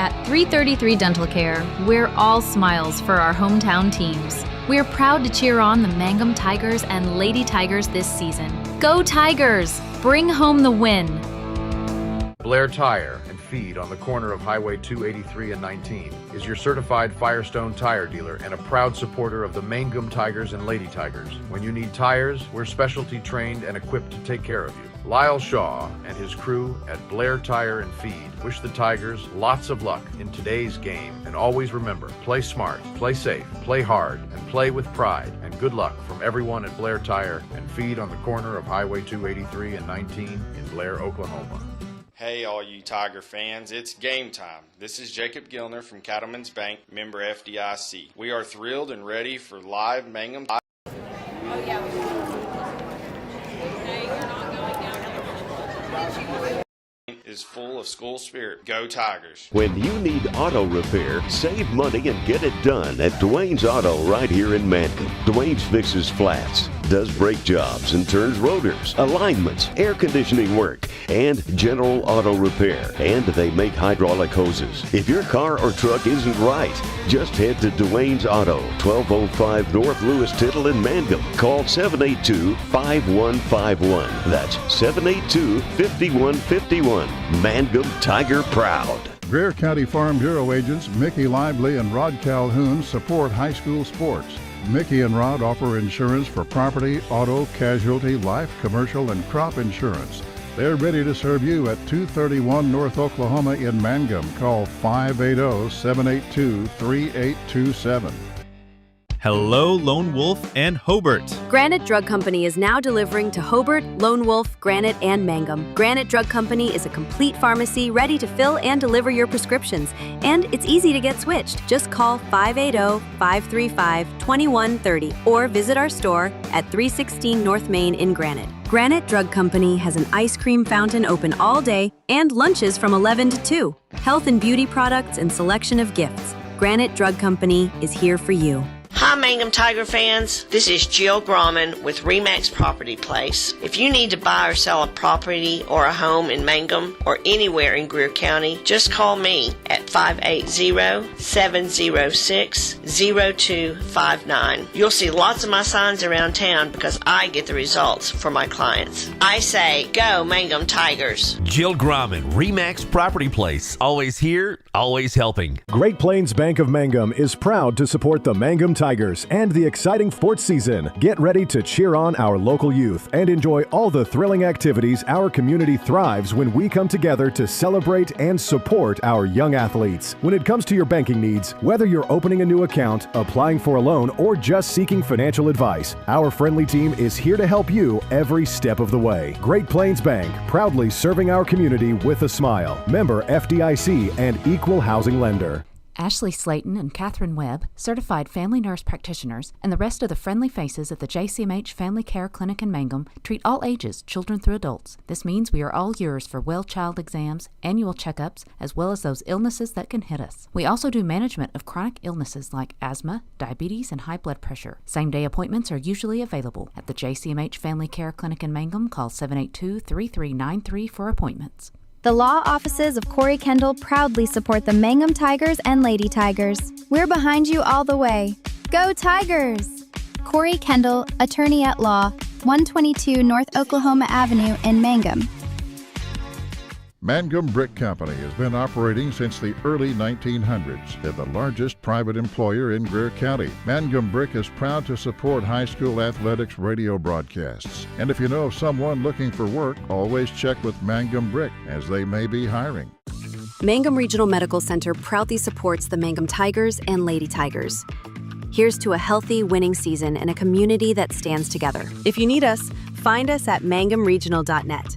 At 333 Dental Care, we're all smiles for our hometown teams. We're proud to cheer on the Mangum Tigers and Lady Tigers this season. Go Tigers! Bring home the win! Blair Tire and Feed on the corner of Highway 283 and 19 is your certified Firestone tire dealer and a proud supporter of the Mangum Tigers and Lady Tigers. When you need tires, we're specialty trained and equipped to take care of you. Lyle Shaw and his crew at Blair Tire and Feed wish the Tigers lots of luck in today's game, and always remember, play smart, play safe, play hard, and play with pride. And good luck from everyone at Blair Tire and Feed on the corner of Highway 283 and 19 in Blair, Oklahoma. Hey, all you Tiger fans, it's game time. This is Jacob Gilner from Cattlemen's Bank, member FDIC. We are thrilled and ready for live Mangum. Is full of school spirit. Go Tigers. When you need auto repair, save money and get it done at Dwayne's Auto right here in Mangum. Dwayne's fixes flats, does brake jobs and turns rotors, alignments, air conditioning work, and general auto repair. And they make hydraulic hoses. If your car or truck isn't right, just head to Dwayne's Auto, 1205 North Lewis Tittle in Mangum. Call 782-5151. That's 782-5151. Mangum Tiger proud. Greer County Farm Bureau agents Mickey Lively and Rod Calhoun support high school sports. Mickey and Rod offer insurance for property, auto, casualty, life, commercial, and crop insurance. They're ready to serve you at 231 North Oklahoma in Mangum. Call 580-782-3827. Hello, Lone Wolf and Hobart. Granite Drug Company is now delivering to Hobart, Lone Wolf, Granite, and Mangum. Granite Drug Company is a complete pharmacy ready to fill and deliver your prescriptions. And it's easy to get switched. Just call 580-535-2130 or visit our store at 316 North Main in Granite. Granite Drug Company has an ice cream fountain open all day and lunches from 11 to 2. Health and beauty products and selection of gifts. Granite Drug Company is here for you. Hi Mangum Tiger fans, this is Jill Grauman with RE/MAX Property Place. If you need to buy or sell a property or a home in Mangum or anywhere in Greer County, just call me at 580-706-0259. You'll see lots of my signs around town because I get the results for my clients. I say, go Mangum Tigers. Jill Grauman, RE/MAX Property Place. Always here, always helping. Great Plains Bank of Mangum is proud to support the Mangum Tigers and the exciting sports season. Get ready to cheer on our local youth and enjoy all the thrilling activities our community thrives when we come together to celebrate and support our young athletes. When it comes to your banking needs, whether you're opening a new account, applying for a loan, or just seeking financial advice, our friendly team is here to help you every step of the way. Great Plains Bank, proudly serving our community with a smile. Member FDIC and equal housing lender. Ashley Slayton and Catherine Webb, certified family nurse practitioners, and the rest of the friendly faces at the JCMH Family Care Clinic in Mangum treat all ages, children through adults. This means we are all yours for well child exams, annual checkups, as well as those illnesses that can hit us. We also do management of chronic illnesses like asthma, diabetes, and high blood pressure. Same-day appointments are usually available. At the JCMH Family Care Clinic in Mangum, call 782-3393 for appointments. The law offices of Corey Kendall proudly support the Mangum Tigers and Lady Tigers. We're behind you all the way. Go Tigers! Corey Kendall, attorney at law, 122 North Oklahoma Avenue in Mangum. Mangum Brick Company has been operating since the early 1900s. They're the largest private employer in Greer County. Mangum Brick is proud to support high school athletics radio broadcasts. And if you know of someone looking for work, always check with Mangum Brick, as they may be hiring. Mangum Regional Medical Center proudly supports the Mangum Tigers and Lady Tigers. Here's to a healthy, winning season and a community that stands together. If you need us, find us at mangumregional.net.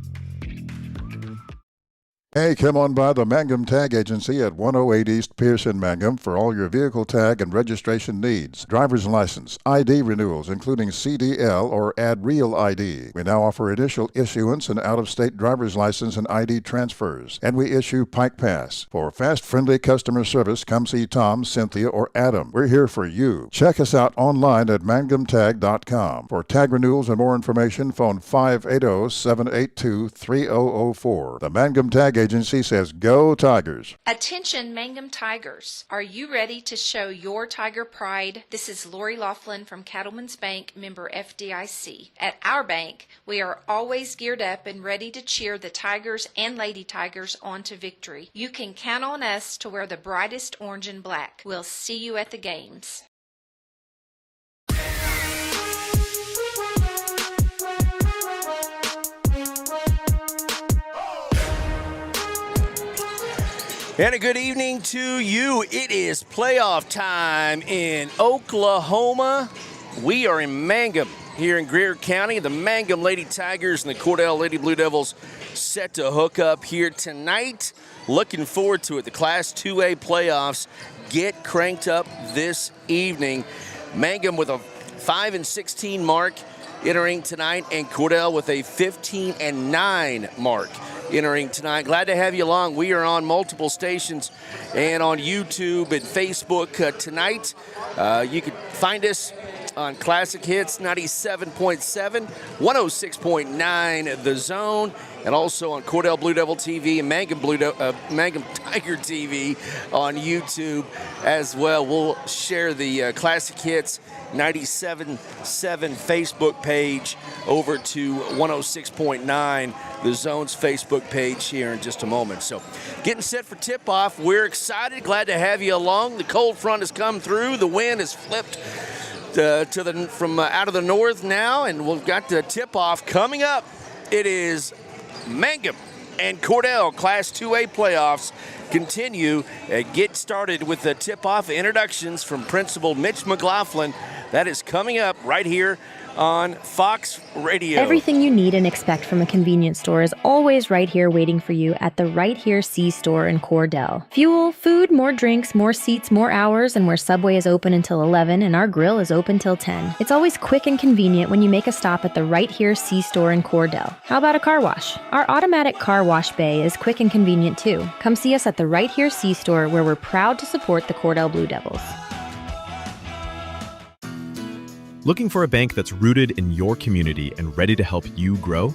Hey, come on by the Mangum Tag Agency at 108 East Pierce in Mangum for all your vehicle tag and registration needs. Driver's license, ID renewals, including CDL or Add Real ID. We now offer initial issuance and out-of-state driver's license and ID transfers. And we issue Pike Pass. For fast, friendly customer service, come see Tom, Cynthia, or Adam. We're here for you. Check us out online at mangumtag.com. For tag renewals and more information, phone 580-782-3004. The Mangum Tag Agency Agency says go Tigers. Attention Mangum Tigers. Are you ready to show your Tiger pride? This is Lori Laughlin from Cattlemen's Bank, member FDIC. At our bank, we are always geared up and ready to cheer the Tigers and Lady Tigers on to victory. You can count on us to wear the brightest orange and black. We'll see you at the games. And a good evening to you. It is playoff time in Oklahoma. We are in Mangum here in Greer County. The Mangum Lady Tigers and the Cordell Lady Blue Devils set to hook up here tonight. Looking forward to it. The Class 2A playoffs get cranked up this evening. Mangum with a 5-16 mark entering tonight, and Cordell with a 15-9 mark entering tonight. Glad to have you along. We are on multiple stations and on YouTube and Facebook tonight. You can find us on Classic Hits 97.7, 106.9 The Zone, and also on Cordell Blue Devil TV and Mangum Tiger TV on YouTube as well. We'll share the Classic Hits 97.7 Facebook page over to 106.9 The Zone's Facebook page here in just a moment. So getting set for tip-off. We're excited, glad to have you along. The cold front has come through. The wind has flipped from out of the north now, and we've got the tip-off coming up. It is Mangum and Cordell Class 2A playoffs continue. Get started with the tip-off introductions from Principal Mitch McLaughlin. That is coming up right here on Fox Radio. Everything you need and expect from a convenience store is always right here waiting for you at the Right Here C-Store in Cordell. Fuel, food, more drinks, more seats, more hours, and where Subway is open until 11 and our grill is open till 10. It's always quick and convenient when you make a stop at the Right Here C-Store in Cordell. How about a car wash? Our automatic car wash bay is quick and convenient too. Come see us at the Right Here C-Store, where we're proud to support the Cordell Blue Devils. Looking for a bank that's rooted in your community and ready to help you grow?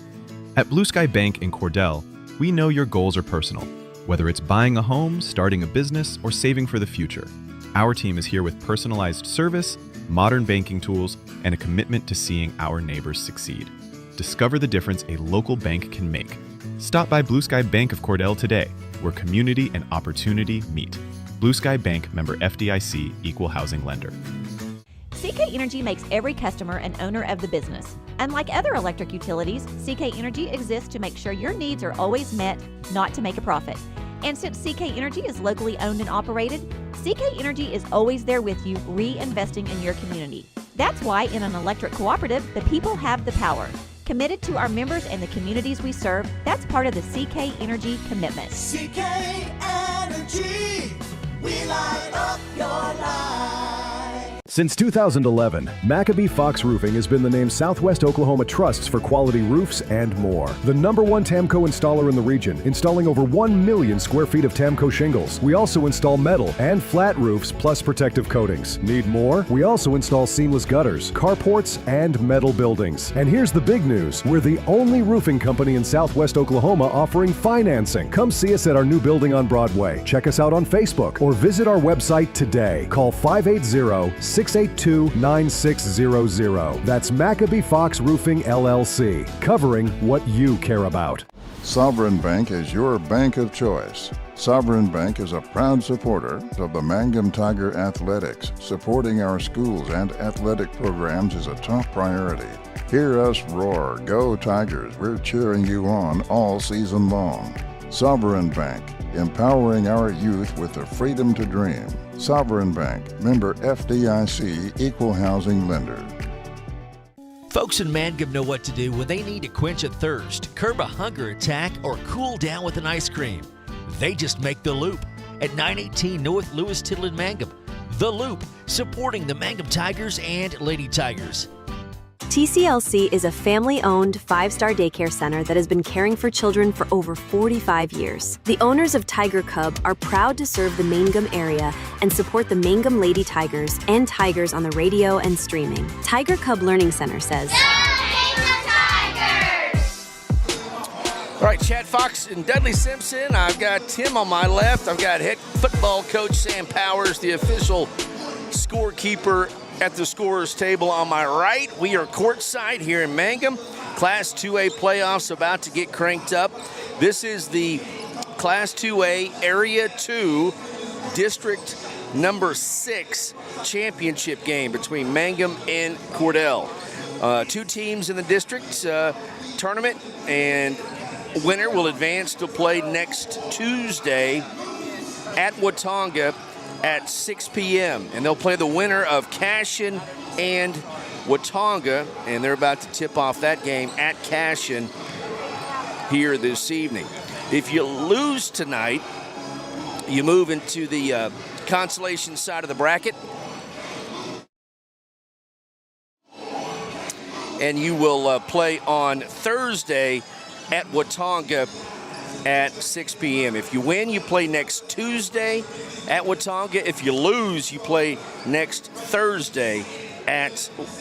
At Blue Sky Bank in Cordell, we know your goals are personal. Whether it's buying a home, starting a business, or saving for the future, our team is here with personalized service, modern banking tools, and a commitment to seeing our neighbors succeed. Discover the difference a local bank can make. Stop by Blue Sky Bank of Cordell today, where community and opportunity meet. Blue Sky Bank, member FDIC, equal housing lender. CK Energy makes every customer an owner of the business. Unlike other electric utilities, CK Energy exists to make sure your needs are always met, not to make a profit. And since CK Energy is locally owned and operated, CK Energy is always there with you, reinvesting in your community. That's why in an electric cooperative, the people have the power. Committed to our members and the communities we serve, that's part of the CK Energy commitment. CK Energy, we light up your life. Since 2011, Maccabee Fox Roofing has been the name Southwest Oklahoma trusts for quality roofs and more. The #1 Tamco installer in the region, installing over 1 million square feet of Tamco shingles. We also install metal and flat roofs plus protective coatings. Need more? We also install seamless gutters, carports, and metal buildings. And here's the big news. We're the only roofing company in Southwest Oklahoma offering financing. Come see us at our new building on Broadway. Check us out on Facebook or visit our website today. Call 580-682-9600. That's Maccabee Fox Roofing LLC, covering what you care about. Sovereign Bank is your bank of choice. Sovereign Bank is a proud supporter of the Mangum Tiger Athletics. Supporting our schools and athletic programs is a top priority. Hear us roar, go Tigers. We're cheering you on all season long. Sovereign Bank, empowering our youth with the freedom to dream. Sovereign Bank, member FDIC, equal housing lender. Folks in Mangum know what to do when they need to quench a thirst, curb a hunger attack, or cool down with an ice cream. They just make the Loop at 918 North Lewis Tittle in Mangum. The Loop, supporting the Mangum Tigers and Lady Tigers. TCLC is a family-owned 5-star daycare center that has been caring for children for over 45 years. The owners of Tiger Cub are proud to serve the Mangum area and support the Mangum Lady Tigers and Tigers on the radio and streaming. Tiger Cub Learning Center says, All right, Chad Fox and Dudley Simpson. I've got Tim on my left. I've got head football coach Sam Powers, the official scorekeeper at the scorer's table on my right. We are courtside here in Mangum. Class 2A playoffs about to get cranked up. This is the Class 2A Area 2 District number 6 championship game between Mangum and Cordell. 2 teams in the district tournament, and winner will advance to play next Tuesday at Watonga at 6 p.m. And they'll play the winner of Cashion and Watonga, and they're about to tip off that game at Cashion here this evening. If you lose tonight, you move into the consolation side of the bracket, and you will play on Thursday at Watonga at 6 p.m. If you win, you play next Tuesday at Watonga. If you lose, you play next Thursday at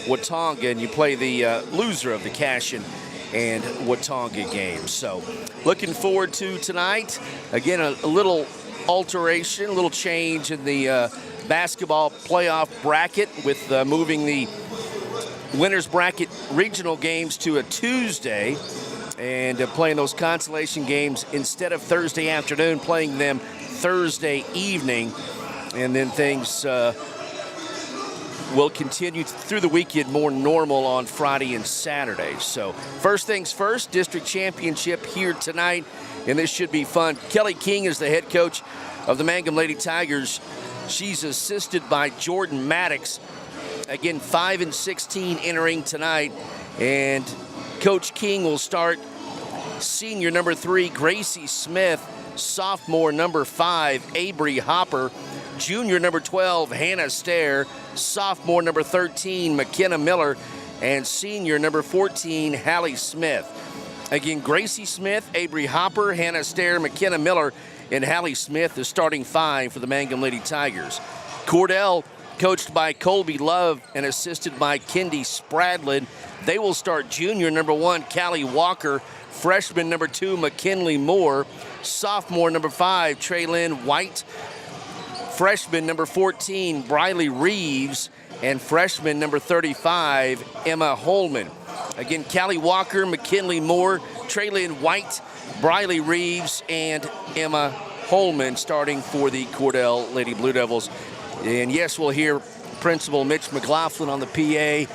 Watonga, and you play the loser of the Cashion and Watonga game. So looking forward to tonight. Again, a little alteration, a little change in the basketball playoff bracket with moving the winner's bracket regional games to a Tuesday, and playing those consolation games instead of Thursday afternoon, playing them Thursday evening, and then things will continue through the weekend more normal on Friday and Saturday. So first things first, district championship here tonight, and this should be fun. Kelly King is the head coach of the Mangum Lady Tigers. She's assisted by Jordan Maddox. Again, 5-16 entering tonight, and Coach King will start senior number 3, Gracie Smith, sophomore number 5, Avery Hopper, junior number 12, Hannah Stair, sophomore number 13, McKenna Miller, and senior number 14, Hallie Smith. Again, Gracie Smith, Avery Hopper, Hannah Stair, McKenna Miller, and Hallie Smith, the starting 5 for the Mangum Lady Tigers. Cordell, coached by Colby Love and assisted by Kendi Spradlin. They will start junior number 1, Callie Walker, freshman number 2, McKinley Moore, sophomore number 5, Traylyn White, freshman number 14, Briley Reeves, and freshman number 35, Emma Holman. Again, Callie Walker, McKinley Moore, Traylyn White, Briley Reeves, and Emma Holman starting for the Cordell Lady Blue Devils. And yes, we'll hear Principal Mitch McLaughlin on the PA,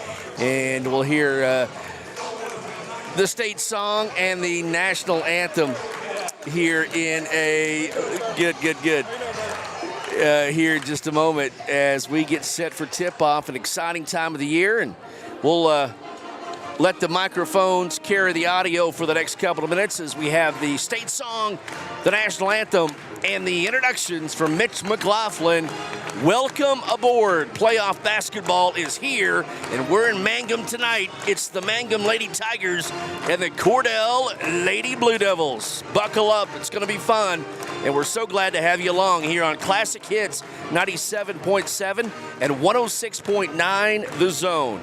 and we'll hear the state song and the national anthem here in a good. Here in just a moment as we get set for tip-off, an exciting time of the year, and we'll let the microphones carry the audio for the next couple of minutes as we have the state song, the national anthem, and the introductions from Mitch McLaughlin. Welcome aboard. Playoff basketball is here, and we're in Mangum tonight. It's the Mangum Lady Tigers and the Cordell Lady Blue Devils. Buckle up. It's going to be fun, and we're so glad to have you along here on Classic Hits 97.7 and 106.9 The Zone.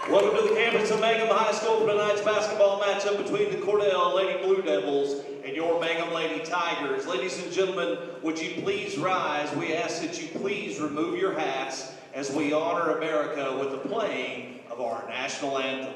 Welcome to the campus of Mangum High School for tonight's basketball matchup between the Cordell Lady Blue Devils and your Mangum Lady Tigers. Ladies and gentlemen, would you please rise? We ask that you please remove your hats as we honor America with the playing of our national anthem.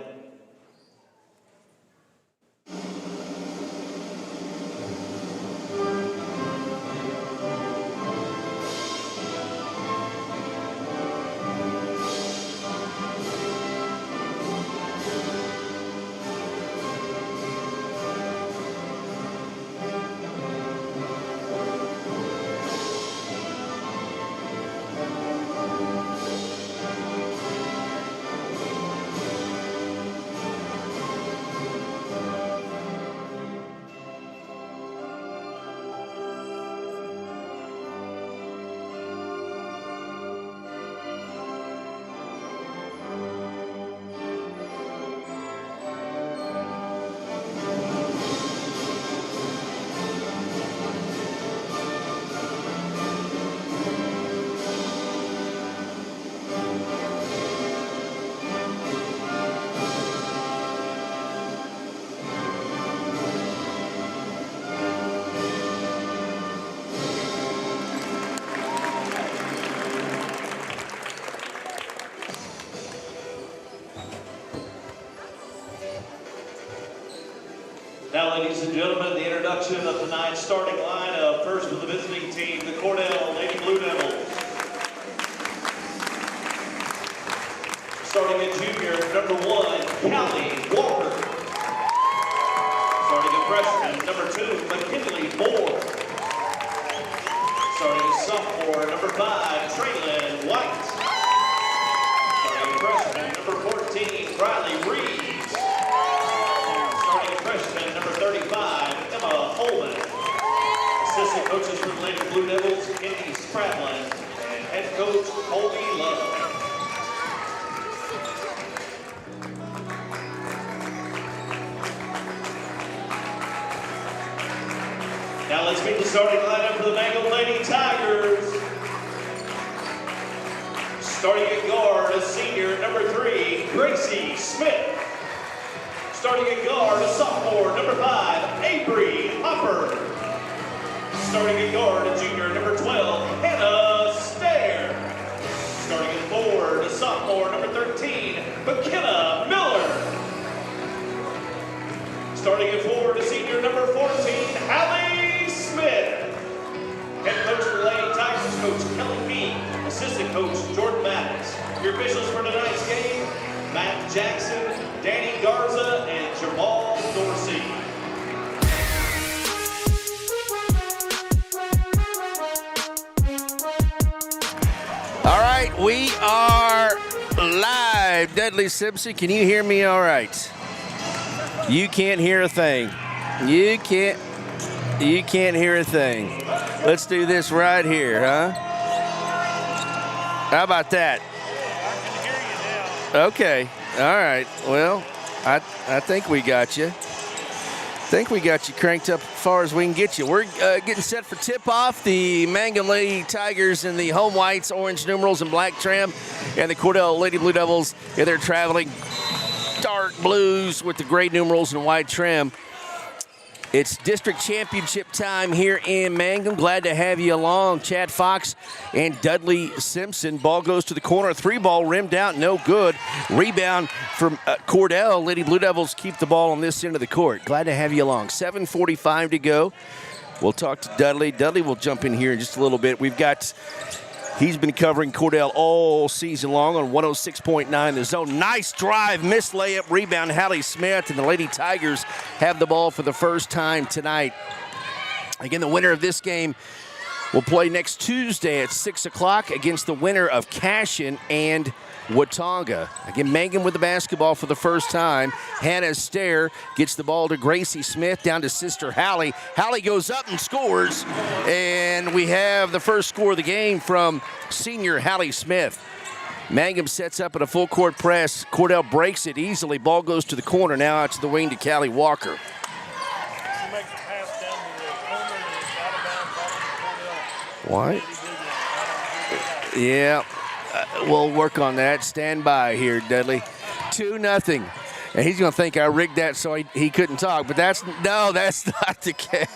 Now, ladies and gentlemen, the introduction of tonight's starting lineup. First with the visiting team, the Cordell Lady Blue Devils. Starting at junior, number 1, Callie Walker. Starting at freshman, number 2, McKinley Moore. Starting at sophomore, number 5, Traylon White. Starting at freshman, number 14, Riley Reeves. Starting at freshman, number 35, Emma Holman. Assistant coaches for the Lady Blue Devils, Kenny Spradlin, and head coach Colby Love. Now let's meet the starting lineup for the Mangum Lady Tigers. Starting at guard, a senior, number 3, Gracie Smith. Starting at guard, a sophomore, number 5, Avery Hopper. Starting at guard, a junior, number 12, Hannah Stair. Starting at forward, a sophomore, number 13, McKenna Miller. Starting at forward, a senior, number 14, Hallie Smith. Head coach for the Lady Tigers, Coach Kelly Meek. Assistant coach Jordan Maddox. Your officials for tonight's game, Matt Jackson, Danny Garza, and Jamal Dorsey. All right, we are live. Dudley Simpson, can you hear me all right? You can't hear a thing. You can't hear a thing. Let's do this right here, huh? How about that? Okay. All right. Well, I think we got you. Cranked up as far as we can get you. We're getting set for tip-off. The Mangum Lady Tigers in the home whites, orange numerals, and black trim, and the Cordell Lady Blue Devils, they're traveling dark blues with the gray numerals and white trim. It's district championship time here in Mangum. Glad to have you along. Chad Fox and Dudley Simpson. Ball goes to the corner. 3-ball rimmed out, no good. Rebound from Cordell. Lady Blue Devils keep the ball on this end of the court. Glad to have you along. 7:45 to go. We'll talk to Dudley. Dudley will jump in here in just a little bit. He's been covering Cordell all season long on 106.9 The Zone. Nice drive, missed layup, rebound, Hallie Smith, and the Lady Tigers have the ball for the first time tonight. Again, the winner of this game will play next Tuesday at 6 o'clock against the winner of Cashin and Watauga. Again, Mangum with the basketball for the first time. Hannah Stair gets the ball to Gracie Smith, down to sister Hallie. Hallie goes up and scores, and we have the first score of the game from senior Hallie Smith. Mangum sets up at a full court press. Cordell breaks it easily. Ball goes to the corner, now out to the wing to Callie Walker. What? Yeah. We'll work on that. Stand by here, Dudley. 2-0. And he's going to think I rigged that so he couldn't talk. But that's not the case.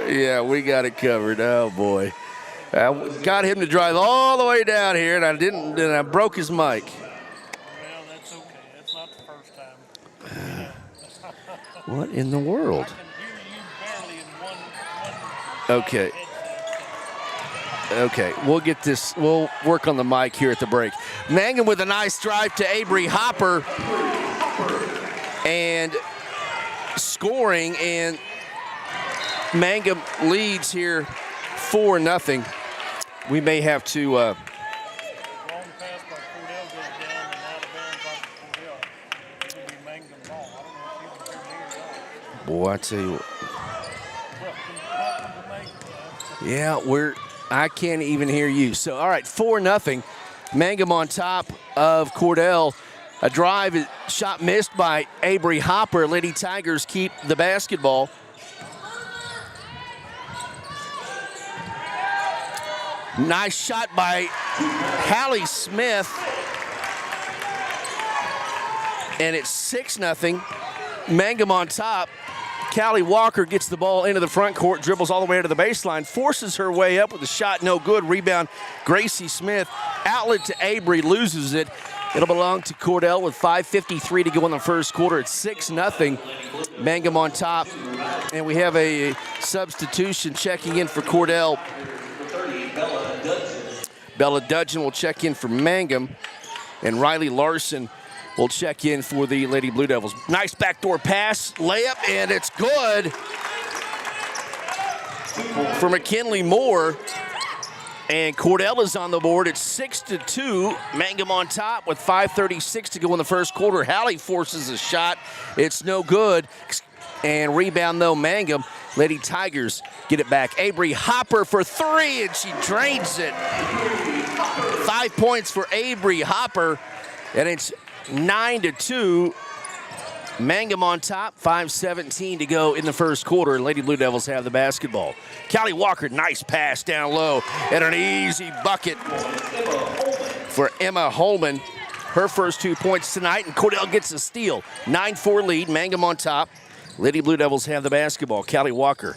Yeah, we got it covered. Oh, boy. I got him to drive all the way down here, and I broke his mic. Well, that's okay. That's not the first time. What in the world? Okay. Okay, we'll get this. We'll work on the mic here at the break. Mangum with a nice drive to Avery Hopper and scoring, and Mangum leads here 4-0. We may have to. Boy, I tell you what. Yeah, I can't even hear you. So, all right, 4-0. Mangum on top of Cordell. A drive, shot missed by Avery Hopper. Lady Tigers keep the basketball. Nice shot by Hallie Smith. And it's 6-0. Mangum on top. Callie Walker gets the ball into the front court, dribbles all the way to the baseline, forces her way up with a shot, no good. Rebound, Gracie Smith. Outlet to Avery, loses it. It'll belong to Cordell with 5:53 to go in the first quarter. It's 6-0. Mangum on top. And we have a substitution checking in for Cordell. Bella Dudgeon will check in for Mangum. And Riley Larson will check in for the Lady Blue Devils. Nice backdoor pass, layup, and it's good for McKinley Moore. And Cordell is on the board. It's 6-2. Mangum on top with 5:36 to go in the first quarter. Hallie forces a shot. It's no good. And rebound, though, Mangum. Lady Tigers get it back. Avery Hopper for three, and she drains it. 5 points for Avery Hopper, and it's 9-2. Mangum on top, 5:17 to go in the first quarter. Lady Blue Devils have the basketball. Callie Walker, nice pass down low, and an easy bucket for Emma Holman. Her first 2 points tonight, and Cordell gets a steal. 9-4 lead, Mangum on top. Lady Blue Devils have the basketball. Callie Walker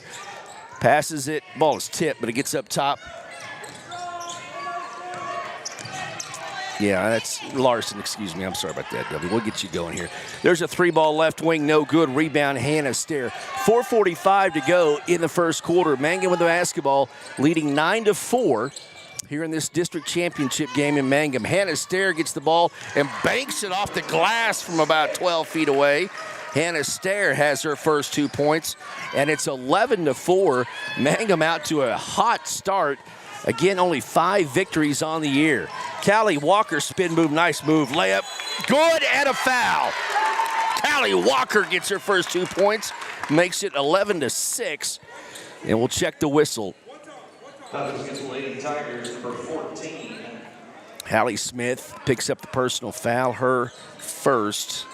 passes it. Ball is tipped, but it gets up top. Yeah, that's Larson, excuse me. I'm sorry about that, W. We'll get you going here. There's a 3-ball left wing, no good. Rebound, Hannah Stair. 4:45 to go in the first quarter. Mangum with the basketball, leading 9-4 here in this district championship game in Mangum. Hannah Stair gets the ball and banks it off the glass from about 12 feet away. Hannah Stair has her first 2 points, and it's 11-4. Mangum out to a hot start. Again, only 5 victories on the year. Callie Walker, spin move, nice move, layup, good, and a foul. Callie Walker gets her first 2 points, makes it 11-6, and we'll check the whistle. Lady Tigers for 14. Hallie Smith picks up the personal foul, her first.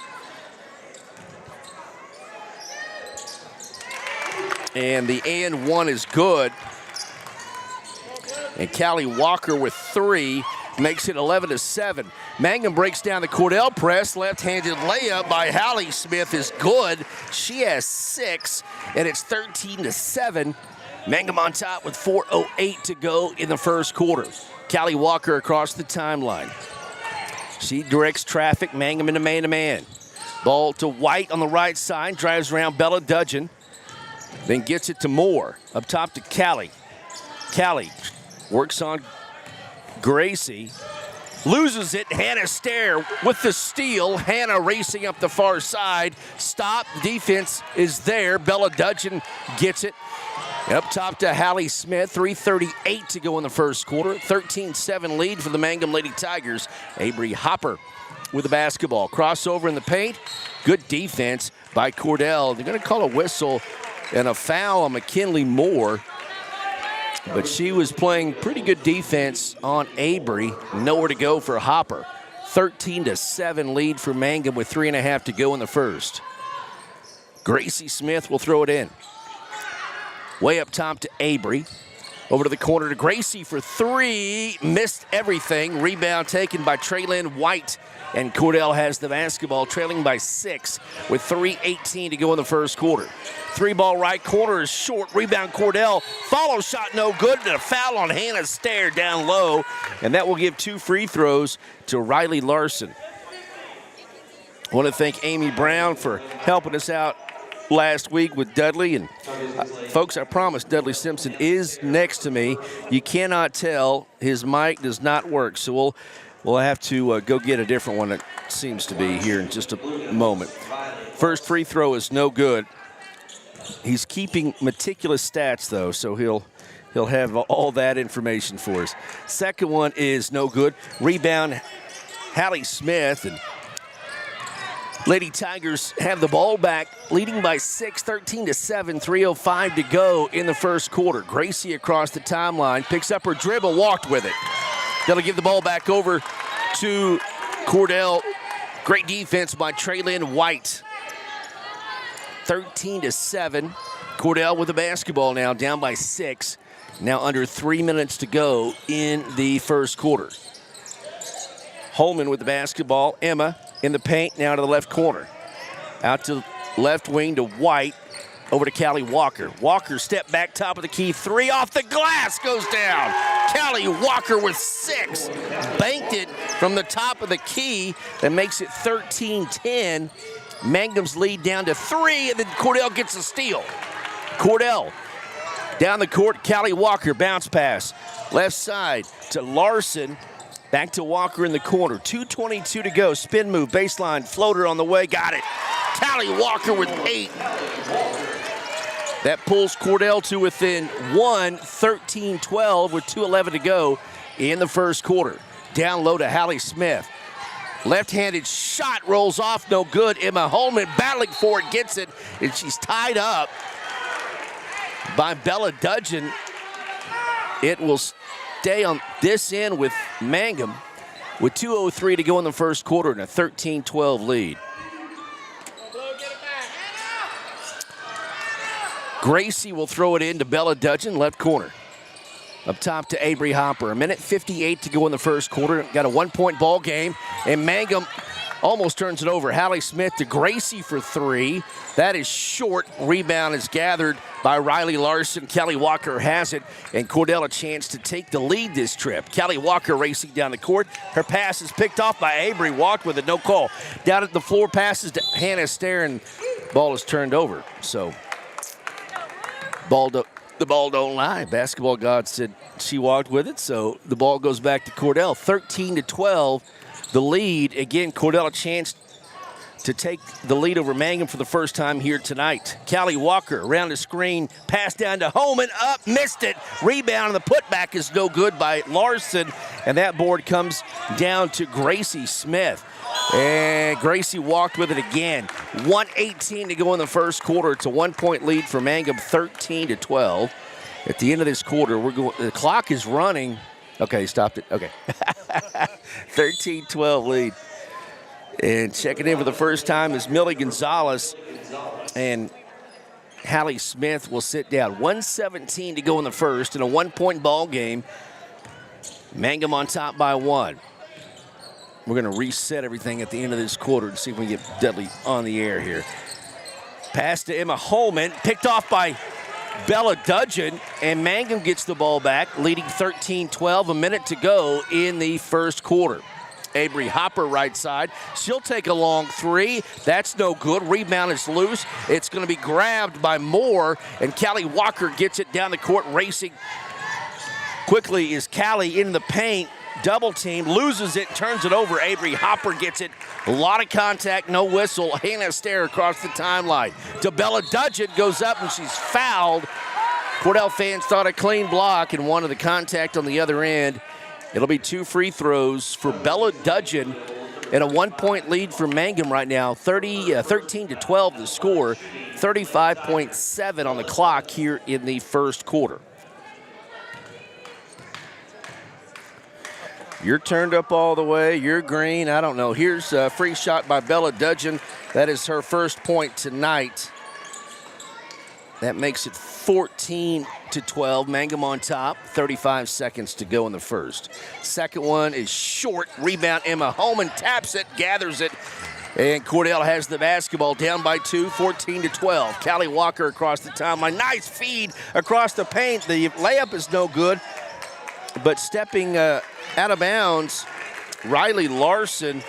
And the and one is good. And Callie Walker with 3 makes it 11-7. Mangum breaks down the Cordell press. Left-handed layup by Hallie Smith is good. She has 6, and it's 13-7. Mangum on top with 4:08 to go in the first quarter. Callie Walker across the timeline. She directs traffic. Mangum into man-to-man. Ball to White on the right side. Drives around Bella Dudgeon. Then gets it to Moore. Up top to Callie. Callie works on Gracie. Loses it. Hannah Stair with the steal. Hannah racing up the far side. Stop. Defense is there. Bella Dudgeon gets it. Up top to Hallie Smith. 3:38 to go in the first quarter. 13-7 lead for the Mangum Lady Tigers. Avery Hopper with the basketball. Crossover in the paint. Good defense by Cordell. They're going to call a whistle and a foul on McKinley Moore. But she was playing pretty good defense on Avery. Nowhere to go for Hopper. 13-7 lead for Mangum with 3.5 to go in the first. Gracie Smith will throw it in. Way up top to Avery. Over to the corner to Gracie for 3. Missed everything. Rebound taken by Traylyn White. And Cordell has the basketball, trailing by 6 with 3:18 to go in the first quarter. 3-ball right corner is short. Rebound Cordell. Follow shot no good. And a foul on Hannah Stair down low. And that will give 2 free throws to Riley Larson. I want to thank Amy Brown for helping us out last week with Dudley. And folks, I promise Dudley Simpson is next to me. You cannot tell. His mic does not work. So we'll have to go get a different one, it seems to be, here in just a moment. First free throw is no good. He's keeping meticulous stats, though, so he'll have all that information for us. Second one is no good. Rebound, Hallie Smith. And Lady Tigers have the ball back, leading by 6, 13-7, 3:05 to go in the first quarter. Gracie across the timeline, picks up her dribble, walked with it. That'll give the ball back over to Cordell. Great defense by Traylyn White. 13-7. Cordell with the basketball now, down by 6. Now under 3 minutes to go in the first quarter. Holman with the basketball. Emma in the paint, now to the left corner. Out to left wing to White. Over to Callie Walker. Walker step back, top of the key. 3 off the glass, goes down. Callie Walker with 6. Banked it from the top of the key that makes it 13-10. Mangum's lead down to 3, and then Cordell gets a steal. Cordell down the court, Callie Walker, bounce pass. Left side to Larson. Back to Walker in the corner. 2:22 to go. Spin move, baseline, floater on the way. Got it. Callie Walker with 8. That pulls Cordell to within 1, 13-12 with 2:11 to go in the first quarter. Down low to Hallie Smith. Left-handed shot rolls off, no good. Emma Holman battling for it, gets it, and she's tied up by Bella Dudgeon. It will stay on this end with Mangum with 2:03 to go in the first quarter and a 13-12 lead. Gracie will throw it in to Bella Dudgeon, left corner. Up top to Avery Hopper. 1:58 to go in the first quarter. Got a 1-point ball game, and Mangum almost turns it over. Hallie Smith to Gracie for 3. That is short. Rebound is gathered by Riley Larson. Callie Walker has it, and Cordell a chance to take the lead this trip. Callie Walker racing down the court. Her pass is picked off by Avery. Walked with it, no call. Down at the floor, passes to Hannah Stair, and ball is turned over. So the ball don't lie. Basketball God said she walked with it, so the ball goes back to Cordell. 13-12, the lead. Again, Cordell a chance to take the lead over Mangum for the first time here tonight. Callie Walker around the screen, pass down to Holman, up, missed it. Rebound, and the putback is no good by Larson, and that board comes down to Gracie Smith. And Gracie walked with it again. 1:18 to go in the first quarter. It's a 1-point lead for Mangum, 13-12. At the end of this quarter, the clock is running. Okay, stopped it. Okay. 13-12 lead. And checking in for the first time is Millie Gonzalez. And Hallie Smith will sit down. 1:17 to go in the first in a 1-point ball game. Mangum on top by 1. We're going to reset everything at the end of this quarter and see if we can get Dudley on the air here. Pass to Emma Holman, picked off by Bella Dudgeon, and Mangum gets the ball back, leading 13-12, a minute to go in the first quarter. Avery Hopper right side. She'll take a long 3. That's no good. Rebound is loose. It's going to be grabbed by Moore, and Callie Walker gets it down the court, racing quickly is Callie in the paint. Double team, loses it, turns it over. Avery Hopper gets it. A lot of contact, no whistle. Hannah Stair across the timeline. DeBella Dudgeon goes up and she's fouled. Cordell fans thought a clean block and wanted the contact on the other end. It'll be 2 free throws for Bella Dudgeon and a 1-point lead for Mangum right now. 13-12 the score. 35.7 on the clock here in the first quarter. You're turned up all the way. You're green. I don't know. Here's a free shot by Bella Dudgeon. That is her first point tonight. That makes it 14-12. Mangum on top. 35 seconds to go in the first. Second one is short. Rebound. Emma Holman taps it, gathers it. And Cordell has the basketball down by 2, 14-12. Callie Walker across the timeline. Nice feed across the paint. The layup is no good. But stepping out of bounds, Riley Larson.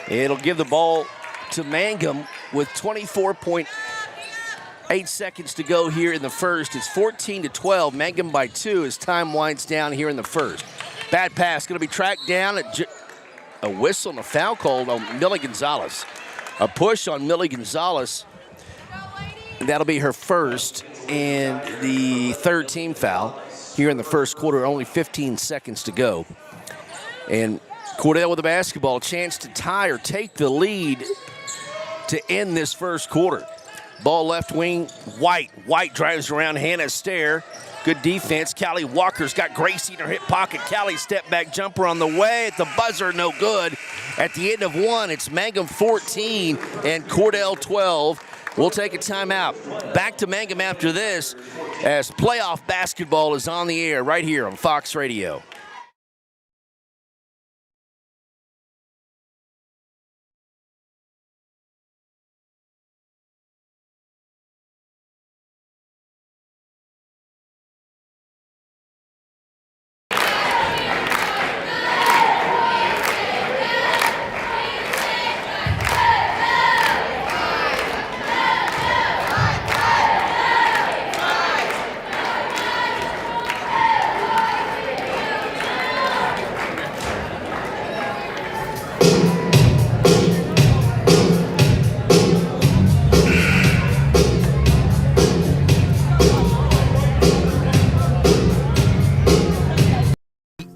It'll give the ball to Mangum with 24.8 seconds to go here in the first. It's 14-12. Mangum by 2 as time winds down here in the first. Bad pass, going to be tracked down. A whistle and a foul called on Millie Gonzalez. A push on Millie Gonzalez. That'll be her first and the third team foul here in the first quarter. Only 15 seconds to go. And Cordell with the basketball, chance to tie or take the lead to end this first quarter. Ball left wing, White. White drives around Hannah Stair. Good defense. Callie Walker's got Gracie in her hip pocket. Callie step back jumper on the way at the buzzer, no good. At the end of one, it's Mangum 14 and Cordell 12. We'll take a timeout. Back to Mangum after this as playoff basketball is on the air right here on Fox Radio.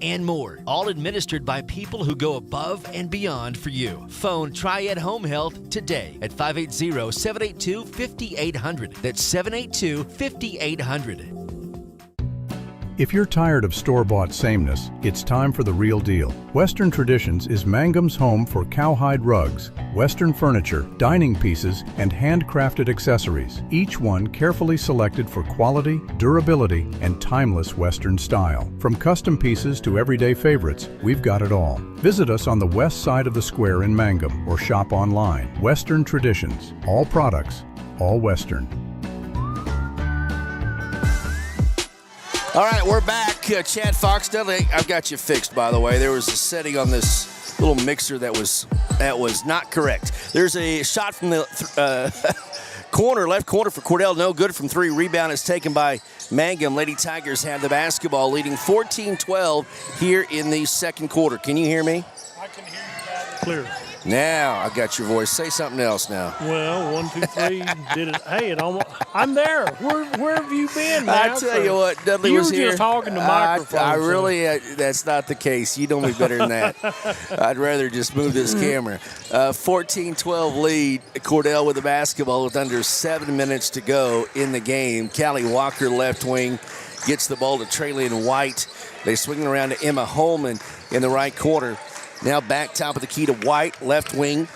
and more. All administered by people who go above and beyond for you. Phone Triad Home Health today at 580-782-5800. That's 782-5800. If you're tired of store-bought sameness, it's time for the real deal. Western Traditions is Mangum's home for cowhide rugs, Western furniture, dining pieces, and handcrafted accessories, each one carefully selected for quality, durability, and timeless Western style. From custom pieces to everyday favorites, we've got it all. Visit us on the west side of the square in Mangum or shop online. Western Traditions. All products, all Western. All right, we're back. Chad Foxdale, I've got you fixed, by the way. There was a setting on this little mixer that was not correct. There's a shot from the left corner for Cordell. No good from three. Rebound is taken by Mangum. Lady Tigers have the basketball, leading 14-12 here in the second quarter. Can you hear me? I can hear you loud and clear. Now I got your voice. Say something else now. Well, 1, 2, 3. Did it? Hey, it almost. I'm there. Where have you been? Now? I tell you what, Dudley was here. You were just hogging the microphone. I really. That's not the case. You know me better than that. I'd rather just move this camera. 14-12 lead. Cordell with the basketball with under 7 minutes to go in the game. Callie Walker, left wing, gets the ball to Traylon White. They swing it around to Emma Holman in the right corner. Now back top of the key to White, left wing.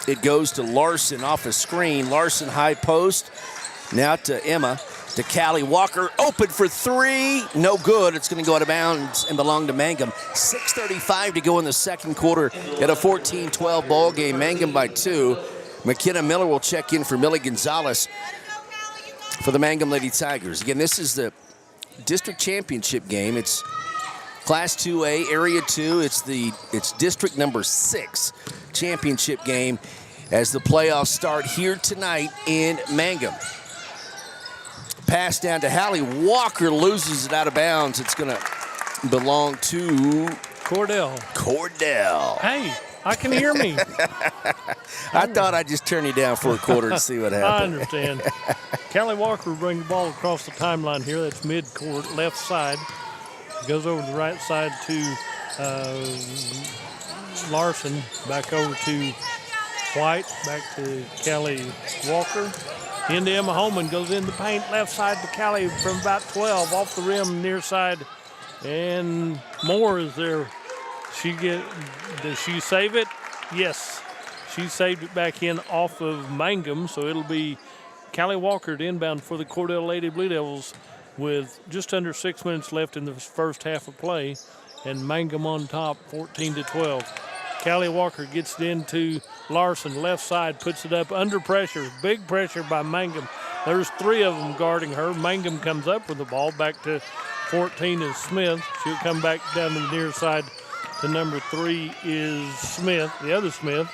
It goes to Larson off a screen. Larson high post. Now to Emma, to Callie Walker. Open for three. No good. It's going to go out of bounds and belong to Mangum. 6:35 to go in the second quarter at a 14-12 ball game. Mangum by 2. McKenna Miller will check in for Millie Gonzalez for the Mangum Lady Tigers. Again, this is the district championship game. It's Class 2A, Area 2, it's district number 6 championship game as the playoffs start here tonight in Mangum. Pass down to Hallie Walker, loses it out of bounds. It's going to belong to Cordell. Hey, I can hear me. I thought I'd just turn you down for a quarter to see what happened. I understand. Callie Walker will bring the ball across the timeline here. That's mid-court, left side. Goes over to the right side to Larson, back over to White, back to Callie Walker. Into Emma Holman, goes in the paint, left side to Callie from about 12, off the rim, near side. And Moore is there. Does she save it? Yes. She saved it back in off of Mangum, so it'll be Callie Walker to inbound for the Cordell Lady Blue Devils with just under 6 minutes left in the first half of play, and Mangum on top, 14-12. Callie Walker gets it into Larson, left side, puts it up under pressure, big pressure by Mangum. There's 3 of them guarding her. Mangum comes up with the ball, back to 14 is Smith. She'll come back down to the near side. The number 3 is Smith, the other Smith.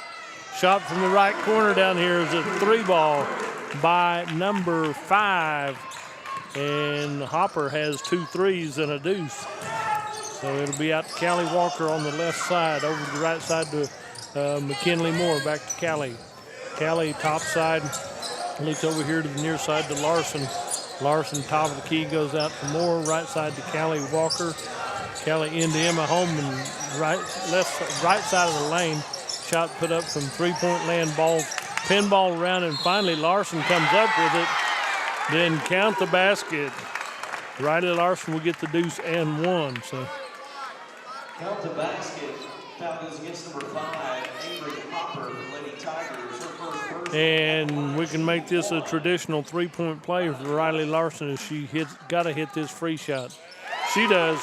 Shot from the right corner down here is a 3 ball by number 5. And Hopper has 2 threes and a deuce. So it'll be out to Callie Walker on the left side, over to the right side to McKinley Moore, back to Callie. Callie top side, looks over here to the near side to Larson. Larson top of the key goes out to Moore, right side to Callie Walker. Callie into Emma Holman, right side of the lane. Shot put up from three-point land, ball, pinball around, and finally Larson comes up with it. Then count the basket. Riley Larson will get the deuce and 1. So count the basket. Foul goes against number 5, Avery Hopper, Lady Tigers. And we can make this a traditional three-point play for Riley Larson as she got to hit this free shot. She does.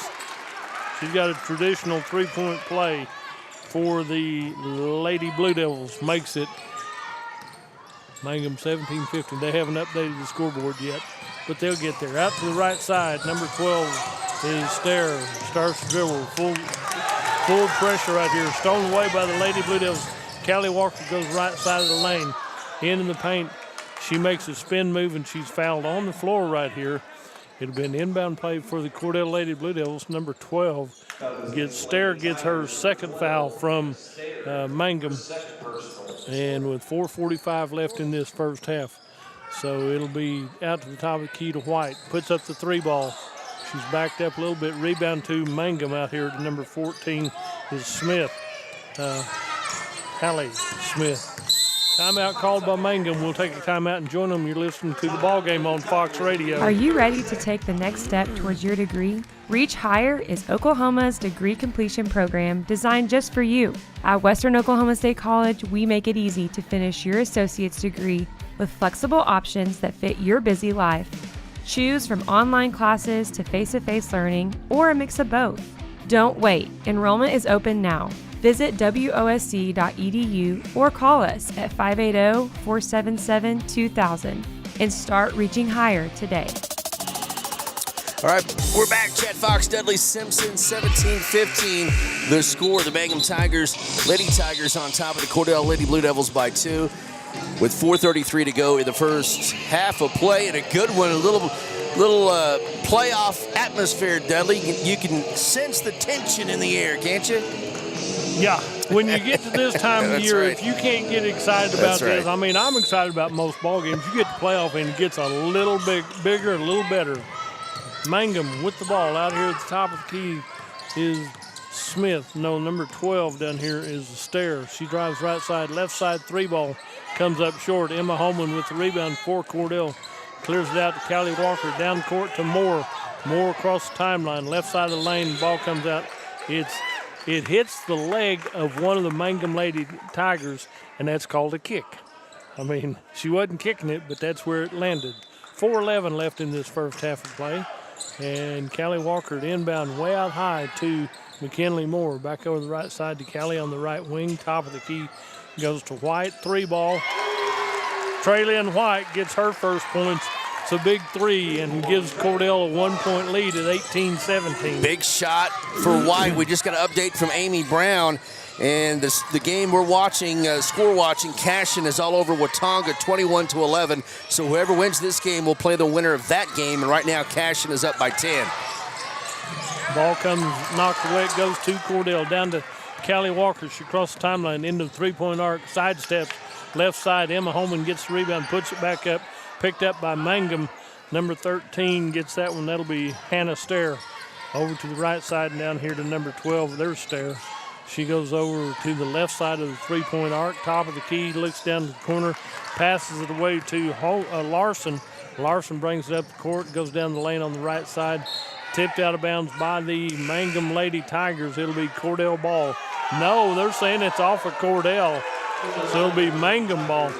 She's got a traditional three-point play for the Lady Blue Devils. Makes it Mangum 17-15. They haven't updated the scoreboard yet, but they'll get there. Out to the right side, number 12 is Stair. Starts to dribble. Full pressure right here. Stolen away by the Lady Blue Devils. Callie Walker goes right side of the lane. In the paint. She makes a spin move, and she's fouled on the floor right here. It'll be an inbound play for the Cordell Lady Blue Devils. Number 12 Stair gets her second foul from Mangum. And with 4:45 left in this first half. So it'll be out to the top of the key to White. Puts up the 3 ball. She's backed up a little bit. Rebound to Mangum out here to number 14 is Smith. Hallie Smith. Timeout called by Mangum. We'll take a timeout and join them. You're listening to the ball game on Fox Radio. Are you ready to take the next step towards your degree? Reach Higher is Oklahoma's degree completion program designed just for you. At Western Oklahoma State College, we make it easy to finish your associate's degree with flexible options that fit your busy life. Choose from online classes to face-to-face learning or a mix of both. Don't wait. Enrollment is open now. Visit wosc.edu or call us at 580-477-2000 and start reaching higher today. All right, we're back. Chad Fox, Dudley Simpson, 17-15. The score, the Mangum Tigers, Lady Tigers on top of the Cordell Lady Blue Devils by 2. With 4:33 to go in the first half of play, and a good one, a little playoff atmosphere, Dudley. You can sense the tension in the air, can't you? Yeah, when you get to this time of year, right. If you can't get excited about this, I mean, I'm excited about most ball games. You get the playoff and it gets a little bigger, a little better. Mangum with the ball out here at the top of the key is Smith. No, number 12 down here is the Stair. She drives right side, left side, 3-ball. Comes up short. Emma Holman with the rebound for Cordell. Clears it out to Callie Walker. Down court to Moore. Moore across the timeline. Left side of the lane. Ball comes out. It hits the leg of one of the Mangum Lady Tigers, and that's called a kick. I mean, she wasn't kicking it, but that's where it landed. 4:11 left in this first half of play. And Callie Walker inbound way out high to McKinley Moore. Back over the right side to Callie on the right wing. Top of the key goes to White. 3-ball. Traylon White gets her first points. It's a big 3 and gives Cordell a 1-point lead at 18-17. Big shot for White. We just got an update from Amy Brown. And the game we're watching, score watching, Cashin is all over Watonga, 21-11. So whoever wins this game will play the winner of that game. And right now, Cashin is up by 10. Ball comes knocked away. It goes to Cordell. Down to Callie Walker. She crosses the timeline into the 3-point arc. Sidesteps. Left side. Emma Holman gets the rebound. Puts it back up. Picked up by Mangum. Number 13 gets that one. That'll be Hannah Stair. Over to the right side and down here to number 12. There's Stair. She goes over to the left side of the 3-point arc. Top of the key. Looks down to the corner. Passes it away to Larson. Larson brings it up the court. Goes down the lane on the right side. Tipped out of bounds by the Mangum Lady Tigers. It'll be Cordell ball. No, they're saying it's off of Cordell. So it'll be Mangum ball.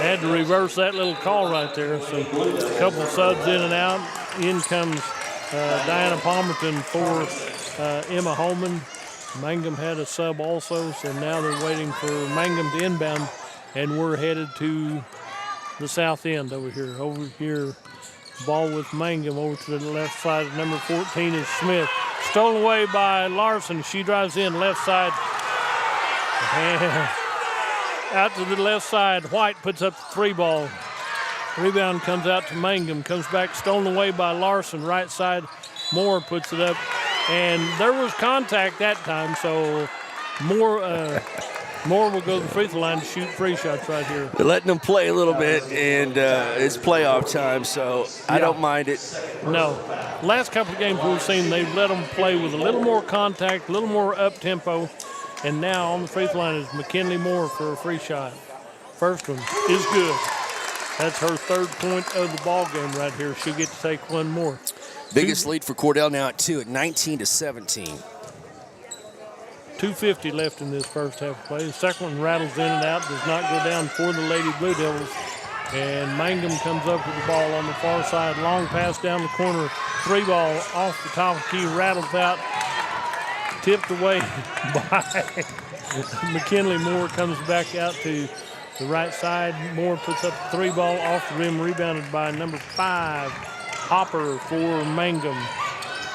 Had to reverse that little call right there. So a couple subs in and out. In comes Diana Palmerton for Emma Holman. Mangum had a sub also, so now they're waiting for Mangum to inbound, and we're headed to the south end over here. Over here, ball with Mangum over to the left side. Number 14 is Smith. Stolen away by Larson. She drives in left side. And out to the left side. White puts up the 3-ball. Rebound comes out to Mangum. Comes back, stolen away by Larson. Right side, Moore puts it up. And there was contact that time, so Moore will go to the free throw line to shoot free shots right here. They're letting them play a little bit, and it's playoff time, so I don't mind it. No. Last couple of games we've seen, they've let them play with a little more contact, a little more up-tempo, and now on the free throw line is McKinley Moore for a free shot. First one is good. That's her 3rd point of the ball game right here. She'll get to take one more. Biggest lead for Cordell now at 2 at 19-17. 2:50 left in this first half of play. The second one rattles in and out, does not go down for the Lady Blue Devils. And Mangum comes up with the ball on the far side. Long pass down the corner. 3-ball off the top of the key, rattles out. Tipped away by McKinley Moore. Comes back out to the right side. Moore puts up the 3-ball off the rim, rebounded by number 5. Hopper for Mangum.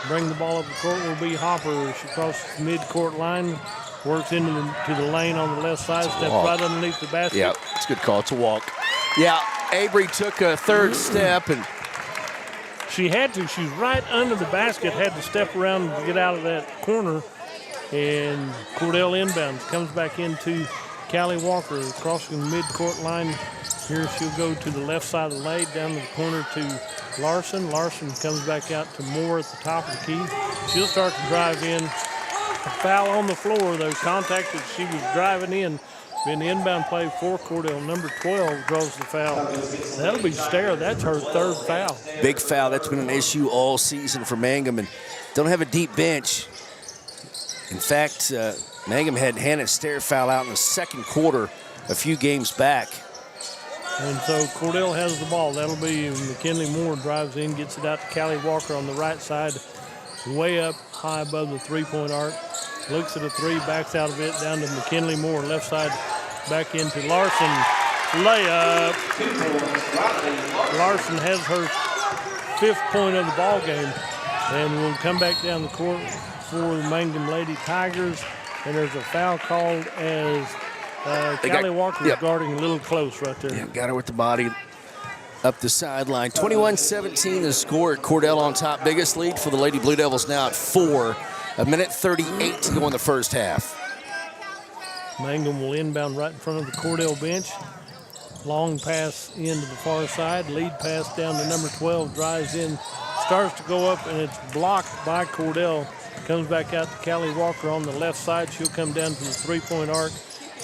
Bring the ball up the court will be Hopper. She crosses the mid-court line, works into the lane on the left side, steps right underneath the basket. Yeah, it's a good call. It's a walk. Yeah, Avery took a 3rd step, and she had to. She's right under the basket, had to step around to get out of that corner. And Cordell inbounds, comes back into Callie Walker, crossing the mid-court line. Here she'll go to the left side of the lane, down to the corner to Larson. Larson comes back out to Moore at the top of the key. She'll start to drive in. A foul on the floor, though. Contact that she was driving in. Been the inbound play for Cordell. Number 12 draws the foul. That'll be Stair. That's her third foul. Big foul. That's been an issue all season for Mangum, and don't have a deep bench. In fact, Mangum had Hannah Stair foul out in the second quarter a few games back. And so Cordell has the ball. That'll be McKinley Moore drives in, gets it out to Callie Walker on the right side, way up high above the three-point arc. Looks at a three, backs out of it, down to McKinley Moore, left side, back into Larson. Layup. Larson has her 5th point of the ball game, and will come back down the court for the Mangum Lady Tigers. And there's a foul called as Callie Walker was guarding a little close right there. Yeah, got her with the body up the sideline. 21-17 the score at Cordell on top. Biggest lead for the Lady Blue Devils now at 4. A minute 38 to go in the first half. Mangum will inbound right in front of the Cordell bench. Long pass into the far side. Lead pass down to number 12. Drives in. Starts to go up, and it's blocked by Cordell. Comes back out to Callie Walker on the left side. She'll come down to the three-point arc.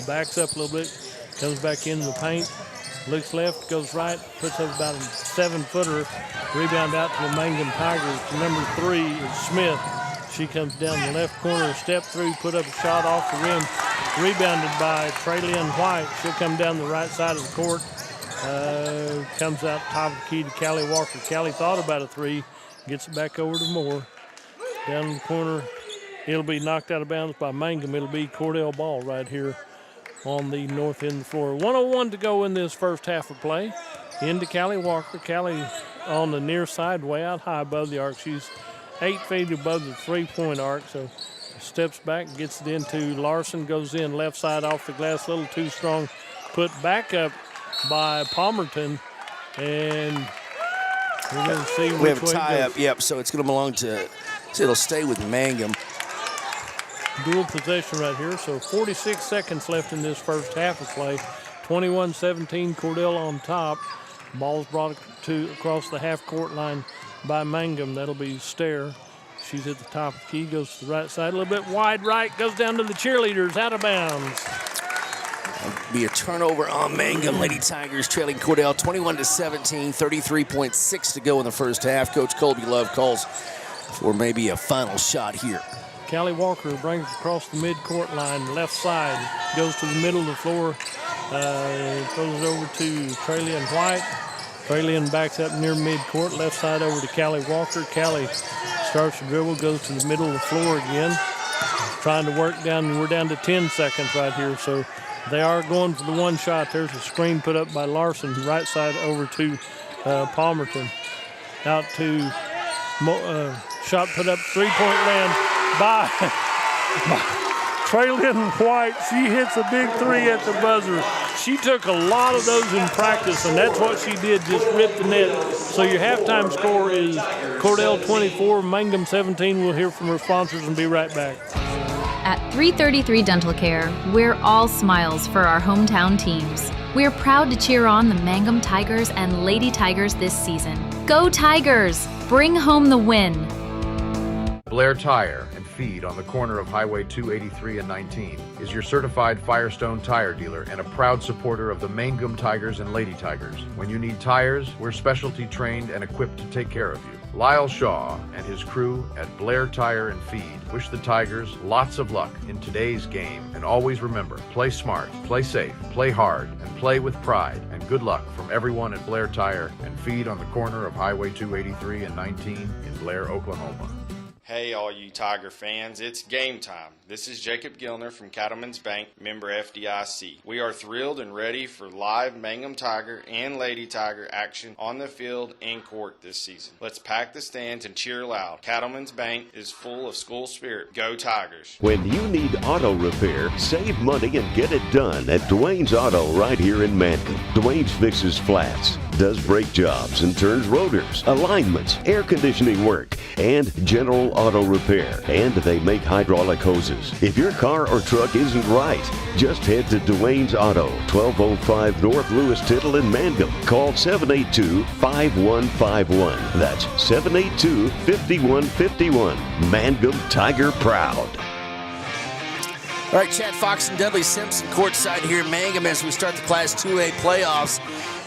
Backs up a little bit. Comes back into the paint. Looks left, goes right. Puts up about a 7-footer. Rebound out to the Mangum Tigers. Number 3 is Smith. She comes down the left corner, step through, put up a shot off the rim. Rebounded by Traylyn White. She'll come down the right side of the court. Comes out top of the key to Callie Walker. Callie thought about a three. Gets it back over to Moore. Down in the corner. It'll be knocked out of bounds by Mangum. It'll be Cordell ball right here on the north end of the floor. 1:01 to go in this first half of play. Into Callie Walker. Callie on the near side, way out high above the arc. She's 8 feet above the three-point arc, so steps back, gets it into Larson, goes in left side off the glass, a little too strong. Put back up by Palmerton, and we're going to see we which have a way it tie goes. up. Yep, so it's going to belong to, so it'll stay with Mangum. Dual possession right here, so 46 seconds left in this first half of play. 21-17, Cordell on top. Ball's brought to across the half-court line by Mangum. That'll be Stair. She's at the top of the key, goes to the right side, a little bit wide right, goes down to the cheerleaders, out of bounds. It'll be a turnover on Mangum. Lady Tigers trailing Cordell 21-17, 33.6 to go in the first half. Coach Colby Love calls for maybe a final shot here. Callie Walker brings it across the mid-court line, left side, goes to the middle of the floor, throws it over to Traylyn White. Traylyn backs up near mid-court, left side over to Callie Walker. Callie starts to dribble, goes to the middle of the floor again, trying to work down. We're down to 10 seconds right here, so they are going for the one shot. There's a screen put up by Larson, right side over to Palmerton. Out to shot put up, three-point land by Traylyn White. She hits a big three at the buzzer. She took a lot of those in practice, and that's what she did, just rip the net. So your halftime score is Cordell 24, Mangum 17. We'll hear from our sponsors and be right back. At 333 Dental Care, we're all smiles for our hometown teams. We're proud to cheer on the Mangum Tigers and Lady Tigers this season. Go Tigers! Bring home the win! Blair Tire and Feed on the corner of Highway 283 and 19 is your certified Firestone tire dealer and a proud supporter of the Mangum Tigers and Lady Tigers. When you need tires, we're specialty trained and equipped to take care of you. Lyle Shaw and his crew at Blair Tire and Feed wish the Tigers lots of luck in today's game, and always remember, play smart, play safe, play hard, and play with pride. And good luck from everyone at Blair Tire and Feed on the corner of Highway 283 and 19 in Blair, Oklahoma. Hey, all you Tiger fans, it's game time. This is Jacob Gilner from Cattlemen's Bank, member FDIC. We are thrilled and ready for live Mangum Tiger and Lady Tiger action on the field and court this season. Let's pack the stands and cheer loud. Cattlemen's Bank is full of school spirit. Go Tigers! When you need auto repair, save money and get it done at Dwayne's Auto right here in Mangum. Dwayne's fixes flats, does brake jobs and turns rotors, alignments, air conditioning work, and general auto repair. And they make hydraulic hoses. If your car or truck isn't right, just head to Dwayne's Auto, 1205 North Lewis Tittle in Mangum. Call 782-5151. That's 782-5151. Mangum Tiger Proud. All right, Chad Fox and Dudley Simpson courtside here in Mangum as we start the Class 2A playoffs.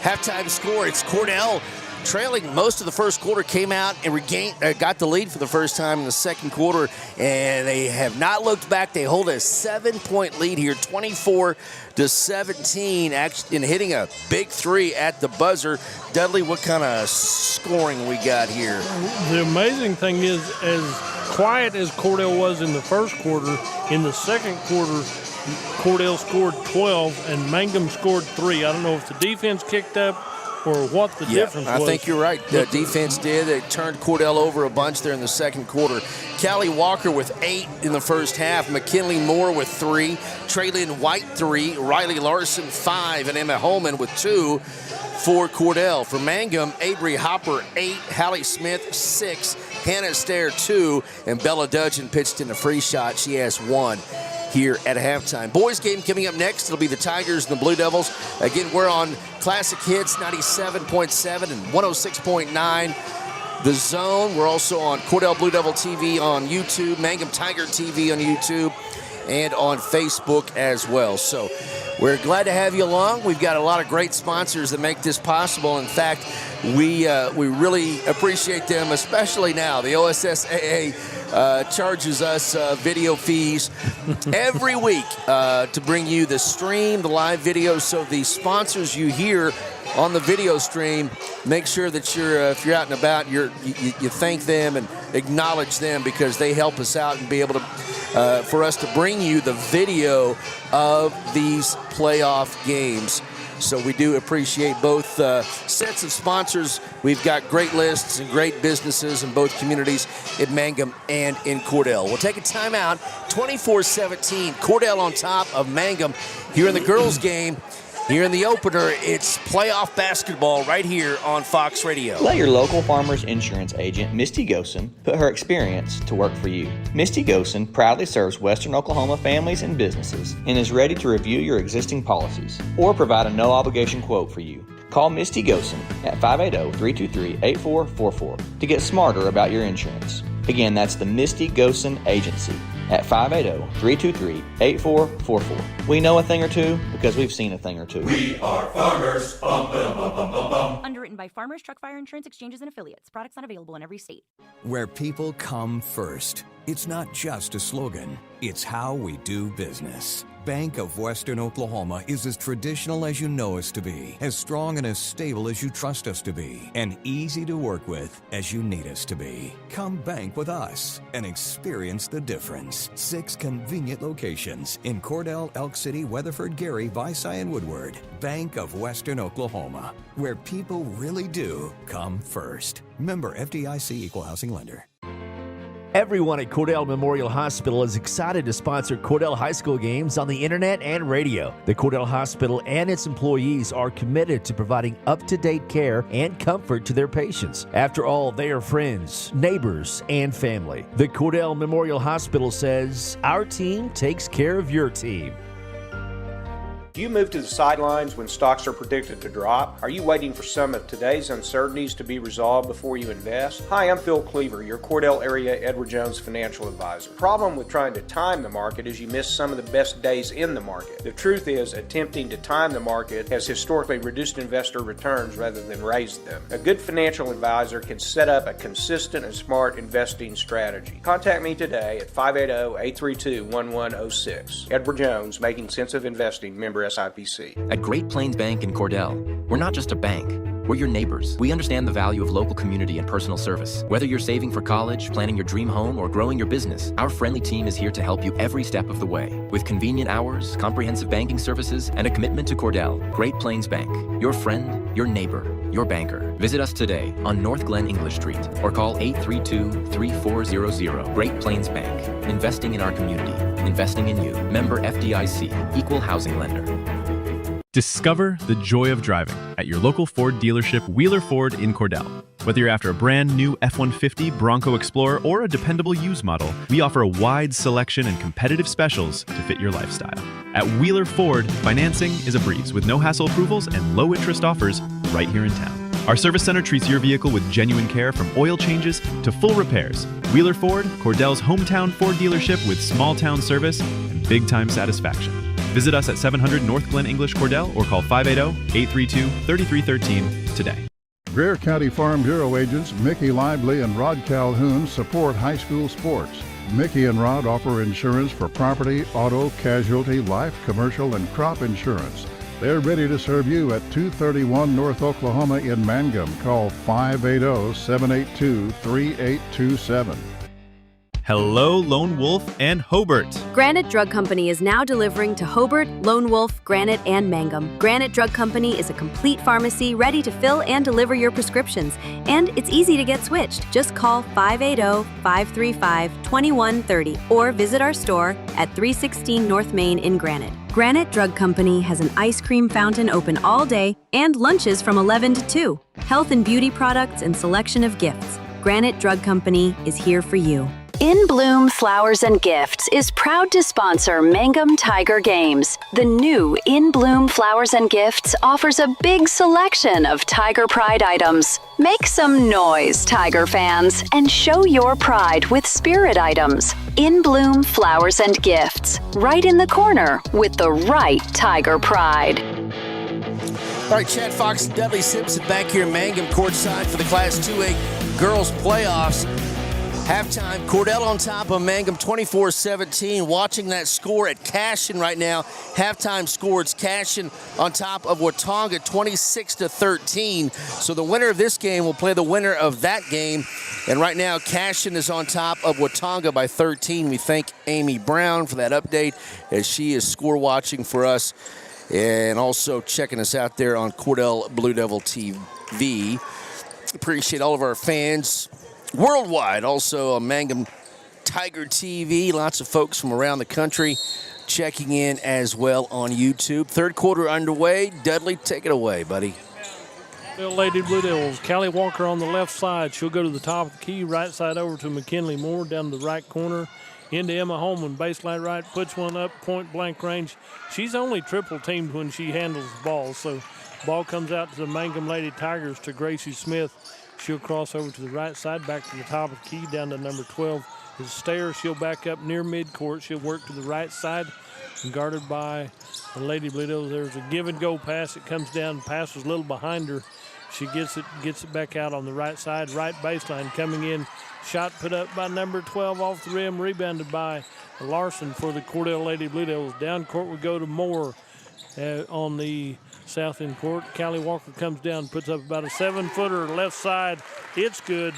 Halftime score, it's Cordell trailing most of the first quarter, came out and got the lead for the first time in the second quarter, and they have not looked back. They hold a 7-point lead here, 24-17, and hitting a big three at the buzzer. Dudley, what kind of scoring we got here? The amazing thing is, as quiet as Cordell was in the first quarter, in the second quarter, Cordell scored 12 and Mangum scored 3. I don't know if the defense kicked up or what the difference was. I think you're right. The defense did. It turned Cordell over a bunch there in the second quarter. Callie Walker with 8 in the first half. McKinley Moore with 3. Traylon White 3. Riley Larson 5. And Emma Holman with 2 for Cordell. For Mangum, Avery Hopper 8. Hallie Smith 6. Hannah Stair 2. And Bella Dudgeon pitched in a free shot. She has 1 here at halftime. Boys game coming up next. It'll be the Tigers and the Blue Devils. Again, we're on Classic Hits 97.7 and 106.9. The Zone. We're also on Cordell Blue Devil TV on YouTube, Mangum Tiger TV on YouTube, and on Facebook as well. So we're glad to have you along. We've got a lot of great sponsors that make this possible. In fact, we really appreciate them, especially now. The OSSAA charges us video fees every week to bring you the stream, the live video. So the sponsors you hear on the video stream, make sure that if you're out and about, you thank them and acknowledge them, because they help us out and be able to for us to bring you the video of these playoff games. So we do appreciate both sets of sponsors. We've got great lists and great businesses in both communities, in Mangum and in Cordell. We'll take a timeout. 24-17, Cordell on top of Mangum here in the girls' game. Here in the opener, it's playoff basketball right here on Fox Radio. Let your local Farmers Insurance agent, Misty Gosen, put her experience to work for you. Misty Gosen proudly serves Western Oklahoma families and businesses and is ready to review your existing policies or provide a no-obligation quote for you. Call Misty Gosen at 580-323-8444 to get smarter about your insurance. Again, that's the Misty Gosen Agency at 580-323-8444. We know a thing or two because we've seen a thing or two. We are farmers. Bum, bum, bum, bum, bum, bum. Underwritten by Farmers Truck Fire Insurance Exchanges and Affiliates. Products not available in every state. Where people come first. It's not just a slogan. It's how we do business. Bank of Western Oklahoma is as traditional as you know us to be, as strong and as stable as you trust us to be, and easy to work with as you need us to be. Come bank with us and experience the difference. 6 convenient locations in Cordell, Elk City, Weatherford, Gary, Visay, and Woodward. Bank of Western Oklahoma, where people really do come first. Member FDIC Equal Housing Lender. Everyone at Cordell Memorial Hospital is excited to sponsor Cordell High School games on the internet and radio. The Cordell Hospital and its employees are committed to providing up-to-date care and comfort to their patients. After all, they are friends, neighbors, and family. The Cordell Memorial Hospital says, our team takes care of your team. Do you move to the sidelines when stocks are predicted to drop? Are you waiting for some of today's uncertainties to be resolved before you invest? Hi, I'm Phil Cleaver, your Cordell area Edward Jones financial advisor. The problem with trying to time the market is you miss some of the best days in the market. The truth is, attempting to time the market has historically reduced investor returns rather than raised them. A good financial advisor can set up a consistent and smart investing strategy. Contact me today at 580-832-1106. Edward Jones, Making Sense of Investing, member SIPC. At Great Plains Bank in Cordell, we're not just a bank. We're your neighbors. We understand the value of local community and personal service. Whether you're saving for college, planning your dream home, or growing your business, our friendly team is here to help you every step of the way. With convenient hours, comprehensive banking services, and a commitment to Cordell, Great Plains Bank. Your friend, your neighbor, your banker. Visit us today on North Glen English Street or call 832-3400. Great Plains Bank. Investing in our community. Investing in you. Member FDIC. Equal housing lender. Discover the joy of driving at your local Ford dealership, Wheeler Ford in Cordell. Whether you're after a brand new F-150, Bronco Explorer, or a dependable used model, we offer a wide selection and competitive specials to fit your lifestyle. At Wheeler Ford, financing is a breeze with no hassle approvals and low interest offers right here in town. Our service center treats your vehicle with genuine care from oil changes to full repairs. Wheeler Ford, Cordell's hometown Ford dealership with small town service and big time satisfaction. Visit us at 700 North Glen English Cordell or call 580-832-3313 today. Greer County Farm Bureau agents Mickey Lively and Rod Calhoun support high school sports. Mickey and Rod offer insurance for property, auto, casualty, life, commercial, and crop insurance. They're ready to serve you at 231 North Oklahoma in Mangum. Call 580-782-3827. Hello, Lone Wolf and Hobart. Granite Drug Company is now delivering to Hobart, Lone Wolf, Granite, and Mangum. Granite Drug Company is a complete pharmacy ready to fill and deliver your prescriptions. And it's easy to get switched. Just call 580-535-2130 or visit our store at 316 North Main in Granite. Granite Drug Company has an ice cream fountain open all day and lunches from 11 to 2. Health and beauty products and selection of gifts. Granite Drug Company is here for you. In Bloom Flowers and Gifts is proud to sponsor Mangum Tiger Games. The new In Bloom Flowers and Gifts offers a big selection of Tiger Pride items. Make some noise, Tiger fans, and show your pride with spirit items. In Bloom Flowers and Gifts, right in the corner with the right Tiger Pride. All right, Chad Fox and Dudley Simpson back here in Mangum courtside for the Class 2A girls playoffs. Halftime, Cordell on top of Mangum 24-17. Watching that score at Cashin right now. Halftime score, it's Cashin on top of Watonga 26-13. So the winner of this game will play the winner of that game. And right now, Cashin is on top of Watonga by 13. We thank Amy Brown for that update as she is score watching for us and also checking us out there on Cordell Blue Devil TV. Appreciate all of our fans worldwide, also on Mangum Tiger TV. Lots of folks from around the country checking in as well on YouTube. Third quarter underway. Dudley, take it away, buddy. Well, Lady Blue Devils, Callie Walker on the left side. She'll go to the top of the key, right side over to McKinley Moore, down to the right corner, into Emma Holman, baseline right, puts one up, point blank range. She's only triple teamed when she handles the ball, so ball comes out to the Mangum Lady Tigers to Gracie Smith. She'll cross over to the right side, back to the top of the key, down to number 12 is Stair. She'll back up near midcourt. She'll work to the right side, and guarded by the Lady Blue Devils. There's a give-and-go pass. It comes down, passes a little behind her. She gets it back out on the right side, right baseline, coming in. Shot put up by number 12 off the rim, rebounded by Larson for the Cordell Lady Blue Devils. Down court we go to Moore on the south end court. Callie Walker comes down, puts up about a 7-footer left side. It's good.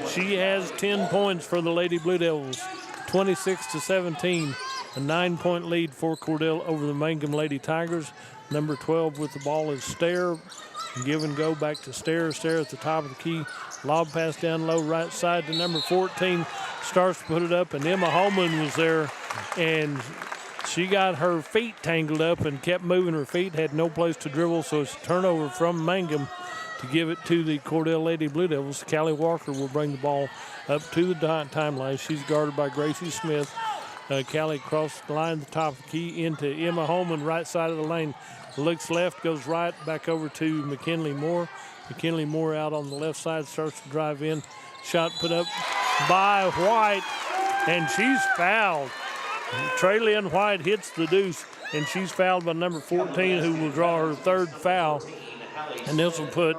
She has 10 points for the Lady Blue Devils, 26-17. A 9-point lead for Cordell over the Mangum Lady Tigers. Number 12 with the ball is Stair. Give and go back to Stair. Stair at the top of the key. Lob pass down low right side to number 14. Starts to put it up, and Emma Holman was there, and she got her feet tangled up and kept moving her feet, had no place to dribble, so it's a turnover from Mangum to give it to the Cordell Lady Blue Devils. Callie Walker will bring the ball up to the timeline. She's guarded by Gracie Smith. Callie crossed the line, the top of the key, into Emma Holman, right side of the lane. Looks left, goes right, back over to McKinley Moore. McKinley Moore out on the left side, starts to drive in. Shot put up by White, and she's fouled. Traylon White hits the deuce, and she's fouled by number 14, who will draw her third foul. And this will put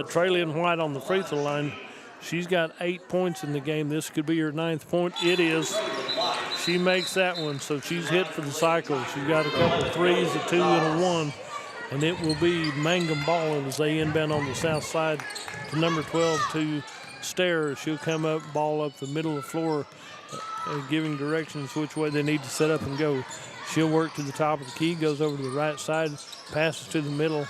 Traylon White on the free throw line. She's got 8 points in the game. This could be her 9th point. It is. She makes that one, so she's hit for the cycle. She's got a couple of threes, a 2 and a 1. And it will be Mangum ball as they inbound on the south side to number 12 to Stair. She'll come up, ball up the middle of the floor, giving directions which way they need to set up and go. She'll work to the top of the key, goes over to the right side, passes to the middle.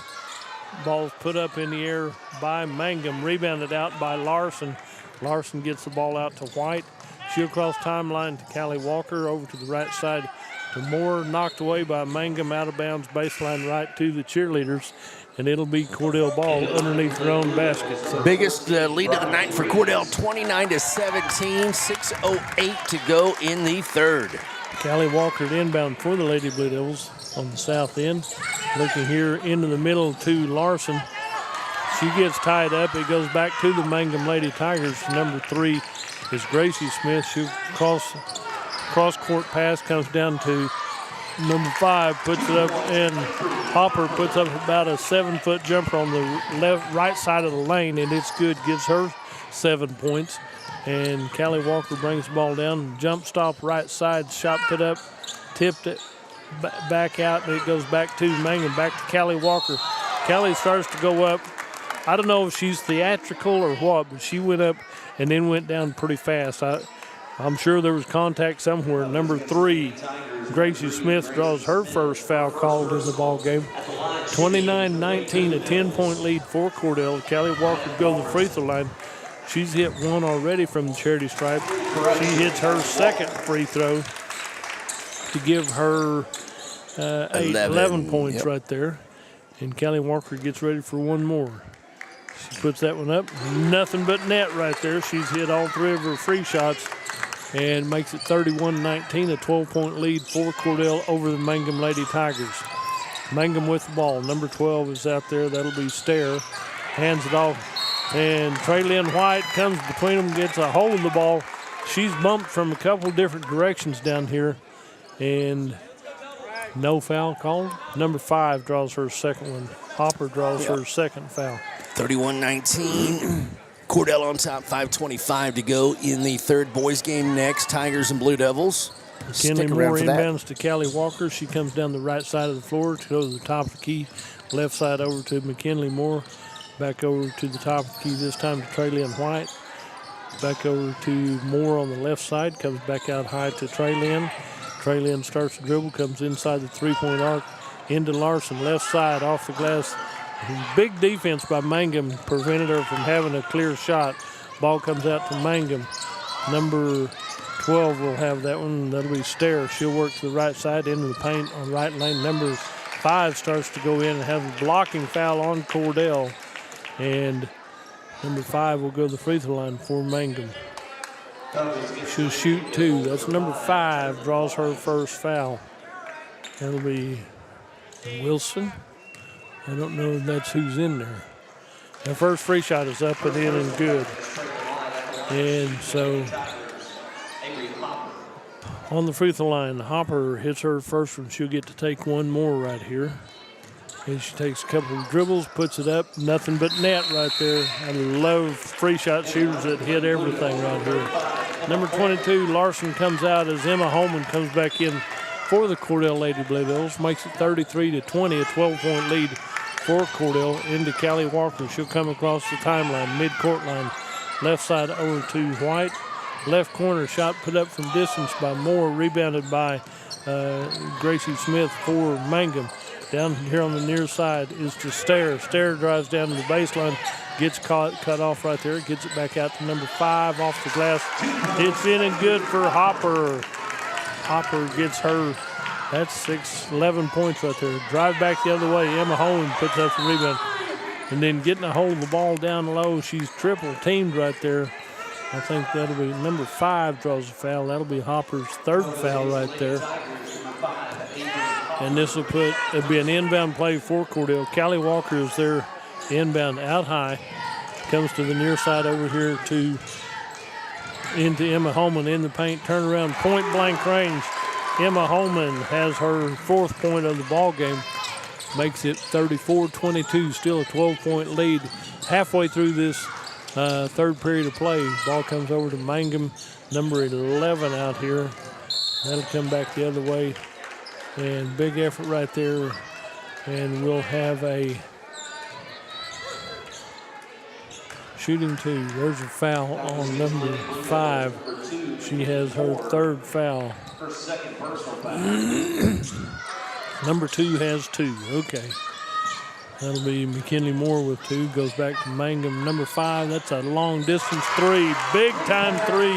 Ball's put up in the air by Mangum, rebounded out by Larson. Larson gets the ball out to White. She'll cross timeline to Callie Walker, over to the right side to Moore, knocked away by Mangum, out of bounds, baseline right to the cheerleaders, and it'll be Cordell ball underneath their own basket. So. Biggest lead of the night for Cordell, 29-17, 6:08 to go in the third. Callie Walker inbound for the Lady Blue Devils on the south end. Looking here into the middle to Larson. She gets tied up. It goes back to the Mangum Lady Tigers. Number 3 is Gracie Smith. She'll cross-court pass, comes down to number 5, puts it up, and Hopper puts up about a 7-foot jumper on the right side of the lane, and it's good. Gives her 7 points. And Callie Walker brings the ball down. Jump stop, right side, shot put up, tipped it back out, and it goes back to Mangum, back to Callie Walker. Callie starts to go up. I don't know if she's theatrical or what, but she went up and then went down pretty fast. I'm sure there was contact somewhere. Number 3, Gracie Smith draws her first foul called in the ball game. 29-19, a 10-point lead for Cordell. Callie Walker go to the free throw line. She's hit one already from the charity stripe. She hits her second free throw to give her 11 points right there. And Callie Walker gets ready for one more. She puts that one up. Nothing but net right there. She's hit all 3 of her free shots and makes it 31-19, a 12-point lead for Cordell over the Mangum Lady Tigers. Mangum with the ball. Number 12 is out there. That'll be Stair. Hands it off. And Traylyn White comes between them, gets a hold of the ball. She's bumped from a couple different directions down here. And no foul called. Number 5 draws her second one. Hopper draws her second foul. 31-19. Cordell on top, 5:25 to go in the third boys game next. Tigers and Blue Devils. McKinley Moore inbounds to Callie Walker. She comes down the right side of the floor to go to the top of the key. Left side over to McKinley Moore. Back over to the top of the key, this time to Traylyn White. Back over to Moore on the left side. Comes back out high to Traylyn. Traylyn starts to dribble, comes inside the three-point arc. Into Larson, left side, off the glass. Big defense by Mangum prevented her from having a clear shot. Ball comes out to Mangum. Number 12 will have that one. That'll be Stair. She'll work to the right side into the paint on right lane. Number 5 starts to go in and have a blocking foul on Cordell. And number 5 will go to the free throw line for Mangum. She'll shoot 2. That's number 5, draws her first foul. That'll be Wilson. I don't know if that's who's in there. Her first free shot is up and in and good. And so on the free throw line, Hopper hits her first one. She'll get to take one more right here. And she takes a couple of dribbles, puts it up. Nothing but net right there. I love free shot shooters that hit everything right here. Number 22, Larson comes out as Emma Holman comes back in for the Cordell Lady Blue Devils. Makes it 33-20, a 12-point lead for Cordell. Into Callie Walker. She'll come across the timeline, mid-court line. Left side over to White. Left corner shot put up from distance by Moore, rebounded by Gracie Smith for Mangum. Down here on the near side is to Stair. Stair drives down to the baseline, gets cut off right there, gets it back out to number 5 off the glass. It's in and good for Hopper. Hopper gets her, that's 11 points right there. Drive back the other way. Emma Holman puts up the rebound. And then getting a hold of the ball down low, she's triple teamed right there. I think that'll be number 5 draws a foul. That'll be Hopper's third foul right there. And this will it'll be an inbound play for Cordell. Callie Walker is there inbound out high. Comes to the near side over here into Emma Holman in the paint. Turnaround, point blank range. Emma Holman has her 4th point of the ball game. Makes it 34-22, still a 12-point lead. Halfway through this third period of play, ball comes over to Mangum, number 11 out here. That'll come back the other way. And big effort right there. And we'll have a shooting 2. There's a foul on number 5. She has her 3rd foul. Number 2 has 2. Okay. That'll be McKinley Moore with 2. Goes back to Mangum. Number 5, that's a long distance 3. Big time 3.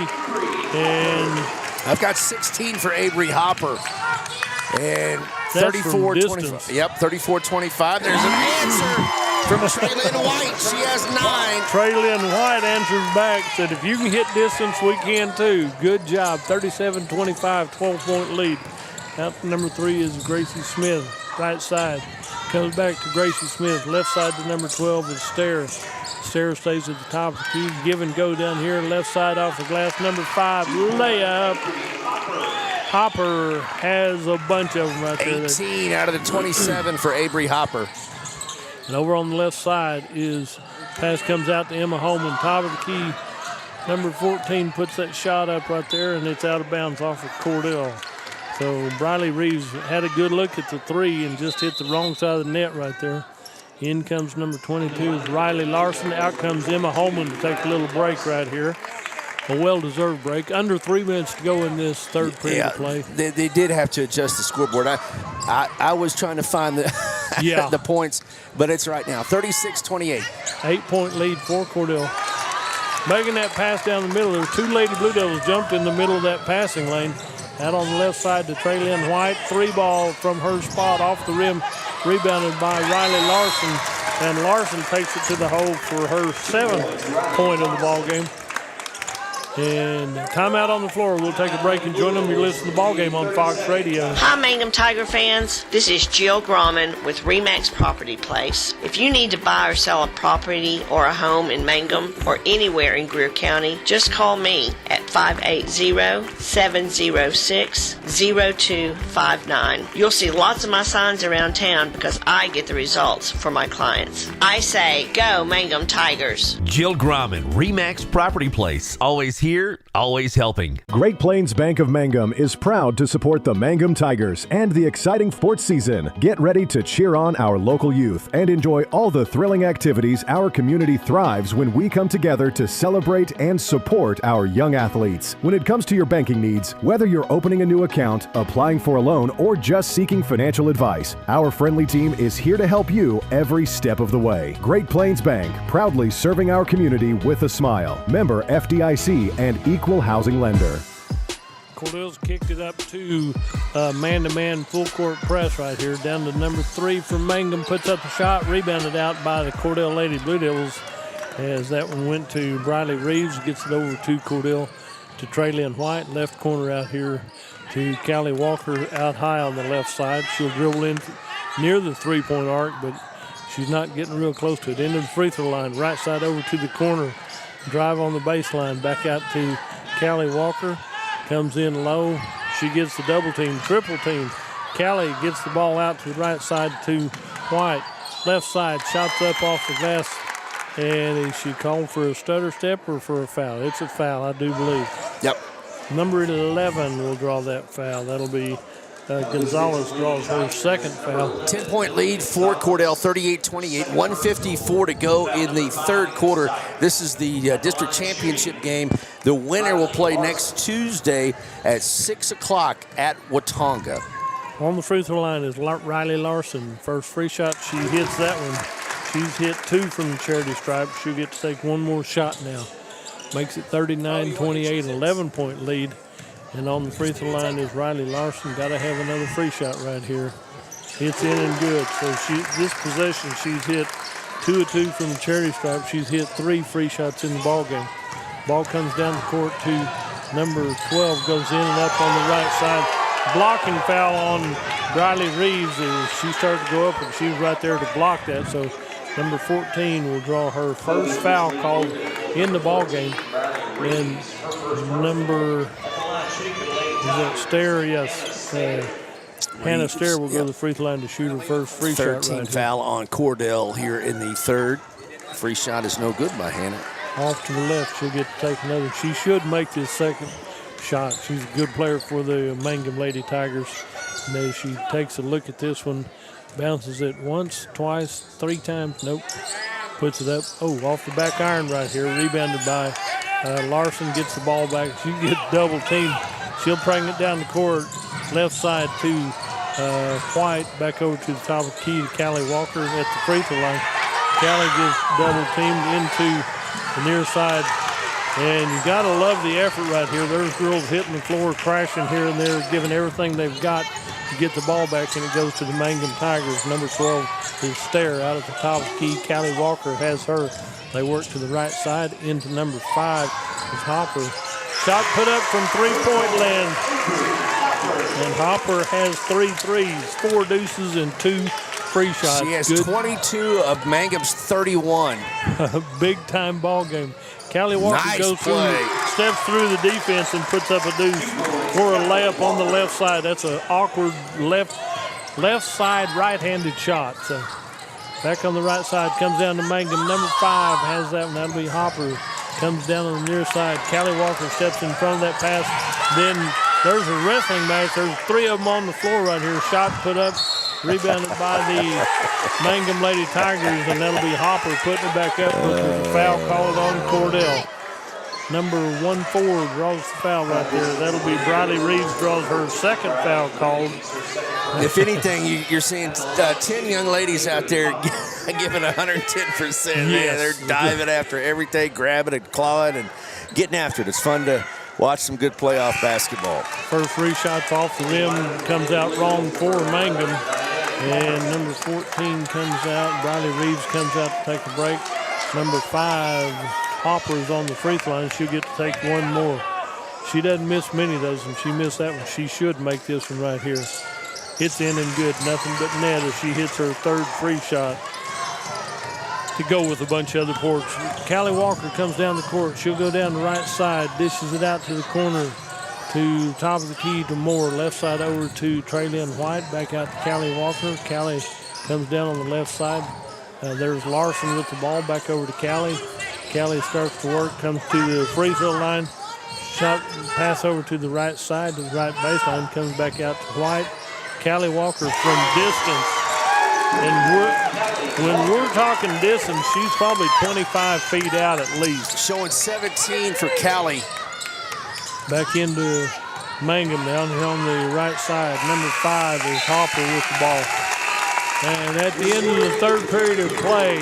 And I've got 16 for Avery Hopper. And That's from 34-25. distance. Yep, 34-25. There's an answer from Traylon White. She has 9. Traylon White answers back, said, if you can hit distance, we can too. Good job. 37-25, 12-point lead. Out to number 3 is Gracie Smith, right side. Comes back to Gracie Smith. Left side to number 12 is Stair. Stair stays at the top of the key. Give and go down here. Left side off the glass. Number 5, layup. Hopper has a bunch of them right there. 18 out of the 27 for Avery Hopper. And over on the left side is pass comes out to Emma Holman, top of the key. Number 14 puts that shot up right there, and it's out of bounds off of Cordell. So Briley Reeves had a good look at the 3 and just hit the wrong side of the net right there. In comes number 22 is Riley Larson. Out comes Emma Holman to take a little break right here. A well-deserved break. Under 3 minutes to go in this third period of play. They did have to adjust the scoreboard. I was trying to find the the points, but it's right now. 36-28. 8-point lead for Cordell. Making that pass down the middle. There's 2 Lady Blue Devils jumped in the middle of that passing lane. Out on the left side to Traylon White. 3 ball from her spot off the rim. Rebounded by Riley Larson. And Larson takes it to the hole for her 7th point of the ball game. And timeout on the floor. We'll take a break and join them. You're listening to the ball game on Fox Radio. Hi, Mangum Tiger fans. This is Jill Grauman with RE/MAX Property Place. If you need to buy or sell a property or a home in Mangum or anywhere in Greer County, just call me at 580-706-0259. You'll see lots of my signs around town because I get the results for my clients. I say, go Mangum Tigers. Jill Grauman, RE/MAX Property Place. Always here, always helping. Great Plains Bank of Mangum is proud to support the Mangum Tigers and the exciting sports season. Get ready to cheer on our local youth and enjoy all the thrilling activities our community thrives when we come together to celebrate and support our young athletes. When it comes to your banking needs, whether you're opening a new account, applying for a loan, or just seeking financial advice, our friendly team is here to help you every step of the way. Great Plains Bank, proudly serving our community with a smile. Member FDIC and equal housing lender. Cordell's kicked it up to man-to-man full-court press right here. Down to number 3 from Mangum. Puts up a shot. Rebounded out by the Cordell Lady Blue Devils as that one went to Briley Reeves. Gets it over to Cordell to Traylon White. Left corner out here to Callie Walker out high on the left side. She'll dribble in near the three-point arc, but she's not getting real close to it. Into the free throw line. Right side over to the corner. Drive on the baseline. Back out to Callie Walker. Comes in low. She gets the double team, triple team. Callie gets the ball out to the right side to White. Left side, shots up off the glass. And is she called for a stutter step or for a foul? It's a foul, I do believe. Yep. Number 11 will draw that foul. That'll be Gonzalez draws her 2nd foul. 10-point lead for Cordell, 38-28, 1:54 to go in the third quarter. This is the district championship game. The winner will play next Tuesday at 6 o'clock at Watonga. On the free throw line is Riley Larson. First free shot, she hits that one. She's hit 2 from the charity stripe. She'll get to take one more shot now. Makes it 39-28, 11-point lead. And on the free throw line is Riley Larson. Got to have another free shot right here. It's in and good. So this possession, she's hit 2 of 2 from the charity stripe. She's hit 3 free shots in the ball game. Ball comes down the court to number 12, goes in and up on the right side. Blocking foul on Riley Reeves as she started to go up, and she was right there to block that. So number 14 will draw her first foul called in the ball game. And number Stair, yes. Hannah Stair will go to the free throw line to shoot her first free shot. 13 foul on Cordell here in the third. Free shot is no good by Hannah. Off to the left, she'll get to take another. She should make this second shot. She's a good player for the Mangum Lady Tigers. And as she takes a look at this one, bounces it once, twice, 3 times. Nope. Puts it up. Oh, off the back iron right here. Rebounded by Larson. Gets the ball back. She gets double teamed. She'll bring it down the court. Left side to White. Back over to the top of the key to Callie Walker at the free throw line. Callie gets double teamed into the near side. And you got to love the effort right here. There's girls hitting the floor, crashing here and there, giving everything they've got to get the ball back, and it goes to the Mangum Tigers. Number 12 is Stair out at the top of the key. Callie Walker has her. They work to the right side into number 5 is Hopper. Shot put up from three-point land. And Hopper has 3 threes, 4 deuces, and 2 free shots. She has 22 of Mangum's 31. Big-time ball game. Callie Walker steps through the defense and puts up a deuce for a layup on the left side. That's an awkward left side right-handed shot. So back on the right side, comes down to Mangum. Number 5 has that one. That'll be Hopper. Comes down on the near side. Callie Walker steps in front of that pass. Then there's a wrestling match. There's 3 of them on the floor right here. Shot put up, rebounded by the Mangum Lady Tigers, and that'll be Hopper putting it back up with a foul called on Cordell. Number 14 draws the foul right there. That'll be Briley Reeves draws her second foul called. If anything, you're seeing 10 young ladies out there giving 110%. Yes. They're diving after everything, grabbing and clawing and getting after it. It's fun to watch some good playoff basketball. First 3 shots off the rim comes out wrong for Mangum. And number 14 comes out. Briley Reeves comes out to take a break. Number 5, Hopper is on the free throw line. She'll get to take one more. She doesn't miss many of those, and she missed that one. She should make this one right here. It's in and good. Nothing but net as she hits her 3rd free shot to go with a bunch of other ports. Callie Walker comes down the court. She'll go down the right side, dishes it out to the corner to top of the key to Moore. Left side over to Traylyn White. Back out to Callie Walker. Callie comes down on the left side. There's Larson with the ball. Back over to Callie. Callie starts to work, comes to the free throw line. Shot, pass over to the right side, to the right baseline, comes back out to White. Callie Walker from distance. And when we're talking distance, she's probably 25 feet out at least. Showing 17 for Callie. Back into Mangum down here on the right side. Number 5 is Hopper with the ball. And at the end of the 3rd period of play,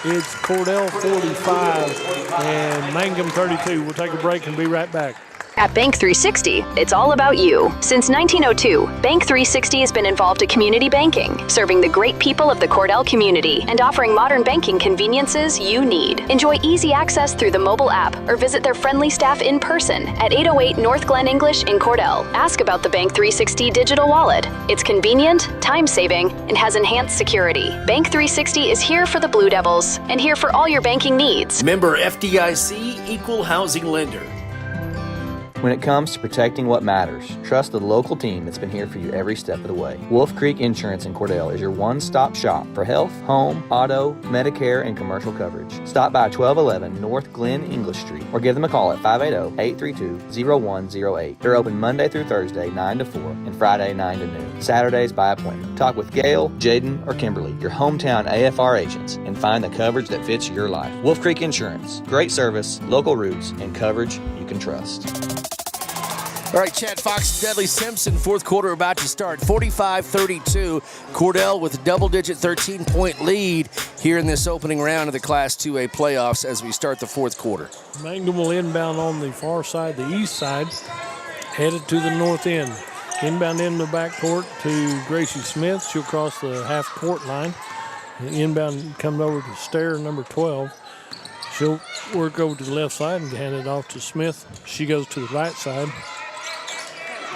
it's Cordell 45 and Mangum 32. We'll take a break and be right back. At Bank 360, it's all about you. Since 1902, Bank 360 has been involved in community banking, serving the great people of the Cordell community and offering modern banking conveniences you need. Enjoy easy access through the mobile app or visit their friendly staff in person at 808 North Glen English in Cordell. Ask about the Bank 360 digital wallet. It's convenient, time-saving, and has enhanced security. Bank 360 is here for the Blue Devils and here for all your banking needs. Member FDIC, Equal Housing Lender. When it comes to protecting what matters, trust the local team that's been here for you every step of the way. Wolf Creek Insurance in Cordell is your one-stop shop for health, home, auto, Medicare, and commercial coverage. Stop by 1211 North Glen English Street or give them a call at 580-832-0108. They're open Monday through Thursday 9 to 4 and Friday 9 to noon. Saturdays by appointment. Talk with Gail, Jaden, or Kimberly, your hometown AFR agents, and find the coverage that fits your life. Wolf Creek Insurance. Great service, local roots, and coverage you can trust. All right, Chad Fox, Dudley Simpson, 4th quarter about to start. 45-32. Cordell with a double-digit 13-point lead here in this opening round of the Class 2A playoffs as we start the 4th quarter. Mangum will inbound on the far side, the east side, headed to the north end. Inbound in the backcourt to Gracie Smith. She'll cross the half-court line. The inbound comes over to Stair, number 12. She'll work over to the left side and hand it off to Smith. She goes to the right side.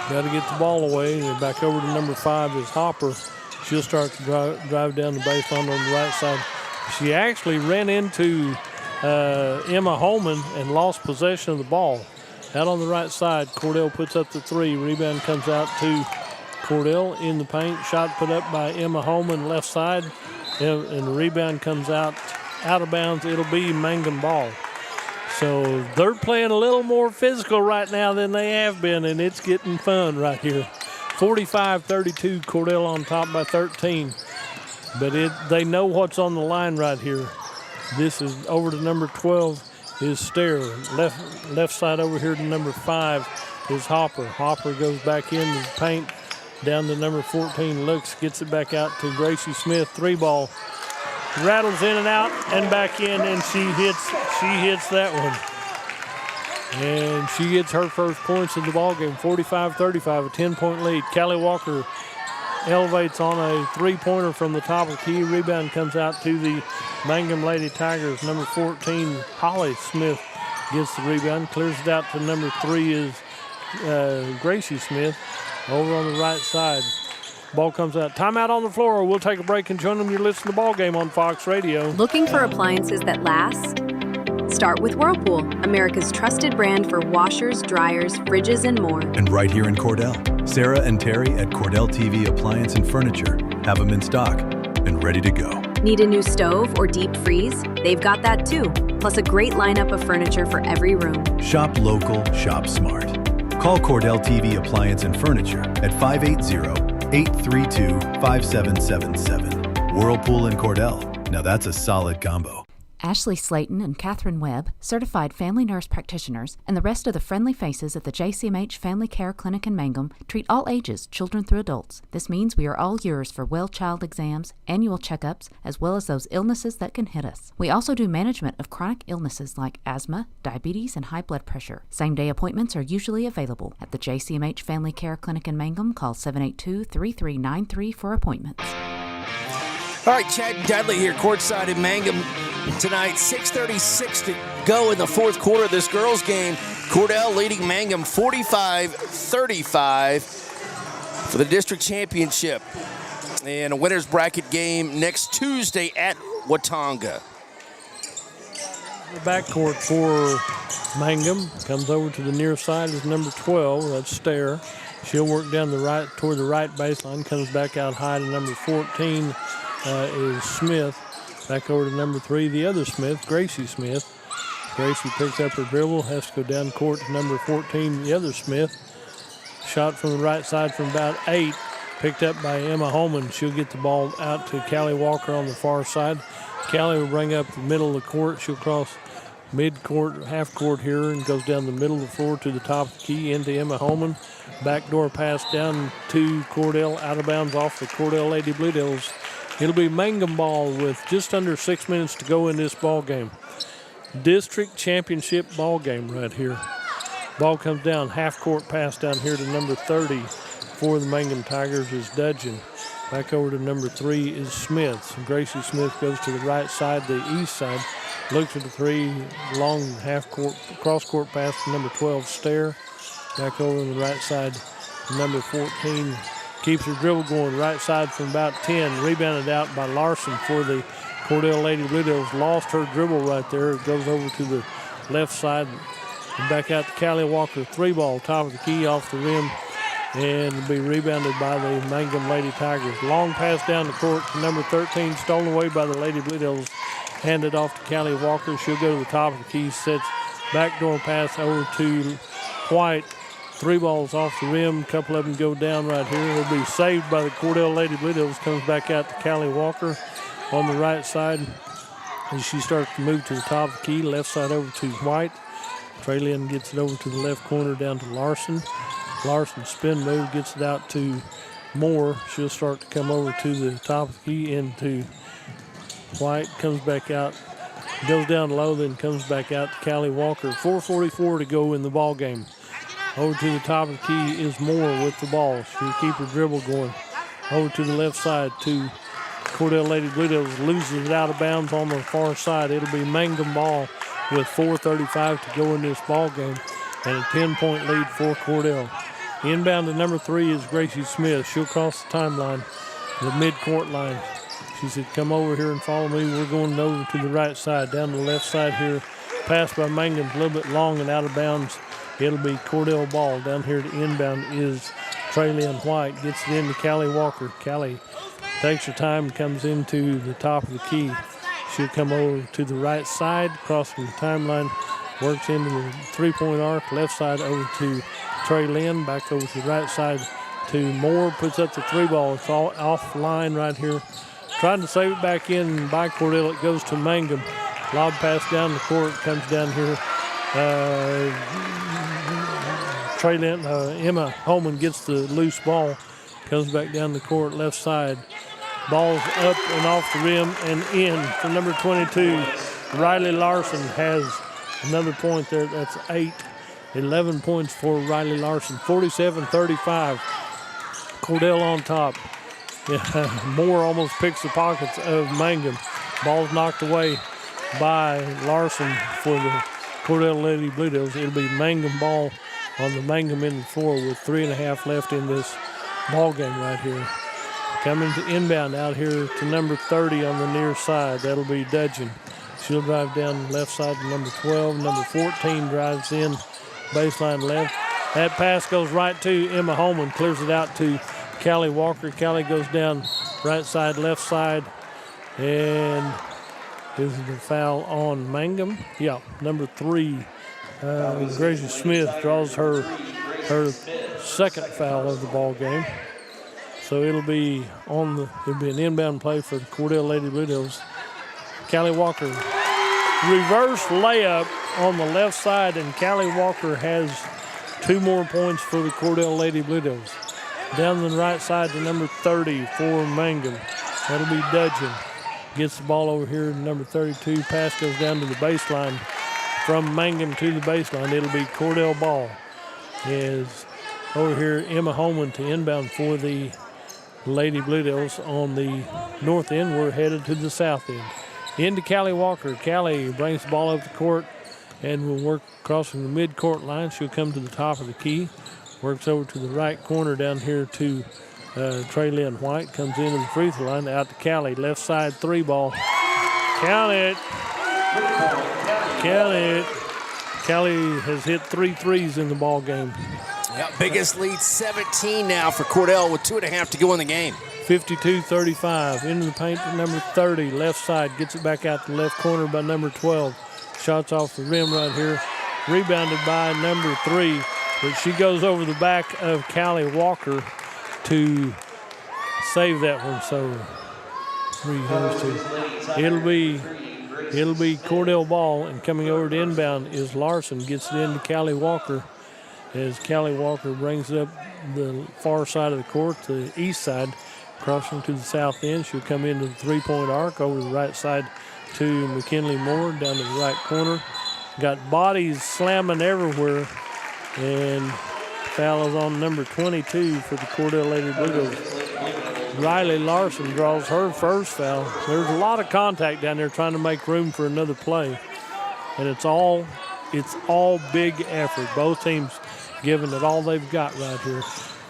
Got to get the ball away. And back over to number 5 is Hopper. She'll start to drive down the baseline on the right side. She actually ran into Emma Holman and lost possession of the ball. Out on the right side, Cordell puts up the 3. Rebound comes out to Cordell in the paint. Shot put up by Emma Holman, left side. And the rebound comes out of bounds. It'll be Mangum ball. So they're playing a little more physical right now than they have been, and it's getting fun right here. 45-32, Cordell on top by 13. But they know what's on the line right here. This is over to number 12 is Stair. Left side over here to number 5 is Hopper. Hopper goes back into the paint. Down to number 14, looks, gets it back out to Gracie Smith. 3-ball. Rattles in and out and back in, and she hits that one. And she gets her first points of the ball game. 45-35, a 10-point lead. Callie Walker elevates on a three-pointer from the top of the key. Rebound comes out to the Mangum Lady Tigers. Number 14, Holly Smith, gets the rebound. Clears it out to number 3 is Gracie Smith over on the right side. Ball comes out. Timeout on the floor. We'll take a break and join them. You're listening to Ball Game on Fox Radio. Looking for appliances that last? Start with Whirlpool, America's trusted brand for washers, dryers, fridges, and more. And right here in Cordell, Sarah and Terry at Cordell TV Appliance and Furniture have them in stock and ready to go. Need a new stove or deep freeze? They've got that too, plus a great lineup of furniture for every room. Shop local, shop smart. Call Cordell TV Appliance and Furniture at 580-832-5777. Whirlpool and Cordell. Now that's a solid combo. Ashley Slayton and Catherine Webb, certified family nurse practitioners, and the rest of the friendly faces at the JCMH Family Care Clinic in Mangum treat all ages, children through adults. This means we are all yours for well child exams, annual checkups, as well as those illnesses that can hit us. We also do management of chronic illnesses like asthma, diabetes, and high blood pressure. Same-day appointments are usually available. At the JCMH Family Care Clinic in Mangum, call 782-3393 for appointments. All right, Chad Dudley here, courtside in Mangum tonight. 6:36 to go in the fourth quarter of this girls' game. Cordell leading Mangum 45-35 for the district championship. And a winner's bracket game next Tuesday at Watonga. The backcourt for Mangum comes over to the near side is number 12. That's Stair. She'll work down the right toward the right baseline. Comes back out high to number 14. Is Smith. Back over to number 3, the other Smith, Gracie Smith. Gracie picks up her dribble, has to go down court to number 14, the other Smith. Shot from the right side from about 8, picked up by Emma Holman. She'll get the ball out to Callie Walker on the far side. Callie will bring up the middle of the court. She'll cross mid-court, half-court here, and goes down the middle of the floor to the top of the key into Emma Holman. Backdoor pass down to Cordell, out of bounds off the Cordell Lady Blue Devils. It'll be Mangum ball with just under 6 minutes to go in this ball game. District championship ball game right here. Ball comes down, half-court pass down here to number 30 for the Mangum Tigers is Dudgeon. Back over to number 3 is Smith. So Gracie Smith goes to the right side, the east side. Looks at the 3, long half-court, cross-court pass to number 12, Stair. Back over on the right side, number 14. Keeps her dribble going right side from about 10. Rebounded out by Larson for the Cordell Lady Blue Devils. Lost her dribble right there. It goes over to the left side. And back out to Callie Walker. 3-ball, top of the key, off the rim. And will be rebounded by the Mangum Lady Tigers. Long pass down the court to number 13. Stolen away by the Lady Blue Devils. Handed off to Callie Walker. She'll go to the top of the key. Sets backdoor pass over to White. 3 balls off the rim. A couple of them go down right here. It'll be saved by the Cordell Lady Blue Devils. Comes back out to Callie Walker on the right side. As she starts to move to the top of the key. Left side over to White. Traylon gets it over to the left corner down to Larson. Larson spin move, gets it out to Moore. She'll start to come over to the top of the key into White. Comes back out. Goes down low, then comes back out to Callie Walker. 4:44 to go in the ball game. Over to the top of the key is Moore with the ball. She'll keep her dribble going. Over to the left side to Cordell Lady Blue Devils. Loses it out of bounds on the far side. It'll be Mangum ball with 4:35 to go in this ball game. And a 10-point lead for Cordell. Inbound to number 3 is Gracie Smith. She'll cross the timeline, the mid-court line. She said, come over here and follow me. We're going over to the right side. Down to the left side here. Pass by Mangum, a little bit long and out of bounds. It'll be Cordell ball. Down here to inbound is Traylon White. Gets it into Callie Walker. Callie takes her time and comes into the top of the key. She'll come over to the right side, crossing the timeline. Works into the three-point arc. Left side over to Traylon. Back over to the right side to Moore. Puts up the 3-ball. It's all off the line right here. Trying to save it back in by Cordell. It goes to Mangum. Lob pass down the court. Comes down here. Emma Holman gets the loose ball. Comes back down the court, left side. Ball's up and off the rim and in for number 22. Riley Larson has another point there. That's 8. 11 points for Riley Larson. 47-35. Cordell on top. Moore almost picks the pockets of Mangum. Ball's knocked away by Larson for the Cordell Lady Blue Devils. It'll be Mangum ball on the Mangum end of the floor with 3.5 left in this ball game right here. Coming to inbound out here to number 30 on the near side. That'll be Dudgeon. She'll drive down left side to number 12. Number 14 drives in baseline left. That pass goes right to Emma Holman, clears it out to Callie Walker. Callie goes down right side, left side, and is the foul on Mangum? Yeah, number 3, Gracie Smith draws her second foul of the ball game. So it'll be an inbound play for the Cordell Lady Blue Devils. Callie Walker, reverse layup on the left side, and Callie Walker has 2 more points for the Cordell Lady Blue Devils. Down the right side to number 30 for Mangum. That'll be Dudgeon. Gets the ball over here to number 32. Pass goes down to the baseline. From Mangum to the baseline, it'll be Cordell ball. Is over here Emma Holman to inbound for the Lady Blue Devils on the north end. We're headed to the south end. Into Callie Walker. Callie brings the ball up the court and will work crossing the mid-court line. She'll come to the top of the key. Works over to the right corner down here to Trey Lynn White. Comes into the free throw line. Out to Callie. Left side 3 ball. Count it. Count it. Callie has hit 3 threes in the ball game. Yep, biggest lead, 17 now for Cordell with 2.5 to go in the game. 52-35. Into the paint to number 30. Left side. Gets it back out to the left corner by number 12. Shots off the rim right here. Rebounded by number 3. But she goes over the back of Callie Walker to save that one. So 3 goes to. It'll be Cordell ball, and coming over to inbound is Larson. Gets it into Callie Walker as Callie Walker brings it up the far side of the court, the east side, crossing to the south end. She'll come into the 3-point arc over the right side to McKinley Moore down to the right corner. Got bodies slamming everywhere, and foul is on number 22 for the Cordell Lady Blue Devils. Riley Larson draws her first foul. There's a lot of contact down there trying to make room for another play, and it's all big effort. Both teams giving it all they've got right here.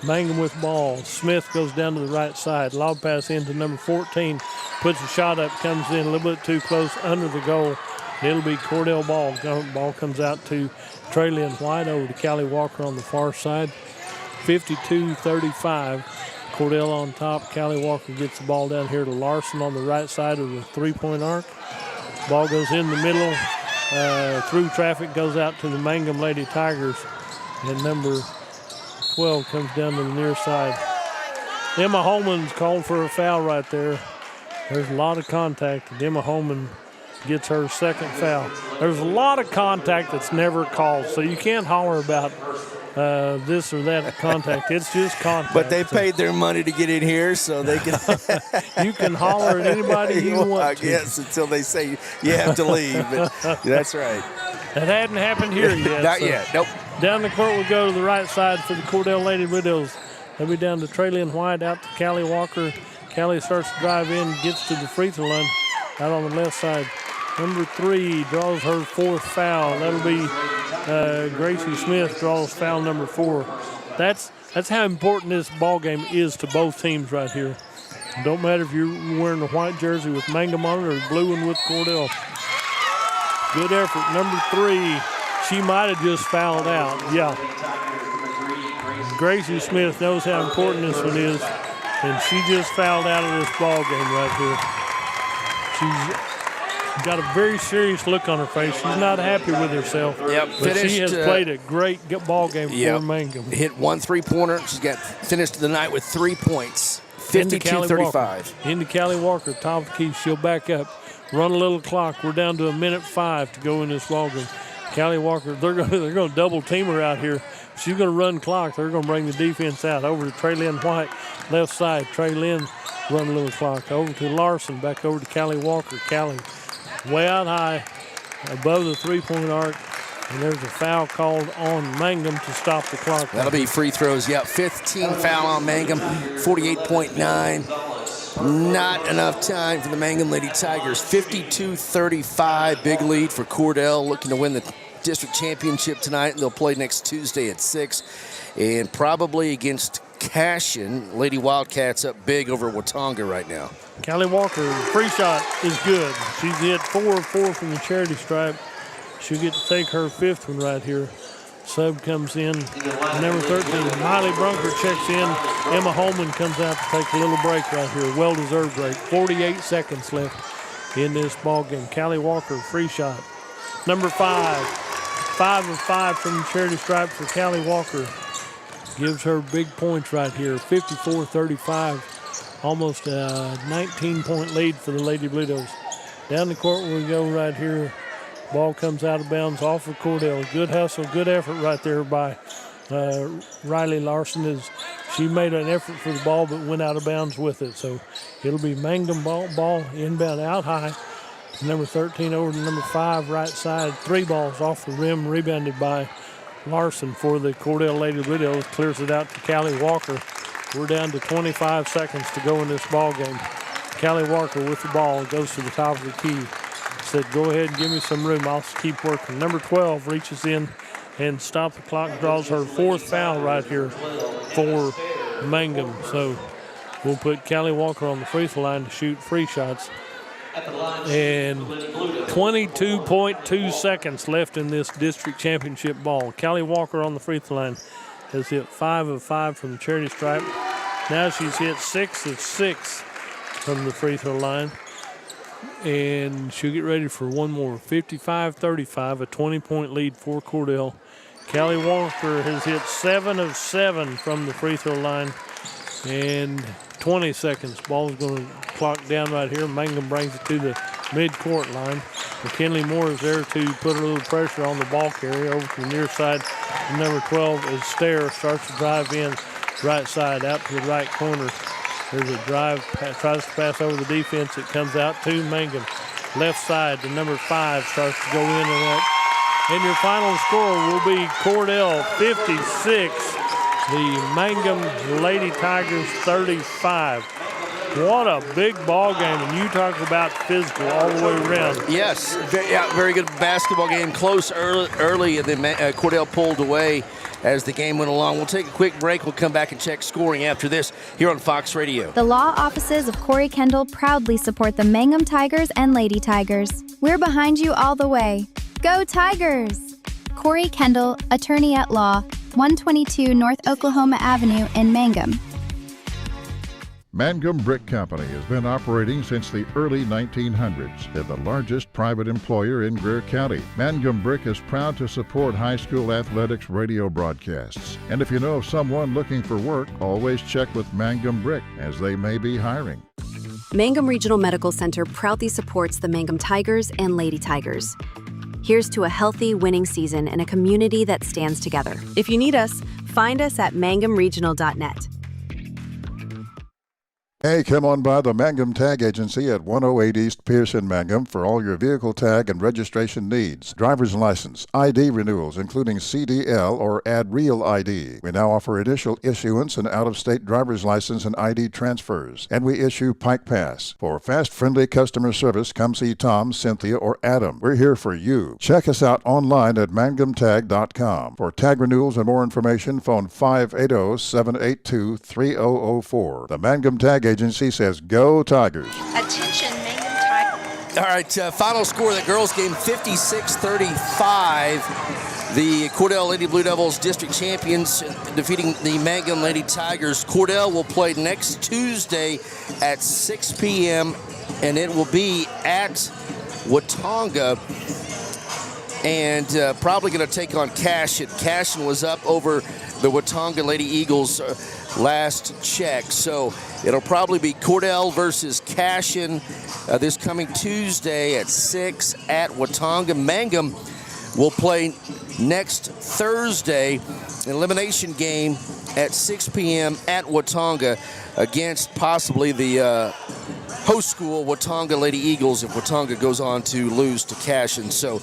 Mangum with ball. Smith goes down to the right side. Lob pass into number 14. Puts a shot up, comes in a little bit too close under the goal. It'll be Cordell ball. Ball comes out to Trey Lynn White over to Callie Walker on the far side. 52-35. Cordell on top. Callie Walker gets the ball down here to Larson on the right side of the 3-point arc. Ball goes in the middle. Through traffic, goes out to the Mangum Lady Tigers. And number 12 comes down to the near side. Emma Holman's called for a foul right there. There's a lot of contact, and Emma Holman gets her second foul. There's a lot of contact that's never called, so you can't holler about this or that contact. It's just contact. But they paid their money to get in here, so they can. You can holler at anybody you want I to. guess until they say you have to leave. But that's right. That hadn't happened here yet. Not yet. Nope. Down the court we go to the right side for the Cordell Lady Blue Devils. They'll be down to Trey Lynn White, out to Callie Walker. Callie starts to drive in, gets to the free throw line, out on the left side. Number 3 draws her 4th foul. That'll be Gracie Smith draws foul number 4. That's how important this ball game is to both teams right here. Don't matter if you're wearing a white jersey with Mangum on it or blue one with Cordell. Good effort. Number 3, she might have just fouled out. Yeah. Gracie Smith knows how important this one is, and she just fouled out of this ball game right here. She's got a very serious look on her face. She's not happy with herself. Yep. But she has played a great ball game for Mangum. Hit 1 3-pointer. She's got finished the night with 3 points. 52-35. Into Callie Walker, top of the key. She'll back up. Run a little clock. We're down to 1:05 to go in this ball game. Callie Walker, they're going to double team her out here. She's going to run clock. They're going to bring the defense out. Over to Trey Lynn White, left side. Trey Lynn run a little clock. Over to Larson, back over to Callie Walker. Callie way out high, above the 3-point arc. And there's a foul called on Mangum to stop the clock. That'll be free throws. Yeah, 15 foul on Mangum, 48.9. Not enough time for the Mangum Lady Tigers. 52-35, big lead for Cordell, looking to win the district championship tonight. They'll play next Tuesday at 6, and probably against Cashin. Lady Wildcats up big over Watonga right now. Callie Walker, free shot is good. She's hit 4 of 4 from the charity stripe. She'll get to take her 5th one right here. Sub comes in. Number 13, Miley Brunker checks in. Emma Holman comes out to take a little break right here. Well-deserved break. 48 seconds left in this ball game. Callie Walker, free shot. Number 5, 5 of 5 from the charity stripe for Callie Walker. Gives her big points right here. 54-35. Almost a 19-point lead for the Lady Blue Devils. Down the court we go right here. Ball comes out of bounds off of Cordell. Good hustle, good effort right there by Riley Larson. She made an effort for the ball but went out of bounds with it. So it'll be Mangum ball inbound out high. Number 13 over to number 5 right side. 3 balls off the rim, rebounded by Larson for the Cordell Lady Blue Devils. Clears it out to Callie Walker. We're down to 25 seconds to go in this ball game. Callie Walker with the ball goes to the top of the key. Said, go ahead and give me some room. I'll keep working. Number 12 reaches in and stops the clock, draws her 4th foul right here for Mangum. So we'll put Callie Walker on the free throw line to shoot free shots. And 22.2 seconds left in this district championship ball. Callie Walker on the free throw line has hit 5 of 5 from the charity stripe. Now she's hit 6 of 6 from the free throw line. And she'll get ready for one more. 55-35, a 20-point lead for Cordell. Callie Walker has hit 7 of 7 from the free throw line. And 20 seconds. Ball's going to clock down right here. Mangum brings it to the mid-court line. McKinley Moore is there to put a little pressure on the ball carrier over to the near side. And number 12 is Stair, starts to drive in right side out to the right corner. There's a drive, tries to pass over the defense. It comes out to Mangum. Left side, the number 5 starts to go in and out. And your final score will be Cordell 56, the Mangum Lady Tigers 35. What a big ball game, and you talk about physical all the way around. Yes, very good basketball game. Close early, and then Cordell pulled away as the game went along. We'll take a quick break. We'll come back and check scoring after this here on Fox Radio. The law offices of Corey Kendall proudly support the Mangum Tigers and Lady Tigers. We're behind you all the way. Go Tigers! Corey Kendall, attorney at law, 122 North Oklahoma Avenue in Mangum. Mangum Brick Company has been operating since the early 1900s. They're the largest private employer in Greer County. Mangum Brick is proud to support high school athletics radio broadcasts. And if you know of someone looking for work, always check with Mangum Brick, as they may be hiring. Mangum Regional Medical Center proudly supports the Mangum Tigers and Lady Tigers. Here's to a healthy, winning season and a community that stands together. If you need us, find us at mangumregional.net. Hey, come on by the Mangum Tag Agency at 108 East Pierce in Mangum for all your vehicle tag and registration needs. Driver's license, ID renewals, including CDL or Add Real ID. We now offer initial issuance and out-of-state driver's license and ID transfers. And we issue Pike Pass. For fast, friendly customer service, come see Tom, Cynthia, or Adam. We're here for you. Check us out online at mangumtag.com. For tag renewals and more information, phone 580-782-3004. The Mangum Tag Agency says, go Tigers. Attention, Mangum Tigers. All right, final score of the girls' game, 56-35. The Cordell Lady Blue Devils district champions defeating the Mangum Lady Tigers. Cordell will play next Tuesday at 6 p.m., and it will be at Watonga. And probably going to take on Cashin. Cashin was up over the Watonga Lady Eagles last check. So it'll probably be Cordell versus Cashin this coming Tuesday at 6 at Watonga. Mangum will play next Thursday, an elimination game at 6 p.m. at Watonga against possibly the host school, Watonga Lady Eagles, if Watonga goes on to lose to Cashin. So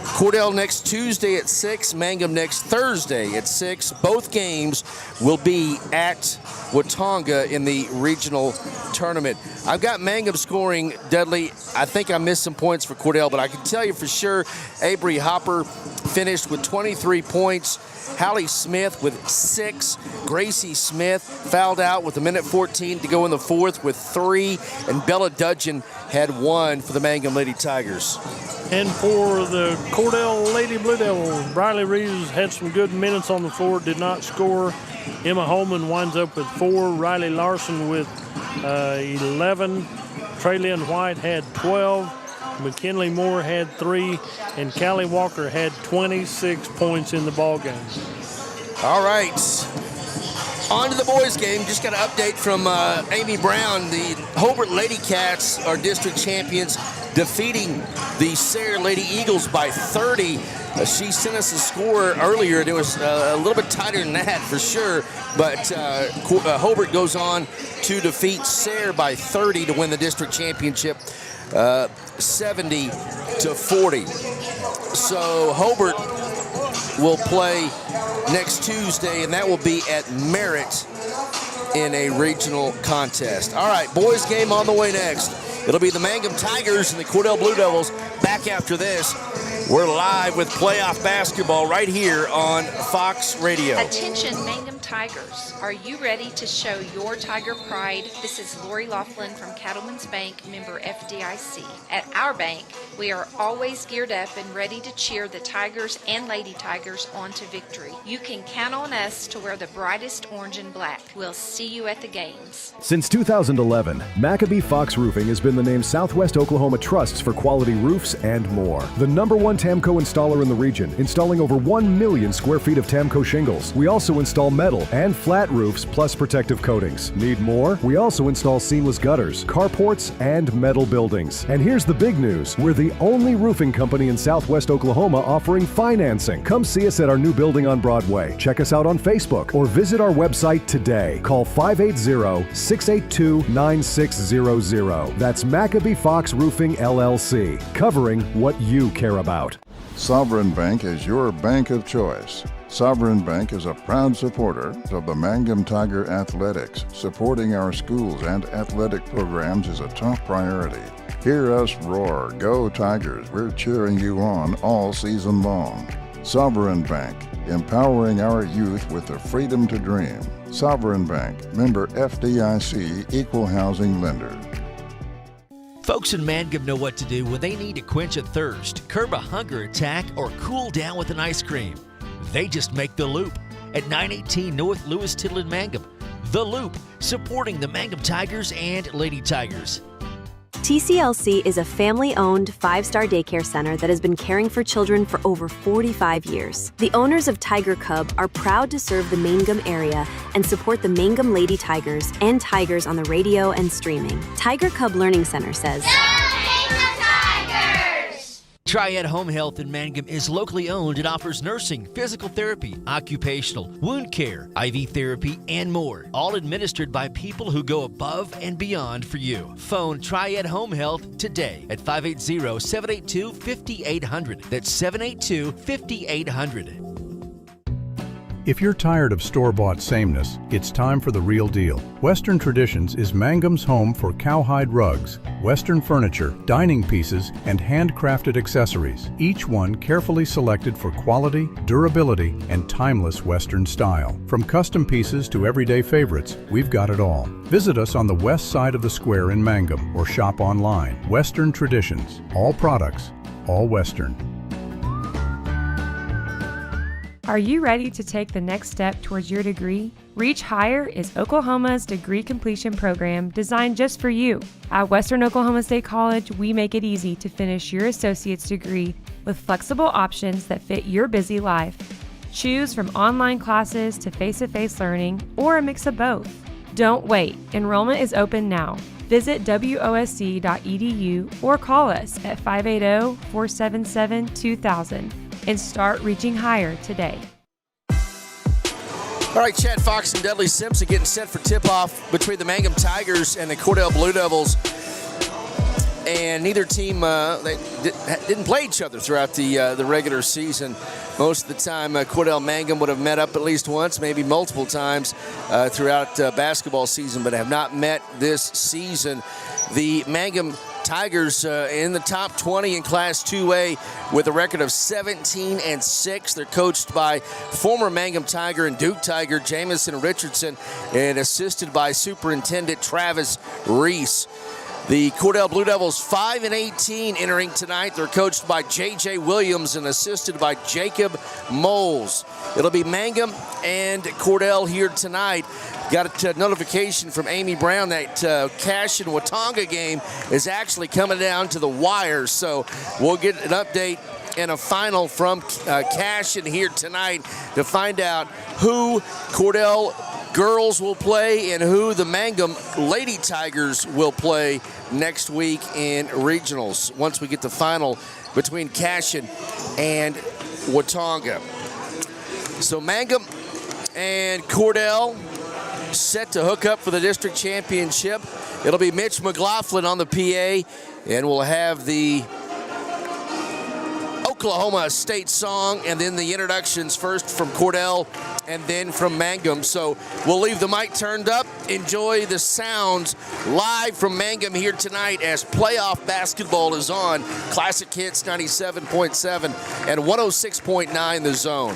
Cordell next Tuesday at 6, Mangum next Thursday at 6. Both games will be at Watonga in the regional tournament. I've got Mangum scoring, Dudley. I think I missed some points for Cordell, but I can tell you for sure Avery Hopper finished with 23 points. Hallie Smith with 6. Gracie Smith fouled out with 1:14 to go in the fourth with 3. And Bella Dudgeon had 1 for the Mangum Lady Tigers. And for the Cordell Lady Blue Devils, Briley Reeves had some good minutes on the floor, did not score. Emma Holman winds up with 4. Riley Larson with 11. Traylyn White had 12. McKinley Moore had 3, and Callie Walker had 26 points in the ball game. All right. On to the boys' game. Just got an update from Amy Brown. The Hobart Lady Cats are district champions, defeating the Sayre Lady Eagles by 30. She sent us a score earlier, and it was a little bit tighter than that for sure. But Hobart goes on to defeat Sayre by 30 to win the district championship. 70-40. So Hobart will play next Tuesday, and that will be at Merritt in a regional contest. All right, boys game on the way next. It'll be the Mangum Tigers and the Cordell Blue Devils. Back after this, we're live with playoff basketball right here on Fox Radio. Attention Mangum Tigers, are you ready to show your Tiger pride? This is Lori Laughlin from Cattlemen's Bank, member FDIC. At our bank, we are always geared up and ready to cheer the Tigers and Lady Tigers on to victory. You can count on us to wear the brightest orange and black. We'll see you at the games. Since 2011, Maccabee Fox Roofing has been the name Southwest Oklahoma trusts for quality roofs and more. The #1 Tamco installer in the region, installing over 1 million square feet of Tamco shingles. We also install metal and flat roofs plus protective coatings. Need more? We also install seamless gutters, carports, and metal buildings. And here's the big news. We're the only roofing company in Southwest Oklahoma offering financing. Come see us at our new building on Broadway. Check us out on Facebook or visit our website today. Call 580-682-9600. That's Maccabee Fox Roofing LLC, covering what you care about. Sovereign Bank is your bank of choice. Sovereign Bank is a proud supporter of the Mangum Tiger Athletics. Supporting our schools and athletic programs is a top priority. Hear us roar, go Tigers. We're cheering you on all season long. Sovereign Bank, empowering our youth with the freedom to dream. Sovereign Bank, member FDIC, equal housing lender. Folks in Mangum know what to do when they need to quench a thirst, curb a hunger attack, or cool down with an ice cream. They just make the Loop at 918 North Lewis Tittle in Mangum. The Loop, supporting the Mangum Tigers and Lady Tigers. TCLC is a family-owned 5-star daycare center that has been caring for children for over 45 years. The owners of Tiger Cub are proud to serve the Mangum area and support the Mangum Lady Tigers and Tigers on the radio and streaming. Tiger Cub Learning Center says, Triad Home Health in Mangum is locally owned and offers nursing, physical therapy, occupational, wound care, IV therapy, and more. All administered by people who go above and beyond for you. Phone Triad Home Health today at 580-782-5800. That's 782-5800. If you're tired of store-bought sameness, it's time for the real deal. Western Traditions is Mangum's home for cowhide rugs, Western furniture, dining pieces, and handcrafted accessories, each one carefully selected for quality, durability, and timeless Western style. From custom pieces to everyday favorites, we've got it all. Visit us on the west side of the square in Mangum or shop online. Western Traditions, all products, all Western. Are you ready to take the next step towards your degree? Reach Higher is Oklahoma's degree completion program designed just for you. At Western Oklahoma State College, we make it easy to finish your associate's degree with flexible options that fit your busy life. Choose from online classes to face-to-face learning or a mix of both. Don't wait. Enrollment is open now. Visit wosc.edu or call us at 580-477-2000. and start reaching higher today. All right, Chad Fox and Dudley Simpson getting set for tip-off between the Mangum Tigers and the Cordell Blue Devils. and neither team didn't play each other throughout the regular season. Most of the time, Cordell Mangum would have met up at least once, maybe multiple times throughout basketball season, but have not met this season. The Mangum Tigers in the top 20 in Class 2A with a record of 17-6. They're coached by former Mangum Tiger and Duke Tiger Jamison Richardson and assisted by Superintendent Travis Reese. The Cordell Blue Devils 5-18 entering tonight. They're coached by J.J. Williams and assisted by Jacob Moles. It'll be Mangum and Cordell here tonight. Got a notification from Amy Brown that Cash and Watonga game is actually coming down to the wire. So we'll get an update and a final from Cash in here tonight to find out who Cordell girls will play and who the Mangum Lady Tigers will play next week in regionals once we get the final between Cashin and Watonga. So Mangum and Cordell set to hook up for the district championship. It'll be Mitch McLaughlin on the PA, and we'll have the Oklahoma State song and then the introductions first from Cordell and then from Mangum. So we'll leave the mic turned up. Enjoy the sounds live from Mangum here tonight as playoff basketball is on. Classic Hits 97.7 and 106.9 The Zone.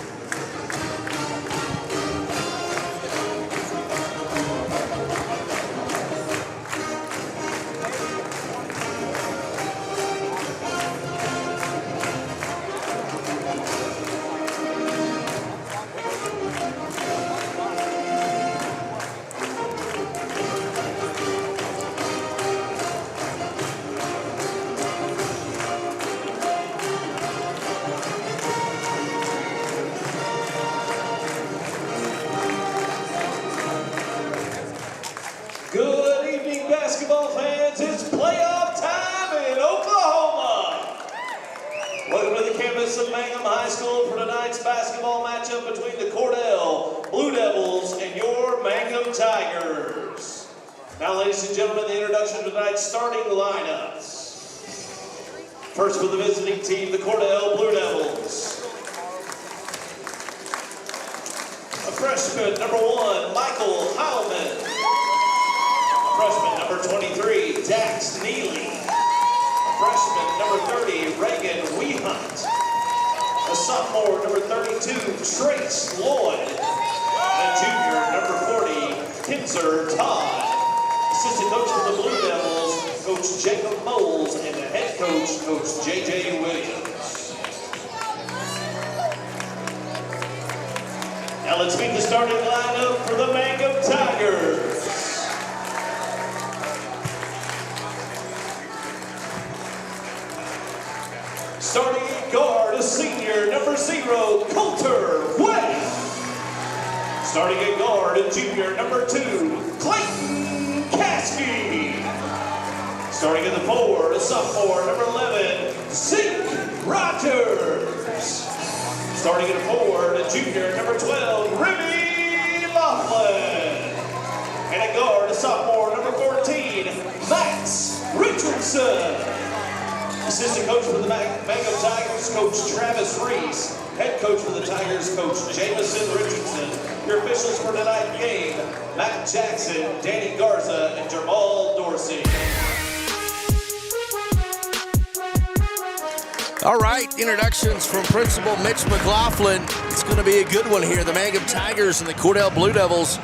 Good evening, basketball fans. It's playoff time in Oklahoma. Welcome to the campus of Mangum High School for tonight's basketball matchup between the Cordell Blue Devils and your Mangum Tigers. Now, ladies and gentlemen, the introduction of tonight's starting lineups. First for the visiting team, the Cordell Blue Devils. A freshman, number 1, Michael Heilman. Freshman number 23, Dax Neely. Freshman number 30, Reagan Weehunt. A sophomore number 32, Trace Lloyd. And a junior number 40, Kinzer Todd. Assistant coach for the Blue Devils, Coach Jacob Moles, and the head coach, Coach J.J. Williams. Now let's meet the starting lineup for the Mangum Tigers. Starting at guard, a senior, number 0, Coulter West. Starting at guard, a junior, number 2, Clayton Caskey. Starting at the forward, a sophomore, number 11, Zeke Rogers. Starting at the forward, a junior, number 12, Remy Laughlin. And at guard, a sophomore, number 14, Max Richardson. Assistant coach for the Mangum Tigers, Coach Travis Reese. Head coach for the Tigers, Coach Jamison Richardson. Your officials for tonight's game, Matt Jackson, Danny Garza, and Jamal Dorsey. All right, introductions from Principal Mitch McLaughlin. It's going to be a good one here. The Mangum Tigers and the Cordell Blue Devils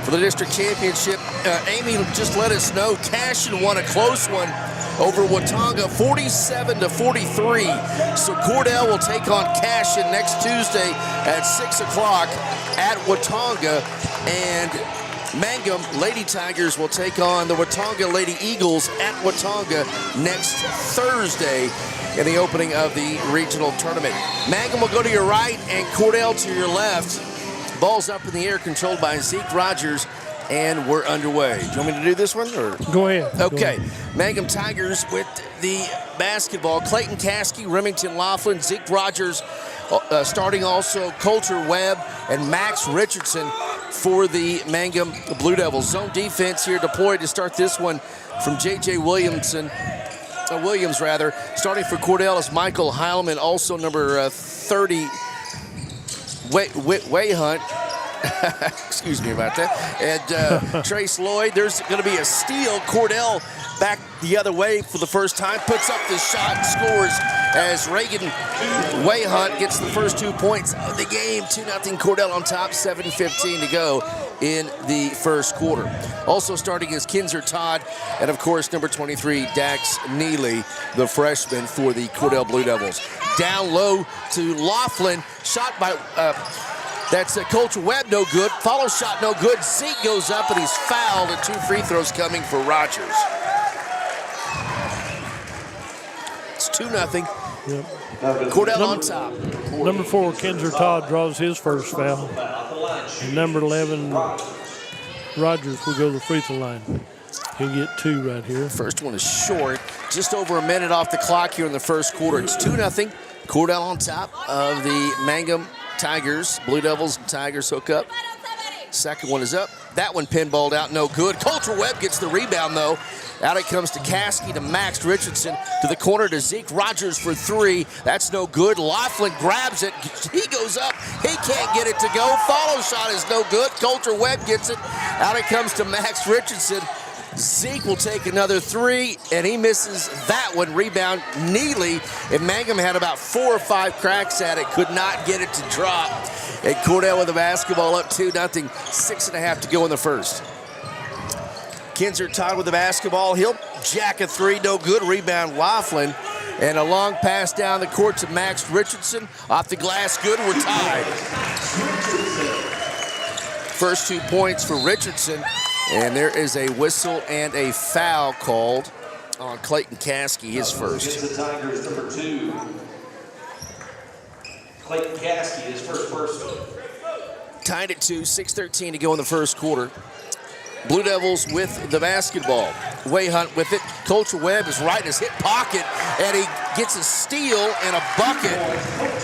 for the district championship. Amy just let us know Cashin won a close one over Watonga, 47-43. So Cordell will take on Cashin next Tuesday at 6 o'clock at Watonga, and Mangum Lady Tigers will take on the Watonga Lady Eagles at Watonga next Thursday in the opening of the regional tournament. Mangum will go to your right and Cordell to your left. Ball's up in the air, controlled by Zeke Rogers, and we're underway. Do you want me to do this one? Or? Go ahead. Okay. Go ahead. Mangum Tigers with the basketball. Clayton Caskey, Remington Laughlin, Zeke Rogers, starting also Coulter Webb and Max Richardson for the Mangum Blue Devils. Zone defense here deployed to start this one from J.J. Williamson. Williams rather. Starting for Cordell is Michael Heilman, also number 30, Way Hunt. Excuse me about that. And Trace Lloyd, there's going to be a steal. Cordell back the other way for the first time, puts up the shot, scores as Reagan Way Hunt gets the first 2 points of the game. 2-0 Cordell on top, 7:15 to go in the first quarter. Also starting is Kinzer Todd, and of course number 23, Dax Neely, the freshman for the Cordell Blue Devils. Down low to Laughlin, shot by... That's Coulter Webb, no good. Follow shot, no good. Zeke goes up, and he's fouled, and 2 free throws coming for Rogers. It's 2-0. Yep. Cordell on top. Number 4, Kinzer Todd, draws his first foul. And number 11, Rogers, will go to the free throw line. He'll get 2 right here. First one is short. Just over a minute off the clock here in the first quarter. It's 2-0. Cordell on top of the Mangum Tigers. Blue Devils and Tigers hook up. Second one is up. That one pinballed out, no good. Coulter Webb gets the rebound, though. Out it comes to Caskey, to Max Richardson, to the corner to Zeke Rogers for 3. That's no good. Laughlin grabs it. He goes up. He can't get it to go. Follow shot is no good. Coulter Webb gets it. Out it comes to Max Richardson. Zeke will take another 3, and he misses that one. Rebound, Neely. And Mangum had about 4 or 5 cracks at it. Could not get it to drop. And Cordell with the basketball up 2-0. 6.5 to go in the first. Kinzer Todd with the basketball. He'll jack a 3, no good. Rebound, Laughlin. And a long pass down the court to Max Richardson. Off the glass, good. We're tied. First 2 points for Richardson. And there is a whistle and a foul called on Clayton Caskey, his first. The Tigers, number 2. Clayton Caskey, his first person. Tied at 2, 6:13 to go in the first quarter. Blue Devils with the basketball. Way Hunt with it. Coulter Webb is right in his hip pocket, and he gets a steal and a bucket.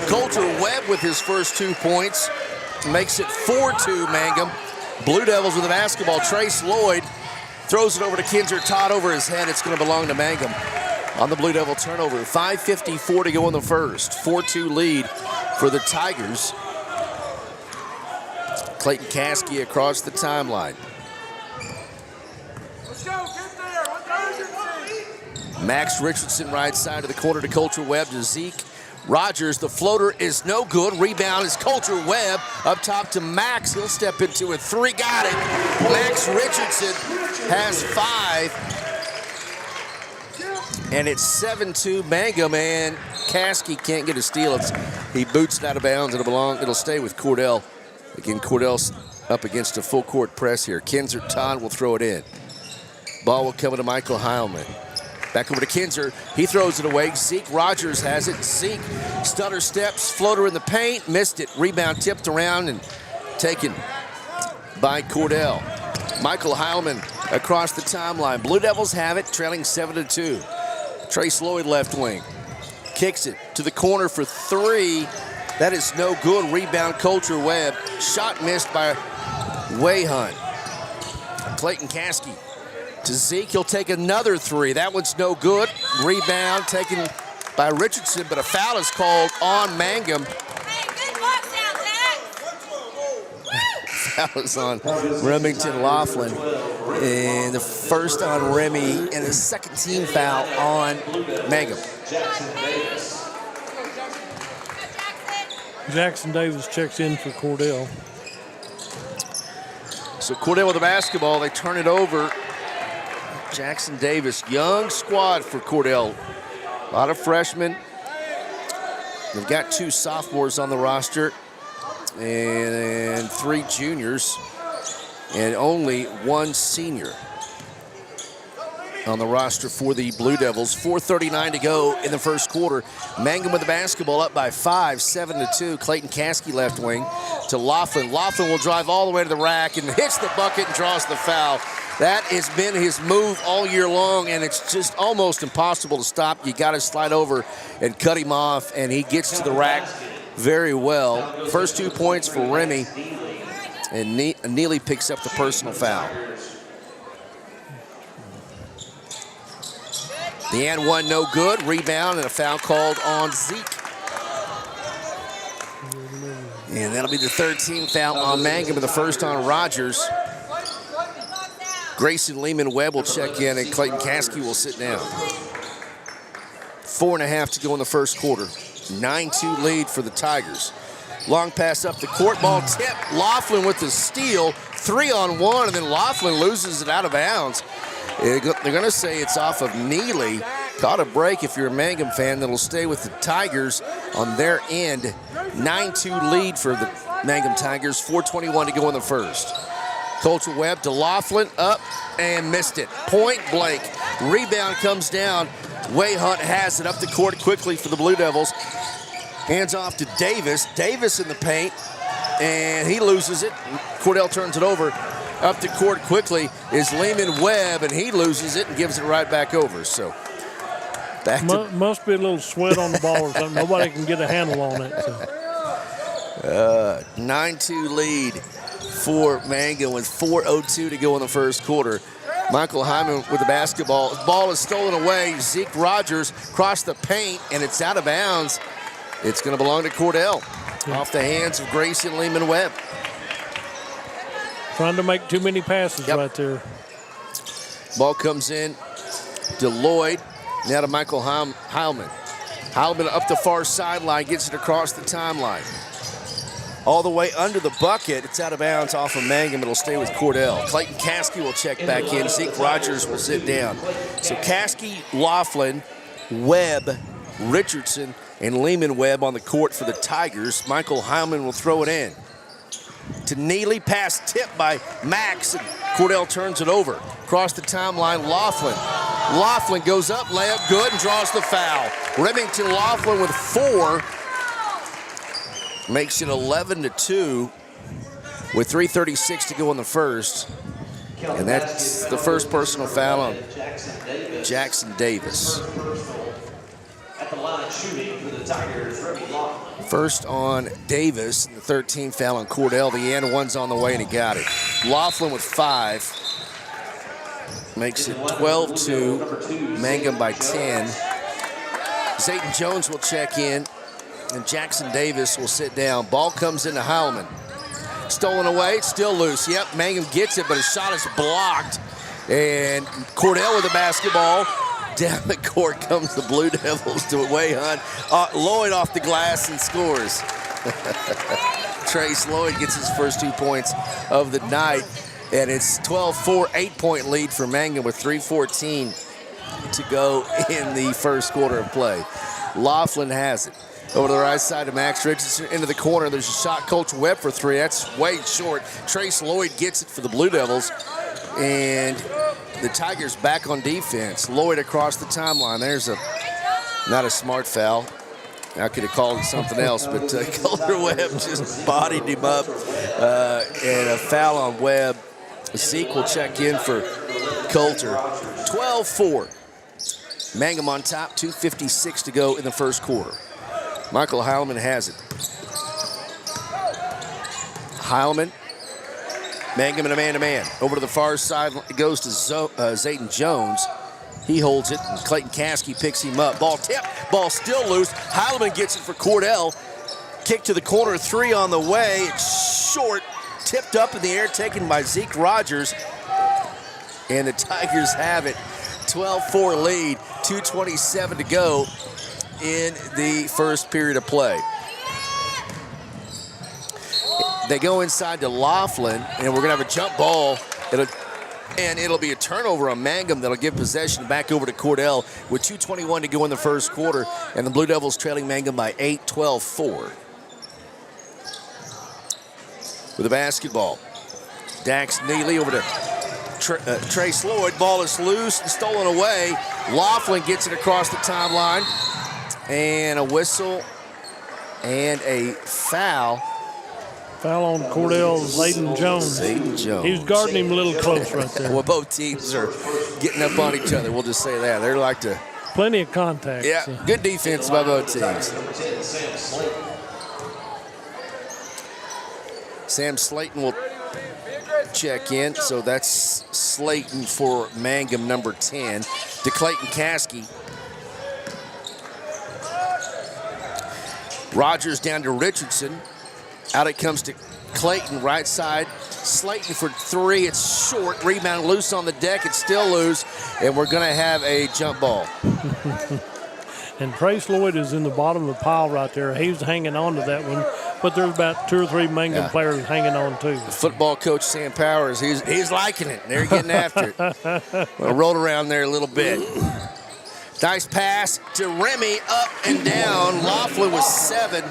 Coulter Webb with his first 2 points makes it 4-2 Mangum. Blue Devils with the basketball. Trace Lloyd throws it over to Kinzer Todd over his head. It's going to belong to Mangum on the Blue Devil turnover. 5:54 to go in the first. 4-2 lead for the Tigers. Clayton Caskey across the timeline. Max Richardson right side of the corner to Coulter Webb to Zeke Rogers. The floater is no good. Rebound is Coulter Webb up top to Max. He'll step into a 3. Got it. Max Richardson has 5. And it's 7-2 Mangum, and Caskey can't get a steal. He boots it out of bounds. It'll stay with Cordell. Again, Cordell's up against a full court press here. Kinzer Todd will throw it in. Ball will come to Michael Heilman. Back over to Kinzer. He throws it away. Zeke Rogers has it. Zeke stutter steps, floater in the paint, missed it. Rebound tipped around and taken by Cordell. Michael Heilman across the timeline. Blue Devils have it, trailing 7-2. Trace Lloyd left wing. Kicks it to the corner for 3. That is no good. Rebound, Coulter Webb. Shot missed by Way Hunt. Clayton Caskey to Zeke. He'll take another 3. That one's no good. Rebound taken by Richardson, but a foul is called on Mangum. Foul is on Remington Laughlin. And the first on Remy, and the second team foul on Mangum. Jackson Davis checks in for Cordell. So Cordell with the basketball. They turn it over. Jackson Davis, young squad for Cordell. A lot of freshmen. They've got 2 sophomores on the roster and 3 juniors and only 1 senior on the roster for the Blue Devils. 4:39 to go in the first quarter. Mangum with the basketball up by 5, 7-2. Clayton Caskey left wing to Laughlin. Laughlin will drive all the way to the rack and hits the bucket and draws the foul. That has been his move all year long, and it's just almost impossible to stop. You got to slide over and cut him off, and he gets to the rack very well. First 2 points for Remy, and Neely picks up the personal foul. The and one no good. Rebound and a foul called on Zeke. And that'll be the third team foul on Mangum and the first on Rogers. Grayson Lehman-Webb will check in and Clayton Caskey will sit down. 4.5 to go in the first quarter. 9-2 lead for the Tigers. Long pass up the court, ball tip. Laughlin with the steal, 3-on-1, and then Laughlin loses it out of bounds. They're going to say it's off of Neely. Caught a break if you're a Mangum fan. That'll stay with the Tigers on their end. 9-2 lead for the Mangum Tigers. 4:21 to go in the first. Coulter Webb to Laughlin, up and missed it. Point blank. Rebound comes down. Way Hunt has it up the court quickly for the Blue Devils. Hands off to Davis. Davis in the paint, and he loses it. Cordell turns it over. Up the court quickly is Lehman-Webb, and he loses it and gives it right back over. So back to must be a little sweat on the ball or something. Nobody can get a handle on it. So. 9-2 lead for Mangum with 4:02 to go in the first quarter. Michael Hyman with the basketball. The ball is stolen away. Zeke Rogers crossed the paint, and it's out of bounds. It's going to belong to Cordell. Off the hands of Grayson Lehman-Webb. Trying to make too many passes right there. Ball comes in to Lloyd. Now to Michael Heilman. Heilman up the far sideline, gets it across the timeline. All the way under the bucket. It's out of bounds off of Mangum. It'll stay with Cordell. Clayton Caskey will check back in. Zeke Rogers will sit down. So Caskey, Laughlin, Webb, Richardson, and Lehman-Webb on the court for the Tigers. Michael Heilman will throw it in. To Neely, pass tipped by Max, and Cordell turns it over. Across the timeline, Laughlin. Laughlin goes up, layup good, and draws the foul. Remington Laughlin with 4. Makes it 11-2 with 3:36 to go in the first. And that's the first personal foul on Jackson Davis. At the line shooting for the Tigers, Remy Laughlin. First on Davis, and the 13th foul on Cordell. The and one's on the way, and he got it. Laughlin with 5. Makes it 12-2. Mangum by 10. Zayton Jones will check in, and Jackson Davis will sit down. Ball comes into Heilman. Stolen away, it's still loose. Yep, Mangum gets it, but his shot is blocked. And Cordell with the basketball. Down the court comes the Blue Devils to Way Hunt. Lloyd off the glass and scores. Trace Lloyd gets his first 2 points of the night. And it's 12-4, 8-point lead for Mangum with 3:14 to go in the first quarter of play. Laughlin has it. Over to the right side to Max Richardson into the corner. There's a shot, Coach Webb for 3. That's way short. Trace Lloyd gets it for the Blue Devils. And the Tigers back on defense. Lloyd across the timeline. There's not a smart foul. I could have called it something else, but Coulter Webb just bodied him up. And a foul on Webb. Zeke will check in for Coulter. 12-4. Mangum on top, 2:56 to go in the first quarter. Michael Heilman has it. Heilman. Mangum in a man-to-man. Over to the far side, it goes to Zayton Jones. He holds it, and Clayton Caskey picks him up. Ball tipped, ball still loose. Heilman gets it for Cordell. Kick to the corner, 3 on the way. It's short, tipped up in the air, taken by Zeke Rogers. And the Tigers have it. 12-4 lead, 2:27 to go in the first period of play. They go inside to Laughlin, and we're going to have a jump ball. It'll be a turnover on Mangum that'll give possession back over to Cordell with 2:21 to go in the first quarter, and the Blue Devils trailing Mangum by 8, 12-4. With the basketball, Dax Neely over to Trace Lloyd. Ball is loose and stolen away. Laughlin gets it across the timeline, and a whistle and a foul. Foul on Cordell, Zayton Jones. Zayton Jones. He was guarding him a little close right there. Well, both teams are getting up on each other. We'll just say that. They're like to... Plenty of contact. Yeah, so. Good defense by both teams. Sam Slayton will check in. So that's Slayton for Mangum, number 10. To Clayton Caskey. Rogers down to Richardson. Out it comes to Clayton, right side. Slayton for three. It's short. Rebound loose on the deck. It's still loose. And we're going to have a jump ball. And Trace Lloyd is in the bottom of the pile right there. He's hanging on to that one. But there's about 2 or 3 Mangum players hanging on too. Football coach Sam Powers, he's liking it. They're getting after it. Well, rolled around there a little bit. Nice pass to Remy, up and down. Laughlin with 7.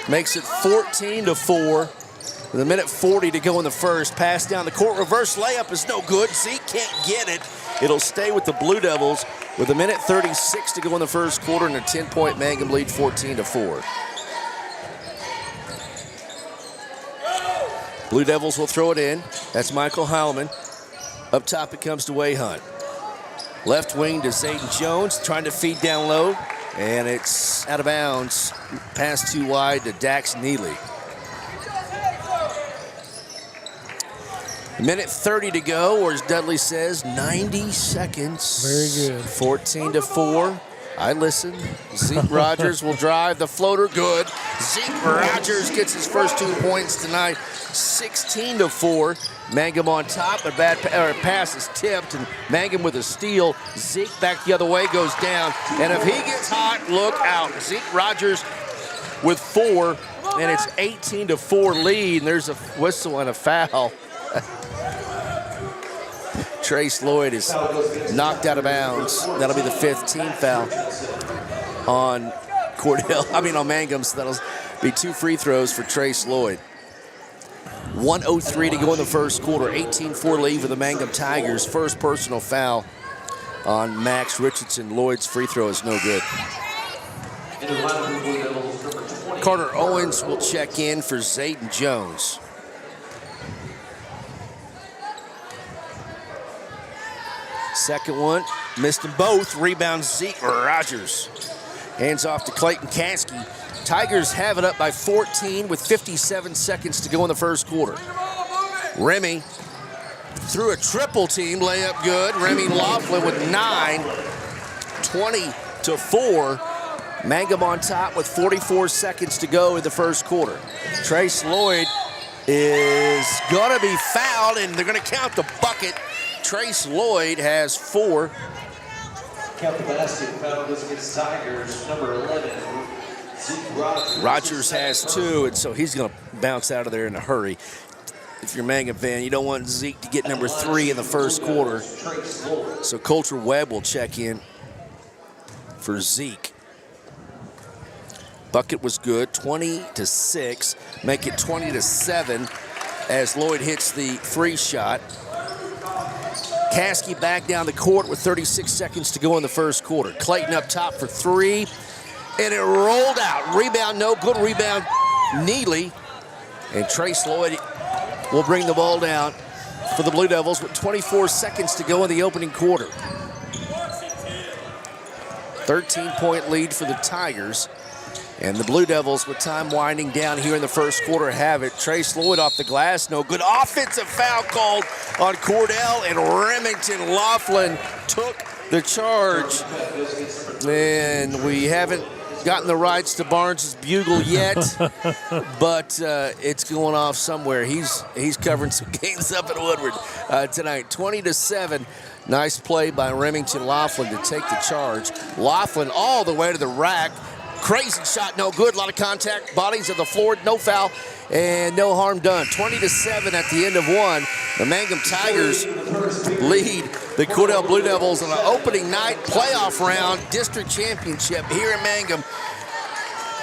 Makes it 14-4. With a minute 40 to go in the first. Pass down the court. Reverse layup is no good. Zeke can't get it. It'll stay with the Blue Devils with a minute 36 to go in the first quarter and a 10-point Mangum lead, 14-4. Blue Devils will throw it in. That's Michael Heilman. Up top it comes to Way Hunt. Left wing to Zayden Jones, trying to feed down low. And it's out of bounds. Pass too wide to Dax Neely. Minute 30 to go, or as Dudley says, 90 seconds. Very good. 14-4. I listen. Zeke Rogers will drive the floater. Good. Zeke Rogers gets his first 2 points tonight. 16-4. Mangum on top. A bad pass is tipped, and Mangum with a steal. Zeke back the other way, goes down. And if he gets hot, look out. Zeke Rogers with 4, and it's 18-4 lead. And there's a whistle and a foul. Trace Lloyd is knocked out of bounds. That'll be the 5th team foul on on Mangum. So that'll be 2 free throws for Trace Lloyd. 1:03 to go in the first quarter. 18-4 lead for the Mangum Tigers. First personal foul on Max Richardson. Lloyd's free throw is no good. Carter Owens will check in for Zayden Jones. Second one, missed them both. Rebound Zeke Rogers. Hands off to Clayton Kasky. Tigers have it up by 14 with 57 seconds to go in the first quarter. Remy through a triple team, layup good. Remy Laughlin with 9, 20-4. Mangum on top with 44 seconds to go in the first quarter. Trace Lloyd is gonna be fouled, and they're gonna count the bucket. Trace Lloyd has 4. Count the basket. Foul goes against Tigers, number 11, Zeke Rogers. Rogers has 2, and so he's going to bounce out of there in a hurry. If you're a Mangum fan, you don't want Zeke to get number 3 in the first quarter. So Coulter Webb will check in for Zeke. Bucket was good, 20-6. Make it 20-7 as Lloyd hits the free shot. Kasky back down the court with 36 seconds to go in the first quarter. Clayton up top for 3, and it rolled out. Rebound, no good. Rebound, Neely. And Trace Lloyd will bring the ball down for the Blue Devils with 24 seconds to go in the opening quarter. 13-point lead for the Tigers. And the Blue Devils, with time winding down here in the first quarter, have it. Trace Lloyd off the glass, no good. Offensive foul called on Cordell, and Remington Laughlin took the charge. And we haven't gotten the rights to Barnes' bugle yet, but it's going off somewhere. He's covering some games up at Woodward tonight. 20-7. Nice play by Remington Laughlin to take the charge. Laughlin all the way to the rack. Crazy shot, no good. A lot of contact. Bodies of the floor, no foul, and no harm done. 20-7 at the end of 1. The Mangum Tigers lead the Cordell Blue Devils on an opening night playoff round district championship here in Mangum.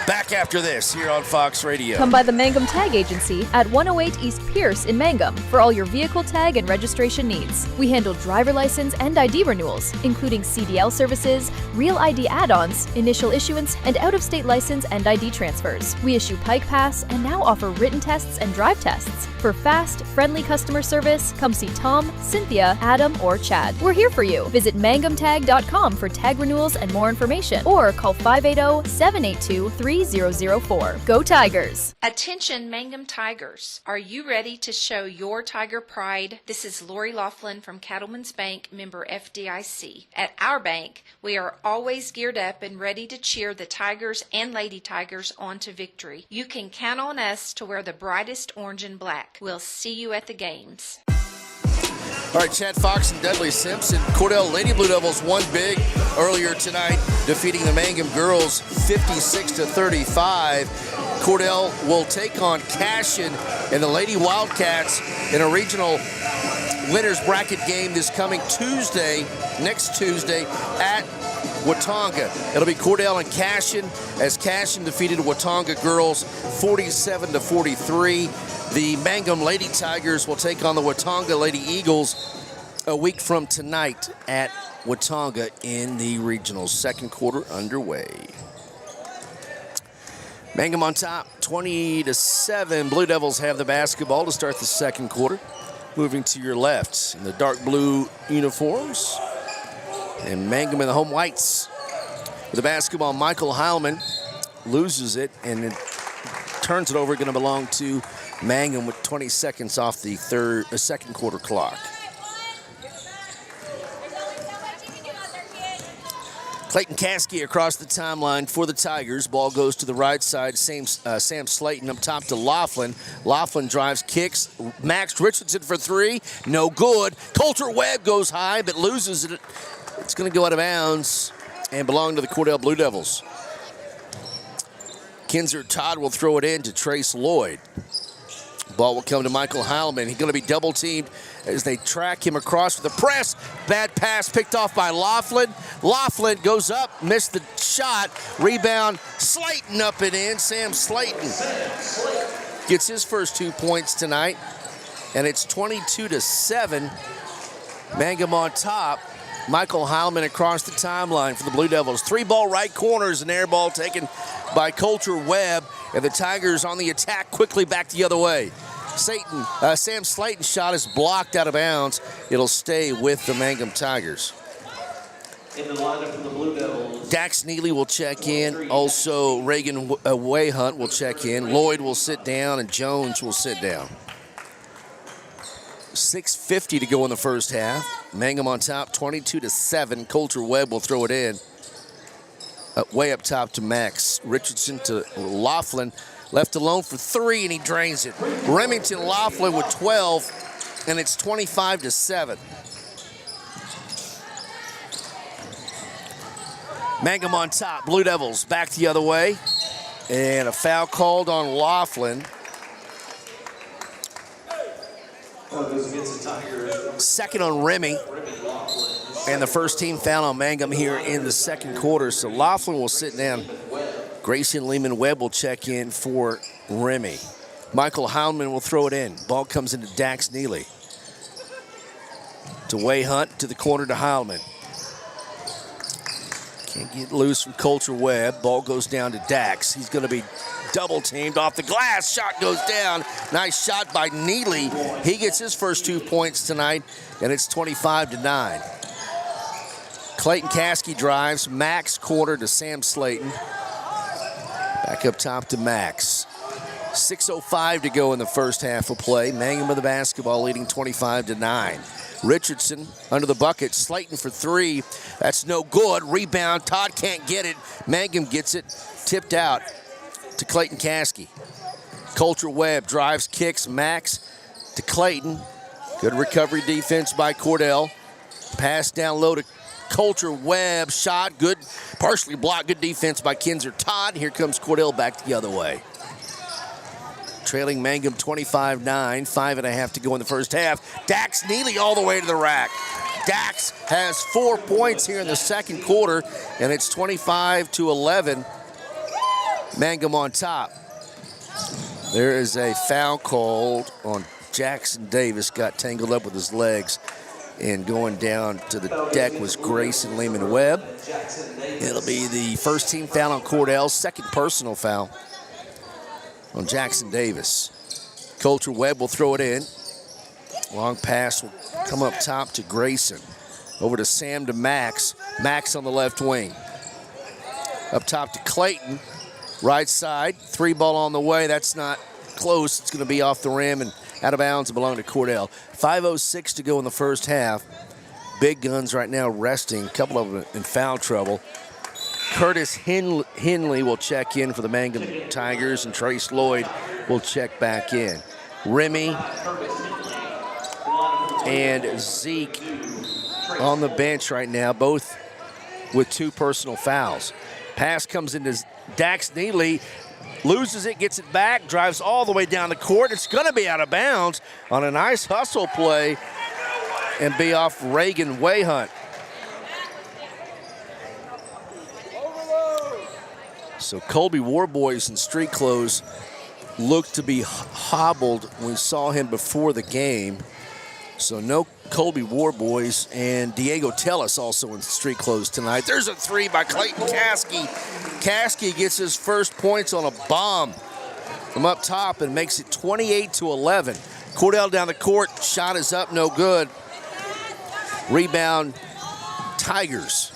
Back after this here on Fox Radio. Come by the Mangum Tag Agency at 108 East Pierce in Mangum for all your vehicle tag and registration needs. We handle driver license and ID renewals, including CDL services, real ID add-ons, initial issuance, and out-of-state license and ID transfers. We issue Pike Pass and now offer written tests and drive tests. For fast, friendly customer service, come see Tom, Cynthia, Adam, or Chad. We're here for you. Visit mangumtag.com for tag renewals and more information, or call 580-782-3 3004. Go Tigers! Attention Mangum Tigers. Are you ready to show your Tiger pride? This is Lori Laughlin from Cattlemen's Bank, member FDIC. At our bank, we are always geared up and ready to cheer the Tigers and Lady Tigers on to victory. You can count on us to wear the brightest orange and black. We'll see you at the games. All right, Chad Fox and Dudley Simpson. Cordell Lady Blue Devils won big earlier tonight, defeating the Mangum girls 56-35. Cordell will take on Cashion and the Lady Wildcats in a regional winners bracket game this coming Tuesday, next Tuesday at Watonga. It'll be Cordell and Cashion as Cashion defeated Watonga girls 47-43. The Mangum Lady Tigers will take on the Watonga Lady Eagles a week from tonight at Watonga in the regionals. Second quarter underway. Mangum on top, 20-7. Blue Devils have the basketball to start the second quarter. Moving to your left in the dark blue uniforms. And Mangum in the home whites. With the basketball, Michael Heilman loses it and it turns it over. Going to belong to Mangum with 20 seconds off the second quarter clock. Clayton Caskey across the timeline for the Tigers. Ball goes to the right side. Sam Slayton up top to Laughlin. Laughlin drives, kicks. Max Richardson for three. No good. Coulter Webb goes high but loses it. It's going to go out of bounds and belong to the Cordell Blue Devils. Kinzer Todd will throw it in to Trace Lloyd. Ball will come to Michael Heilman. He's going to be double teamed as they track him across with a press. Bad pass picked off by Laughlin. Laughlin goes up, missed the shot. Rebound, Slayton up and in. Sam Slayton gets his first 2 points tonight. And it's 22-7. Mangum on top. Michael Heilman across the timeline for the Blue Devils. Three ball right corners, an air ball taken by Coulter Webb. And the Tigers on the attack quickly back the other way. Sam Slayton's shot is blocked out of bounds. It'll stay with the Mangum Tigers. In the lineup for the Blue Devils, Dax Neely will check in. Also, Reagan Wayhunt will check in. Lloyd will sit down, and Jones will sit down. 6:50 to go in the first half. Mangum on top, 22-7. Coulter Webb will throw it in. Way up top to Max Richardson to Laughlin. Left alone for three, and he drains it. Remington Laughlin with 12, and it's 25-7. Mangum on top. Blue Devils back the other way. And a foul called on Laughlin. Second on Remy. And the first team foul on Mangum here in the second quarter. So Laughlin will sit down. Grayson Lehman-Webb will check in for Remy. Michael Heilman will throw it in. Ball comes into Dax Neely. To Wayhunt, to the corner to Heilman. Can't get loose from Coulter Webb. Ball goes down to Dax. He's going to be double teamed off the glass. Shot goes down. Nice shot by Neely. He gets his first 2 points tonight, and it's 25-9. Clayton Caskey drives. Max corner to Sam Slayton. Back up top to Max. 6:05 to go in the first half of play. Mangum with the basketball leading 25-9. Richardson under the bucket. Slayton for three. That's no good. Rebound. Todd can't get it. Mangum gets it. Tipped out to Clayton Caskey. Coulter Webb drives, kicks. Max to Clayton. Good recovery defense by Cordell. Pass down low to Coulter Webb. Shot. Good. Partially blocked. Good defense by Kinzer Todd. Here comes Cordell back the other way. Trailing Mangum 25-9, 5.5 to go in the first half. Dax Neely all the way to the rack. Dax has 4 points here in the second quarter, and it's 25-11. Mangum on top. There is a foul called on Jackson Davis. Got tangled up with his legs, and going down to the deck was Grayson Lehman-Webb. It'll be the first team foul on Cordell, second personal foul on Jackson Davis. Coulter Webb will throw it in. Long pass will come up top to Grayson. Over to Sam to Max. Max on the left wing. Up top to Clayton. Right side, 3 ball on the way. That's not close. It's going to be off the rim and out of bounds and belong to Cordell. 5:06 to go in the first half. Big guns right now resting. A couple of them in foul trouble. Curtis Henley will check in for the Mangum Tigers, and Trace Lloyd will check back in. Remy and Zeke on the bench right now, both with 2 personal fouls. Pass comes into Dax Neely, loses it, gets it back, drives all the way down the court. It's going to be out of bounds on a nice hustle play and be off Reagan Wayhunt. So Colby Warboys in street clothes looked to be hobbled when we saw him before the game. So no Colby Warboys, and Diego Tellis also in street clothes tonight. There's a 3 by Clayton Caskey. Caskey gets his first points on a bomb from up top and makes it 28-11. Cordell down the court, shot is up, no good. Rebound, Tigers.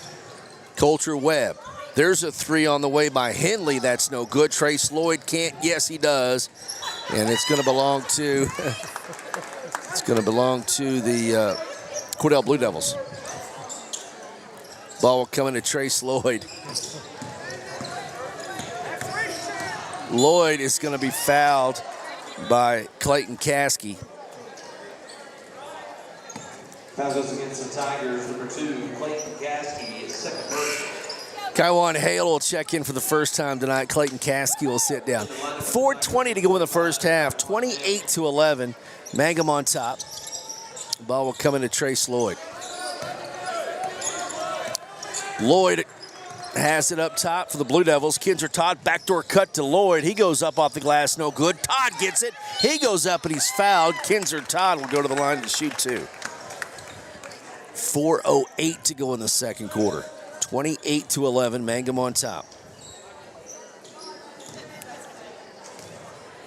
Coulter Webb. There's a 3 on the way by Henley. That's no good. Trace Lloyd can't. Yes, he does. And it's going to belong to the Cordell Blue Devils. Ball will come into Trace Lloyd. Lloyd is going to be fouled by Clayton Caskey. Foul goes against the Tigers. Number 2, Clayton Caskey is second first. Kaiwan Hale will check in for the first time tonight. Clayton Caskey will sit down. 4:20 to go in the first half. 28-11. Mangum on top. Ball will come into Trace Lloyd. Lloyd has it up top for the Blue Devils. Kinzer Todd, backdoor cut to Lloyd. He goes up off the glass, no good. Todd gets it. He goes up and he's fouled. Kinzer Todd will go to the line to shoot 2. 4:08 to go in the second quarter. 28-11, Mangum on top.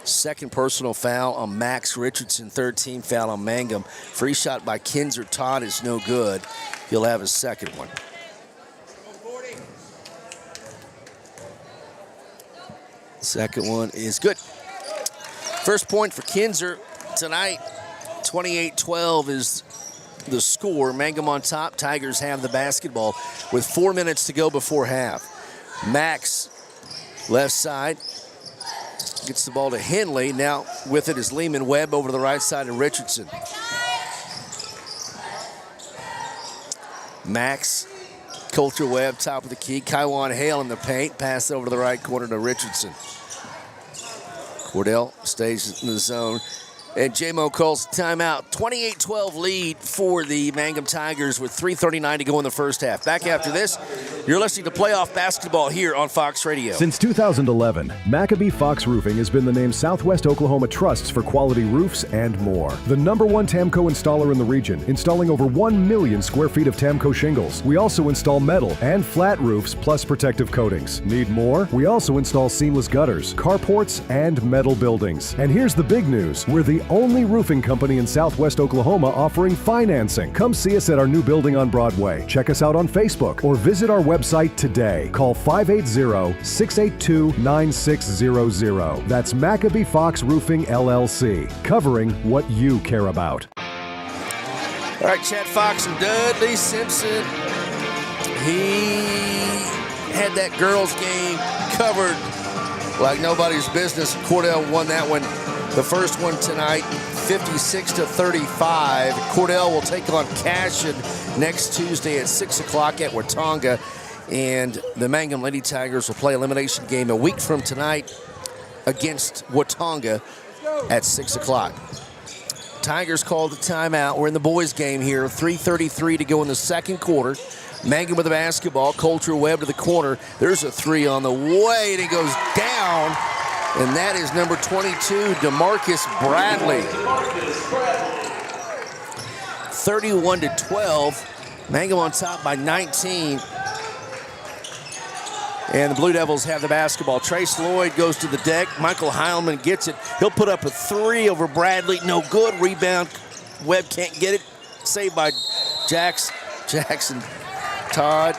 Second personal foul on Max Richardson, 13 foul on Mangum. Free shot by Kinzer Todd is no good. He'll have his second one. Second one is good. First point for Kinzer tonight. 28-12 is the score. Mangum on top. Tigers have the basketball with 4 minutes to go before half. Max, left side, gets the ball to Henley. Now with it is Lehman Webb over to the right side of Richardson. Max, Coulter Webb, top of the key. Kaiwan Hale in the paint. Pass over to the right corner to Richardson. Cordell stays in the zone. And J-Mo calls timeout. 28-12 lead for the Mangum Tigers with 3:39 to go in the first half. Back after this, you're listening to Playoff Basketball here on Fox Radio. Since 2011, Maccabee Fox Roofing has been the name Southwest Oklahoma trusts for quality roofs and more. The #1 Tamco installer in the region, installing over 1 million square feet of Tamco shingles. We also install metal and flat roofs plus protective coatings. Need more? We also install seamless gutters, carports, and metal buildings. And here's the big news. We're the only roofing company in Southwest Oklahoma offering financing. Come see us at our new building on Broadway. Check us out on Facebook or visit our website today. Call 580-682-9600. That's Maccabee Fox Roofing LLC, covering what you care about. All right, Chad Fox and Dudley Simpson. He had that girls' game covered like nobody's business. Cordell won that one. The first one tonight, 56-35. Cordell will take on Cashin next Tuesday at 6 o'clock at Watonga. And the Mangum Lady Tigers will play elimination game a week from tonight against Watonga at 6 o'clock. Tigers called the timeout. We're in the boys' game here. 3:33 to go in the second quarter. Mangum with the basketball. Coulter Webb to the corner. There's a 3 on the way, and it goes down. And that is number 22, DeMarcus Bradley. 31-12. Mangum on top by 19. And the Blue Devils have the basketball. Trace Lloyd goes to the deck. Michael Heilman gets it. He'll put up a 3 over Bradley. No good. Rebound. Webb can't get it. Saved by Jackson Todd.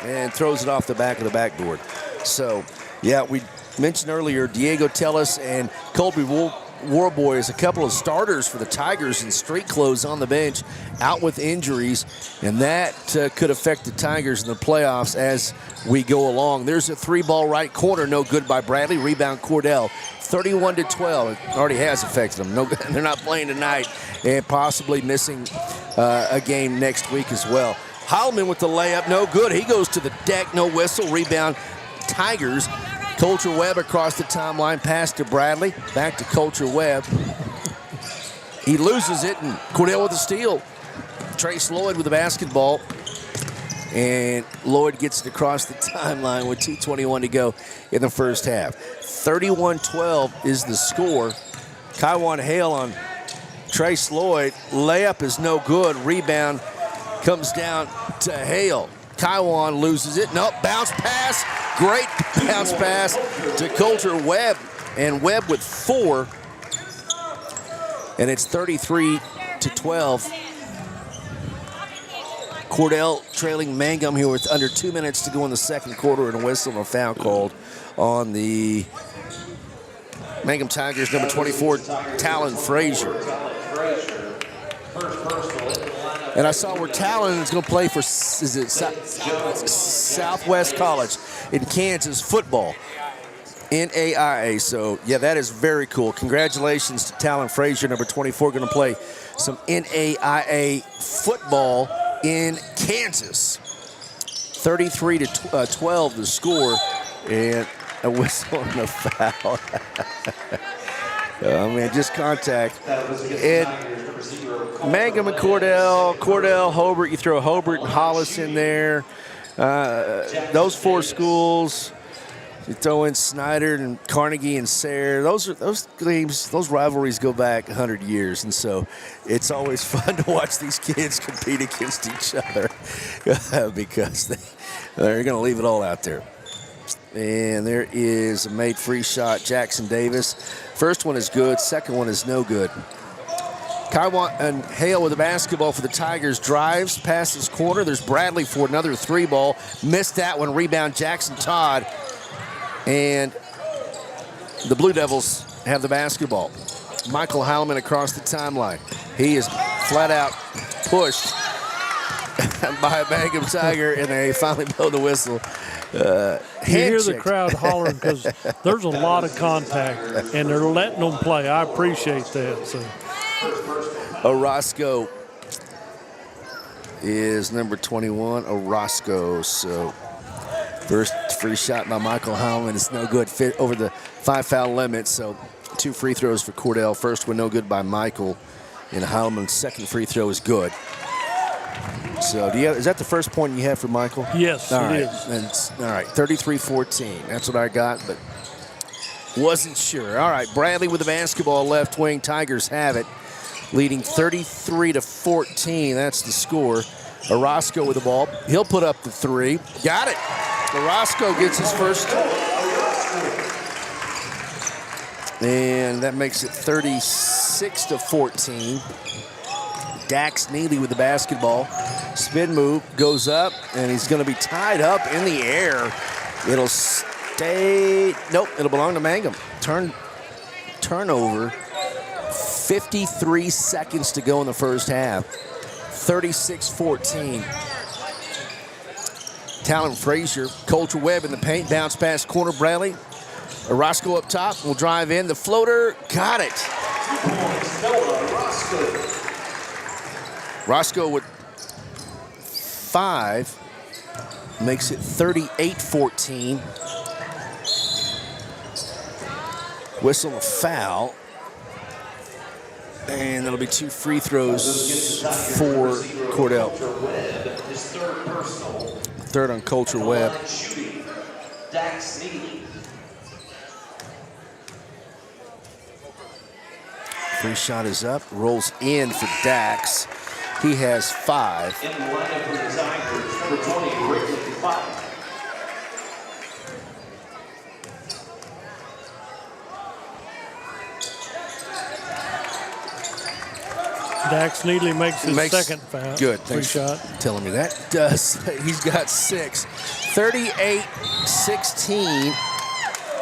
And throws it off the back of the backboard. So Yeah, we mentioned earlier Diego Tellis and Colby Warboy as a couple of starters for the Tigers in street clothes on the bench, out with injuries, and that could affect the Tigers in the playoffs as we go along. There's a 3-ball right corner, no good by Bradley. Rebound Cordell, 31-12. It already has affected them. No, they're not playing tonight and possibly missing a game next week as well. Heilman with the layup, no good. He goes to the deck, no whistle. Rebound Tigers. Coulter Webb across the timeline, pass to Bradley, back to Coulter Webb. He loses it, and Cordell with the steal. Trace Lloyd with the basketball, and Lloyd gets it across the timeline with 2:21 to go in the first half. 31-12 is the score. Kaiwan Hale on Trace Lloyd. Layup is no good. Rebound comes down to Hale. Kaiwan loses it. Nope, bounce pass. Great bounce pass to Coulter Webb. And Webb with 4. And it's 33-12. Cordell trailing Mangum here with under 2 minutes to go in the second quarter, and a whistle and a foul called on the Mangum Tigers, number 24, Talon Frazier. And I saw where Talon is going to play for, is it Southwest College in Kansas football, NAIA. So, yeah, that is very cool. Congratulations to Talon Frazier, number 24, going to play some NAIA football in Kansas. 33-12 the score, and a whistle and a foul. Oh, man, just contact. And Mangum and Cordell, Hobart, you throw Hobart and Hollis in there. Those 4 schools, you throw in Snyder and Carnegie and Sayre. Those games, those rivalries go back 100 years, and so it's always fun to watch these kids compete against each other because they're going to leave it all out there. And there is a made free shot, Jackson Davis. First one is good, second one is no good. Kaiwan and Hale with the basketball for the Tigers. Drives, passes corner. There's Bradley for another 3-ball. Missed that one. Rebound Jackson Todd. And the Blue Devils have the basketball. Michael Heilman across the timeline. He is flat out pushed by a Mangum Tiger, and they finally blow the whistle. You hear the crowd hollering because there's a lot of contact, and they're letting them play. I appreciate that. So. Orozco is number 21, Orozco. So first free shot by Michael Heilman is no good, fit over the 5-foul limit. So 2 free throws for Cordell. First one no good by Michael, and Heilman's second free throw is good. So is that the first point you have for Michael? Yes, all right. It is. And, all right, 33-14. That's what I got, but wasn't sure. All right, Bradley with the basketball, left wing. Tigers have it, leading 33-14. That's the score. Orozco with the ball. He'll put up the 3. Got it. Orozco gets his first. And that makes it 36-14. Dax Neely with the basketball. Spin move, goes up, and he's going to be tied up in the air. It'll stay. Nope, it'll belong to Mangum. Turnover. 53 seconds to go in the first half. 36-14. Talon Frazier, Coulter Webb in the paint, bounce pass corner, Bradley. Orozco up top, will drive in. The floater, got it. Roscoe with 5 makes it 38-14. Whistle a foul. And that'll be 2 free throws for Cordell. Third on Coulter Webb. Free shot is up, rolls in for Dax. He has 5. In the lineup for the Tigers, number 20, Rick 5. Dax Neely makes his second foul. Good, free shot. Telling me that. He's got 6. 38-16.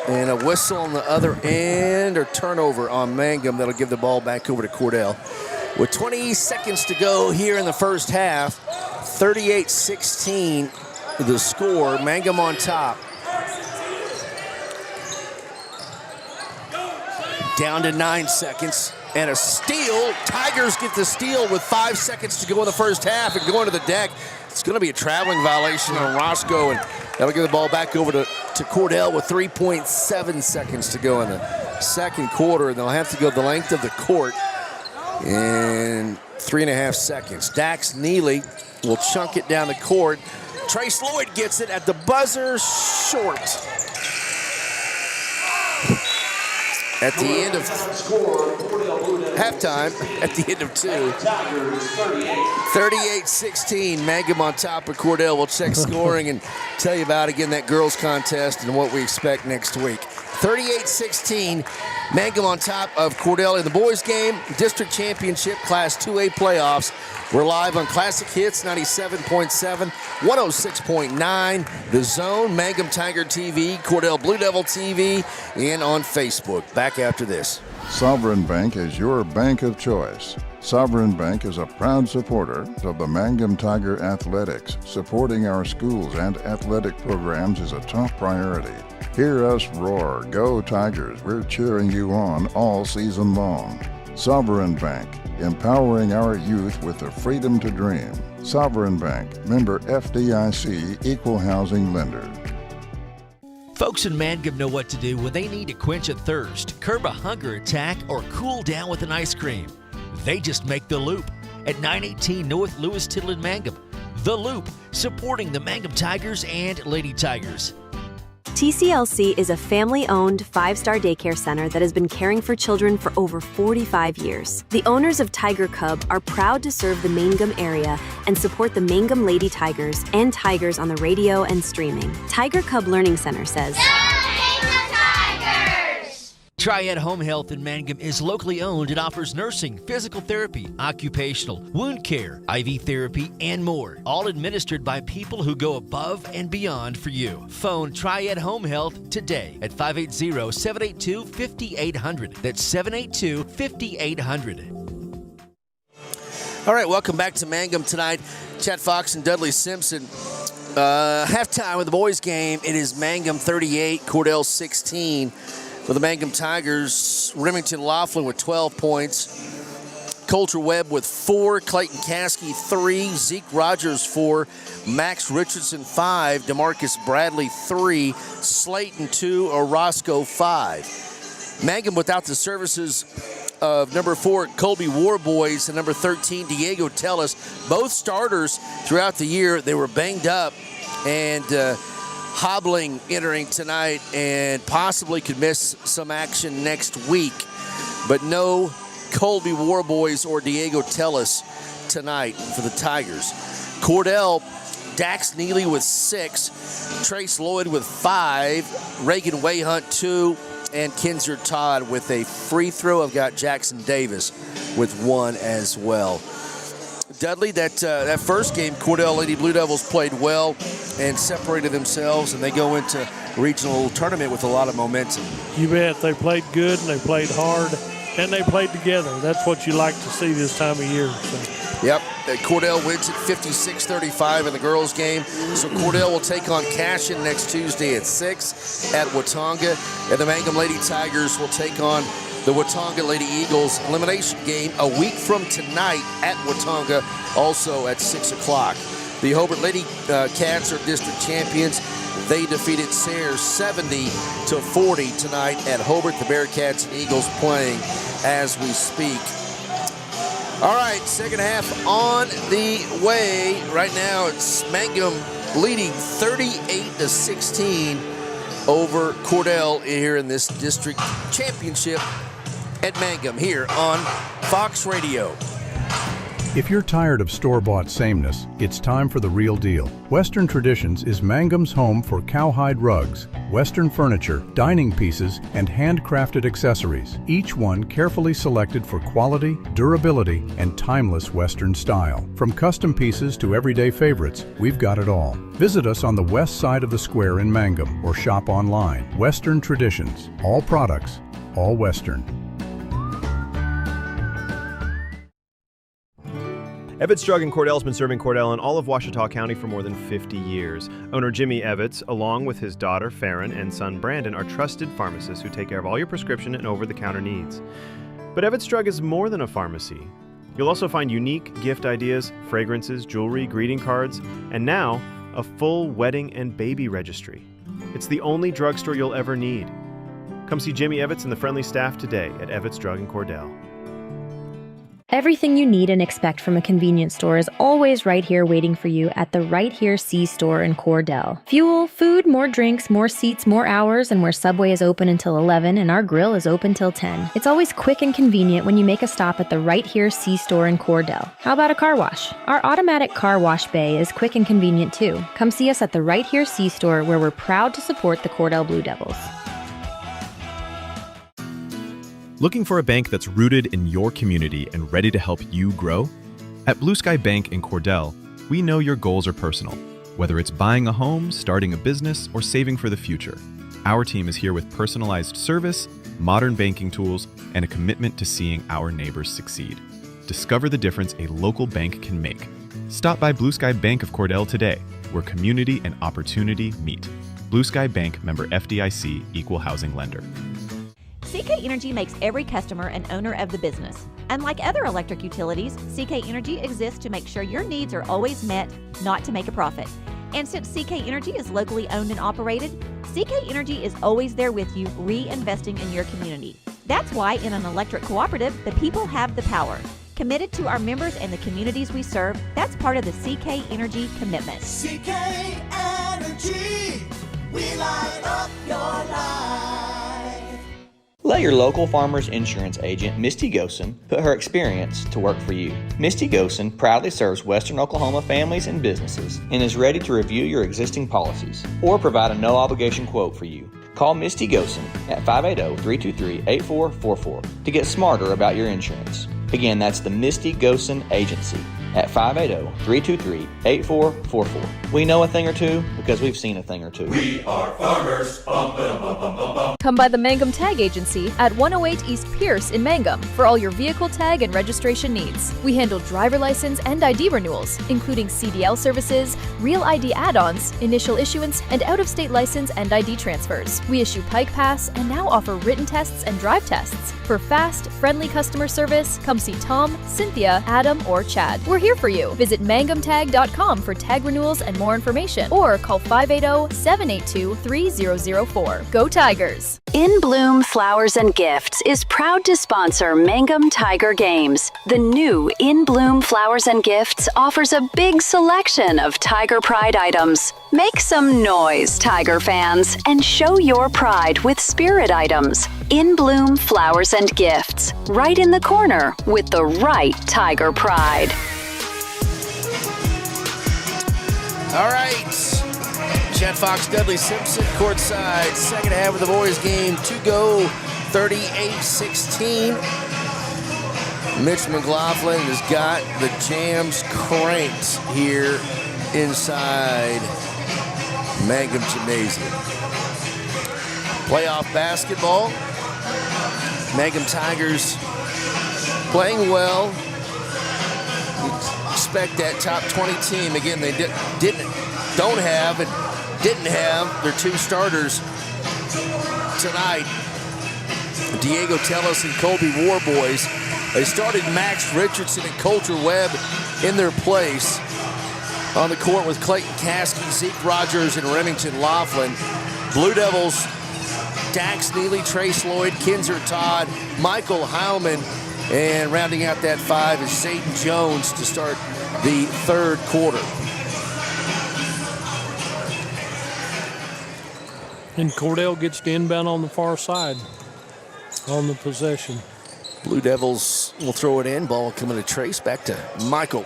And a whistle on the other end, or turnover on Mangum. That'll give the ball back over to Cordell. With 20 seconds to go here in the first half, 38-16 the score. Mangum on top. Down to 9 seconds. And a steal. Tigers get the steal with 5 seconds to go in the first half and going to the deck. It's going to be a traveling violation on Roscoe, and that'll give the ball back over to Cordell with 3.7 seconds to go in the second quarter, and they'll have to go the length of the court in 3.5 seconds. Dax Neely will chunk it down the court. Trace Lloyd gets it at the buzzer, short. At the end of halftime, at the end of 2. 38-16, Mangum on top of Cordell. We'll check scoring and tell you about, again, that girls contest and what we expect next week. 38-16, Mangum on top of Cordell in the boys game. District Championship Class 2A playoffs. We're live on Classic Hits 97.7, 106.9, The Zone, Mangum Tiger TV, Cordell Blue Devil TV, and on Facebook. Back after this. Sovereign Bank is your bank of choice. Sovereign Bank is a proud supporter of the Mangum Tiger Athletics. Supporting our schools and athletic programs is a top priority. Hear us roar, go Tigers. We're cheering you on all season long. Sovereign Bank, empowering our youth with the freedom to dream. Sovereign Bank, member FDIC, equal housing lender. Folks in Mangum know what to do when they need to quench a thirst, curb a hunger attack, or cool down with an ice cream. They just make the Loop at 918 North Lewis Tittle in Mangum. The Loop, supporting the Mangum Tigers and Lady Tigers. TCLC is a family-owned 5-star daycare center that has been caring for children for over 45 years. The owners of Tiger Cub are proud to serve the Mangum area and support the Mangum Lady Tigers and Tigers on the radio and streaming. Tiger Cub Learning Center says, Triad Home Health in Mangum is locally owned and offers nursing, physical therapy, occupational, wound care, IV therapy, and more. All administered by people who go above and beyond for you. Phone Triad Home Health today at 580-782-5800. That's 782-5800. All right, welcome back to Mangum tonight. Chad Fox and Dudley Simpson. Halftime of the boys game, it is Mangum 38, Cordell 16. For the Mangum Tigers, Remington Laughlin with 12 points. Coulter Webb with 4. Clayton Caskey 3. Zeke Rogers 4. Max Richardson 5. DeMarcus Bradley 3. Slayton 2. Orozco 5. Mangum without the services of number 4, Colby Warboys, and number 13, Diego Tellis. Both starters throughout the year. They were banged up and hobbling entering tonight and possibly could miss some action next week. But no Colby Warboys or Diego Tellis tonight for the Tigers. Cordell, Dax Neely with 6, Trace Lloyd with 5, Reagan Wayhunt 2, and Kinzer Todd with a free throw. I've got Jackson Davis with 1 as well. Dudley, that first game, Cordell Lady Blue Devils played well and separated themselves, and they go into regional tournament with a lot of momentum. You bet. They played good, and they played hard, and they played together. That's what you like to see this time of year. So. Yep. Cordell wins at 56-35 in the girls' game. So Cordell will take on Cashin next Tuesday at 6 at Watonga, and the Mangum Lady Tigers will take on the Watonga Lady Eagles elimination game a week from tonight at Watonga, also at 6 o'clock. The Hobart Lady Cats are district champions. They defeated Sayre 70-40 tonight at Hobart. The Bearcats and Eagles playing as we speak. All right, second half on the way. Right now it's Mangum leading 38-16 over Cordell here in this district championship at Mangum here on Fox Radio. If you're tired of store-bought sameness, it's time for the real deal. Western Traditions is Mangum's home for cowhide rugs, Western furniture, dining pieces, and handcrafted accessories, each one carefully selected for quality, durability, and timeless Western style. From custom pieces to everyday favorites, we've got it all. Visit us on the west side of the square in Mangum or shop online. Western Traditions. All products, all Western. Evitts Drug in Cordell has been serving Cordell and all of Ouachita County for more than 50 years. Owner Jimmy Evitts, along with his daughter Farron and son Brandon, are trusted pharmacists who take care of all your prescription and over-the-counter needs. But Evitts Drug is more than a pharmacy. You'll also find unique gift ideas, fragrances, jewelry, greeting cards, and now a full wedding and baby registry. It's the only drugstore you'll ever need. Come see Jimmy Evitts and the friendly staff today at Evitts Drug in Cordell. Everything you need and expect from a convenience store is always right here waiting for you at the Right Here C-Store in Cordell. Fuel, food, more drinks, more seats, more hours, and where Subway is open until 11 and our grill is open till 10. It's always quick and convenient when you make a stop at the Right Here C-Store in Cordell. How about a car wash? Our automatic car wash bay is quick and convenient too. Come see us at the Right Here C-Store where we're proud to support the Cordell Blue Devils. Looking for a bank that's rooted in your community and ready to help you grow? At Blue Sky Bank in Cordell, we know your goals are personal. Whether it's buying a home, starting a business, or saving for the future, our team is here with personalized service, modern banking tools, and a commitment to seeing our neighbors succeed. Discover the difference a local bank can make. Stop by Blue Sky Bank of Cordell today, where community and opportunity meet. Blue Sky Bank, member FDIC, equal housing lender. CK Energy makes every customer an owner of the business. Unlike other electric utilities, CK Energy exists to make sure your needs are always met, not to make a profit. And since CK Energy is locally owned and operated, CK Energy is always there with you, reinvesting in your community. That's why in an electric cooperative, the people have the power. Committed to our members and the communities we serve, that's part of the CK Energy commitment. CK Energy, we light up your life. Let your local farmer's insurance agent, Misty Gosen, put her experience to work for you. Misty Gosen proudly serves Western Oklahoma families and businesses and is ready to review your existing policies or provide a no-obligation quote for you. Call Misty Gosen at 580-323-8444 to get smarter about your insurance. Again, that's the Misty Gosen Agency at 580-323-8444. We know a thing or two because we've seen a thing or two. We are farmers. Bum, bum, bum, bum, bum, bum. Come by the Mangum Tag Agency at 108 East Pierce in Mangum for all your vehicle tag and registration needs. We handle driver license and ID renewals, including CDL services, real ID add-ons, initial issuance, and out-of-state license and ID transfers. We issue Pike Pass and now offer written tests and drive tests. For fast, friendly customer service, come see Tom, Cynthia, Adam, or Chad. We're here for you. Visit mangumtag.com for tag renewals and more information, or call 580-782-3004. Go Tigers! In Bloom Flowers and Gifts is proud to sponsor Mangum Tiger Games. The new In Bloom Flowers and Gifts offers a big selection of Tiger Pride items. Make some noise, Tiger fans, and show your pride with spirit items. In Bloom Flowers and Gifts, right in the corner with the right Tiger Pride. All right. Chad Fox, Dudley Simpson, courtside. Second half of the boys' game to go, 38-16. Mitch McLaughlin has got the jams cranked here inside Mangum Gymnasium. Playoff basketball. Mangum Tigers playing well. Expect that top 20 team. Again, they don't have their two starters tonight. Diego Tellis and Colby Warboys. They started Max Richardson and Coulter Webb in their place on the court with Clayton Caskey, Zeke Rogers, and Remington Laughlin. Blue Devils, Dax Neely, Trace Lloyd, Kinzer Todd, Michael Heilman, and rounding out that five is Satan Jones to start the third quarter. And Cordell gets the inbound on the far side on the possession. Blue Devils will throw it in. Ball coming to Trace. Back to Michael.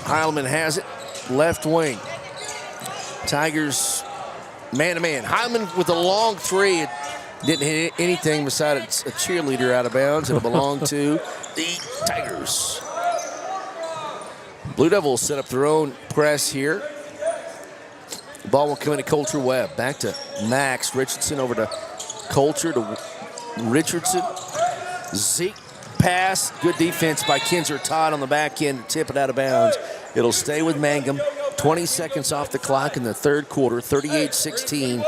Heilman has it. Left wing. Tigers man-to-man. Heilman with a long three. It didn't hit anything besides a cheerleader out of bounds. It'll belong to the Tigers. Blue Devils set up their own press here. The ball will come into Coulter Webb. Back to Max. Richardson over to Coulter to Richardson. Zeke pass. Good defense by Kinzer Todd on the back end to tip it out of bounds. It'll stay with Mangum. 20 seconds off the clock in the third quarter. 38-16.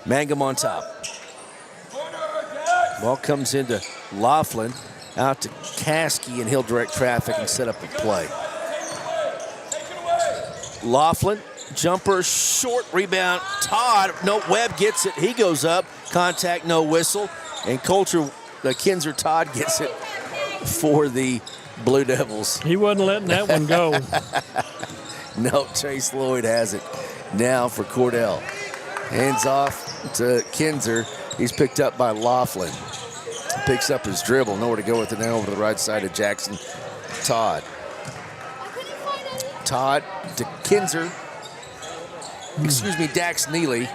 Mangum on top. Ball comes into Laughlin. Out to Caskey, and he'll direct traffic and set up a play. Laughlin, jumper, short rebound. Todd, no, Webb gets it. He goes up. Contact, no whistle. And Coulter, Kinzer Todd gets it for the Blue Devils. He wasn't letting that one go. No, Trace Lloyd has it now for Cordell. Hands off to Kinzer. He's picked up by Laughlin. Picks up his dribble. Nowhere to go with it now over to the right side of Jackson Todd. Todd to Kinzer. Excuse me, Dax Neely.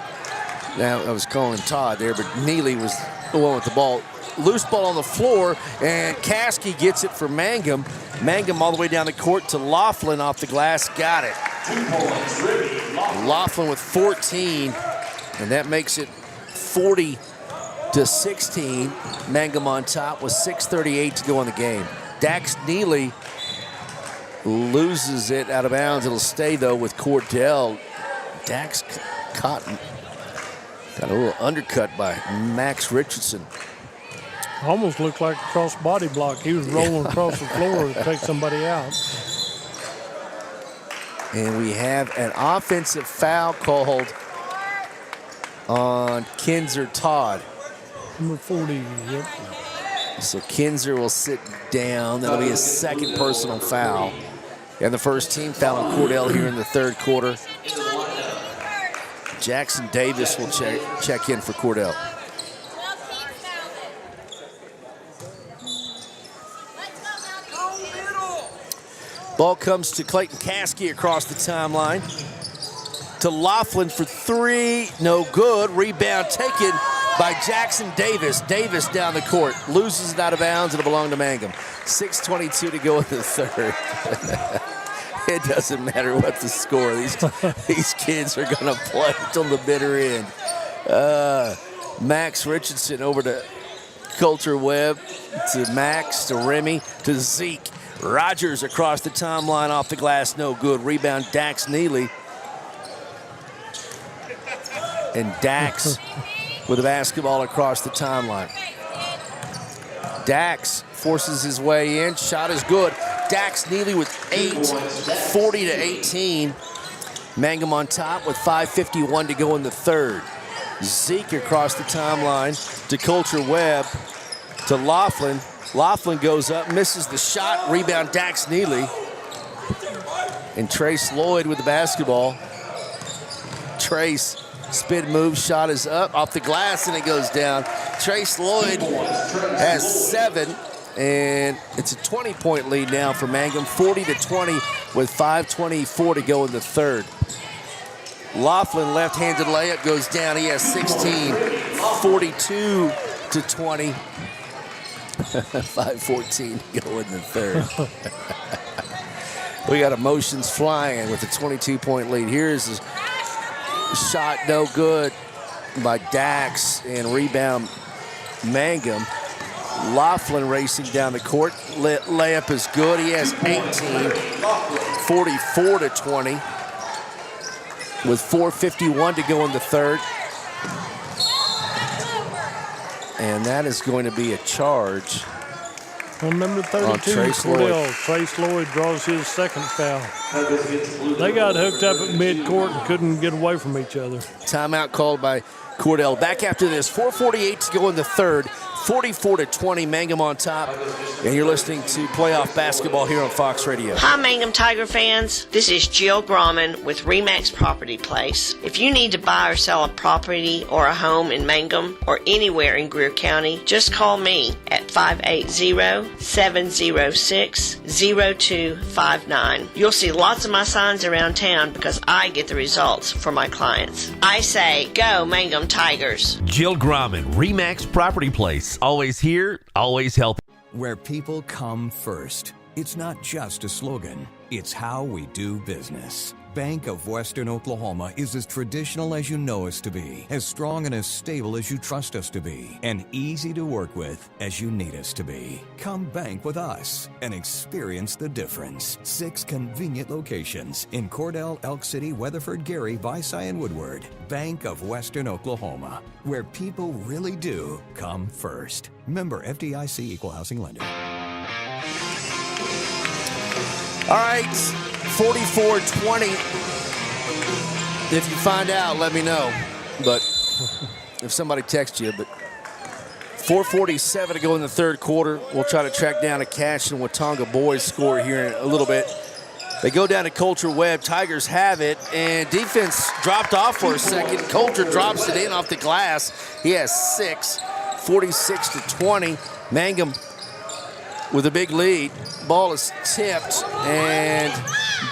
Now, I was calling Todd there, but Neely was the one with the ball. Loose ball on the floor, and Caskey gets it for Mangum. Mangum all the way down the court to Laughlin off the glass. Got it. Laughlin with 14, and that makes it 40-16. Mangum on top with 6:38 to go in the game. Dax Neely loses it out of bounds. It'll stay, though, with Cordell. Dax Cotton got a little undercut by Max Richardson. Almost looked like a cross body block. He was rolling across the floor to take somebody out. And we have an offensive foul called on Kinzer Todd. Number 40, yep. So Kinzer will sit down. That'll be his second personal foul. And the first team foul on Cordell here in the third quarter. Jackson Davis will check in for Cordell. Ball comes to Clayton Caskey across the timeline. To Laughlin for three. No good. Rebound taken by Jackson Davis. Davis down the court. Loses it out of bounds. It'll belong to Mangum. 6:22 to go in the third. It doesn't matter what the score. These kids are going to play till the bitter end. Max Richardson over to Coulter Webb. To Max. To Remy. To Zeke. Rogers across the timeline off the glass, no good. Rebound, Dax Neely. And Dax with the basketball across the timeline. Dax forces his way in. Shot is good. Dax Neely with 8, 40-18. Mangum on top with 5:51 to go in the third. Zeke across the timeline to Coulter Webb to Laughlin. Laughlin goes up, misses the shot. Rebound, Dax Neely. And Trace Lloyd with the basketball. Trace, spin move, shot is up off the glass, and it goes down. Trace Lloyd has 7, and it's a 20-point lead now for Mangum, 40-20 with 5:24 to go in the third. Laughlin, left-handed layup, goes down. He has 16, 42-20. 5:14 to go in the third. We got emotions flying with a 22-point lead. Here's a shot, no good by Dax, and rebound Mangum. Laughlin racing down the court. Layup is good. He has 18, 44-20 with 4:51 to go in the third. And that is going to be a charge. On number 32, Cordell. Trace Lloyd draws his second foul. They got hooked up at midcourt and couldn't get away from each other. Timeout called by Cordell. Back after this, 4:48 to go in the third. 44-20, Mangum on top. And you're listening to playoff basketball here on Fox Radio. Hi, Mangum Tiger fans. This is Jill Grauman with RE/MAX Property Place. If you need to buy or sell a property or a home in Mangum or anywhere in Greer County, just call me at 580-706-0259. You'll see lots of my signs around town because I get the results for my clients. I say, go Mangum Tigers. Jill Grauman, RE/MAX Property Place. Always here, always helping. Where people come first. It's not just a slogan, it's how we do business. Bank of Western Oklahoma is as traditional as you know us to be, as strong and as stable as you trust us to be, and easy to work with as you need us to be. Come bank with us and experience the difference. 6 convenient locations in Cordell, Elk City, Weatherford, Gary, Visay, and Woodward. Bank of Western Oklahoma, where people really do come first. Member FDIC Equal Housing Lender. All right, 44-20. If you find out, let me know. But if somebody texts you, but 4:47 to go in the third quarter. We'll try to track down a Cash and Watonga boys score here in a little bit. They go down to Coulter Webb. Tigers have it, and defense dropped off for a second. Coulter drops it in off the glass. He has 6, 46-20. Mangum with a big lead. Ball is tipped, and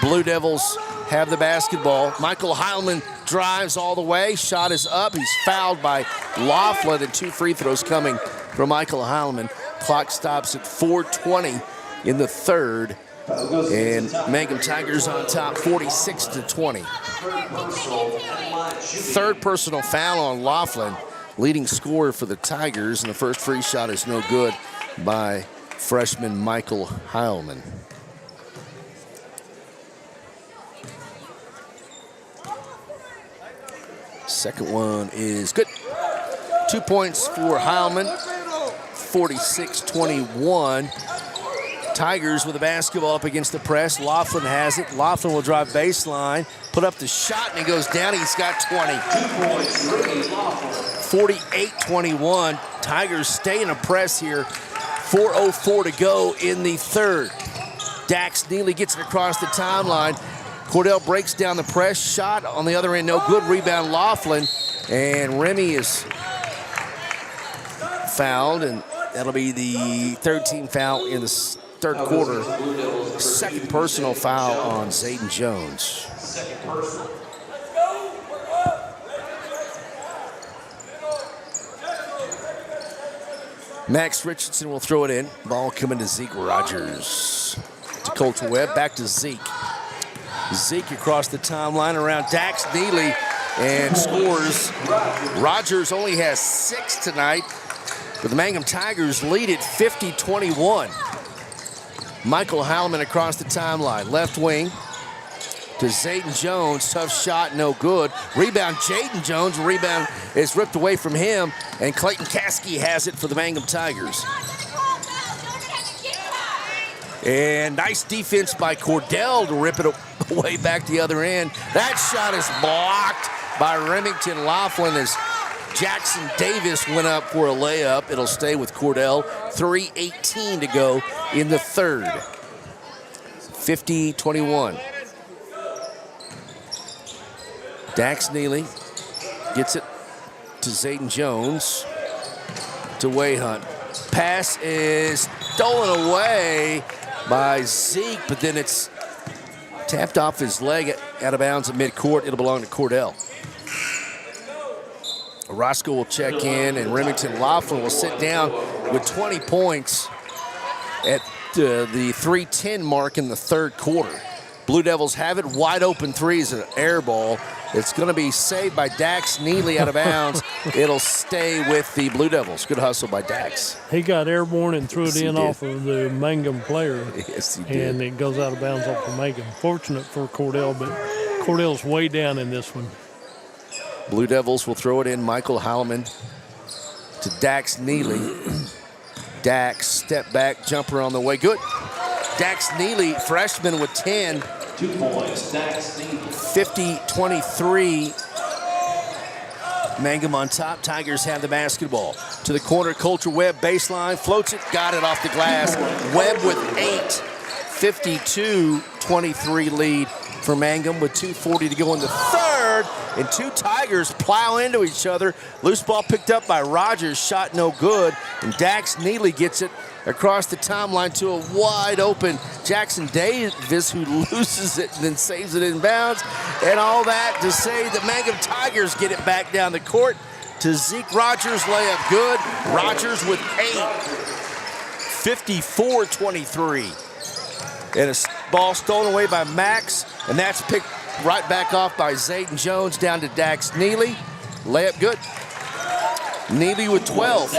Blue Devils have the basketball. Michael Heilman drives all the way. Shot is up. He's fouled by Laughlin, and 2 free throws coming from Michael Heilman. Clock stops at 4:20 in the third, and Mangum Tigers on top 46-20. Third personal foul on Laughlin, leading scorer for the Tigers, and the first free shot is no good by freshman Michael Heilman. Second one is good. 2 points for Heilman, 46-21. Tigers with the basketball up against the press. Laughlin has it. Laughlin will drive baseline, put up the shot, and he goes down. He's got 20. 48-21. Tigers stay in a press here. 4:04 to go in the third. Dax Neely gets it across the timeline. Cordell breaks down the press. Shot on the other end, no good. Rebound Laughlin. And Remy is fouled, and that'll be the third team foul in the third quarter. Second personal foul on Zayden Jones. Max Richardson will throw it in. Ball coming to Zeke Rogers. To Coulter Webb, back to Zeke. Zeke across the timeline around Dax Neely and scores. Rogers only has 6 tonight, but the Mangum Tigers lead it 50-21. Michael Heilman across the timeline, left wing to Zayden Jones. Tough shot, no good. Rebound, Jaden Jones. Rebound is ripped away from him, and Clayton Caskey has it for the Mangum Tigers. And nice defense by Cordell to rip it away back the other end. That shot is blocked by Remington Laughlin as Jackson Davis went up for a layup. It'll stay with Cordell. 3:18 to go in the third. 50-21. Dax Neely gets it to Zayden Jones to Wayhunt. Pass is stolen away by Zeke, but then it's tapped off his leg out of bounds at midcourt. It'll belong to Cordell. Roscoe will check in, and Remington Laughlin will sit down with 20 points at the 3:10 mark in the third quarter. Blue Devils have it. Wide open three is an air ball. It's going to be saved by Dax Neely out of bounds. It'll stay with the Blue Devils. Good hustle by Dax. He got airborne and threw it in off of the Mangum player. Yes, he did. And it goes out of bounds off of Mangum. Fortunate for Cordell, but Cordell's way down in this one. Blue Devils will throw it in. Michael Heilman to Dax Neely. Dax, step back, jumper on the way. Good. Dax Neely, freshman with 10. 2 points, Dax Neely. 50-23. Mangum on top. Tigers have the basketball. To the corner, Coulter Webb, baseline, floats it, got it off the glass. Webb with 8. 52-23 lead for Mangum with 2:40 to go in the third. And two Tigers plow into each other. Loose ball picked up by Rogers, shot no good. And Dax Neely gets it across the timeline to a wide open Jackson Davis, who loses it and then saves it in bounds. And all that to say the Mangum Tigers get it back down the court to Zeke Rogers, layup good. Rogers with 8. 54-23. And a ball stolen away by Max, and that's picked right back off by Zayden Jones down to Dax Neely. Layup good. Neely with 12.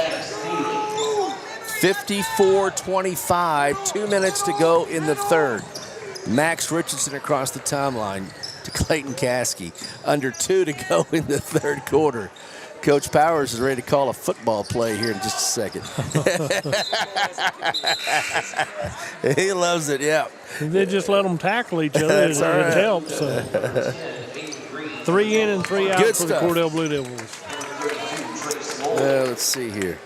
54-25, 2 minutes to go in the third. Max Richardson across the timeline to Clayton Caskey. Under 2 to go in the third quarter. Coach Powers is ready to call a football play here in just a second. He loves it, yeah. They just let them tackle each other. It helps. So. 3 in and 3 out Good for stuff. the Cordell Blue Devils. Let's see here.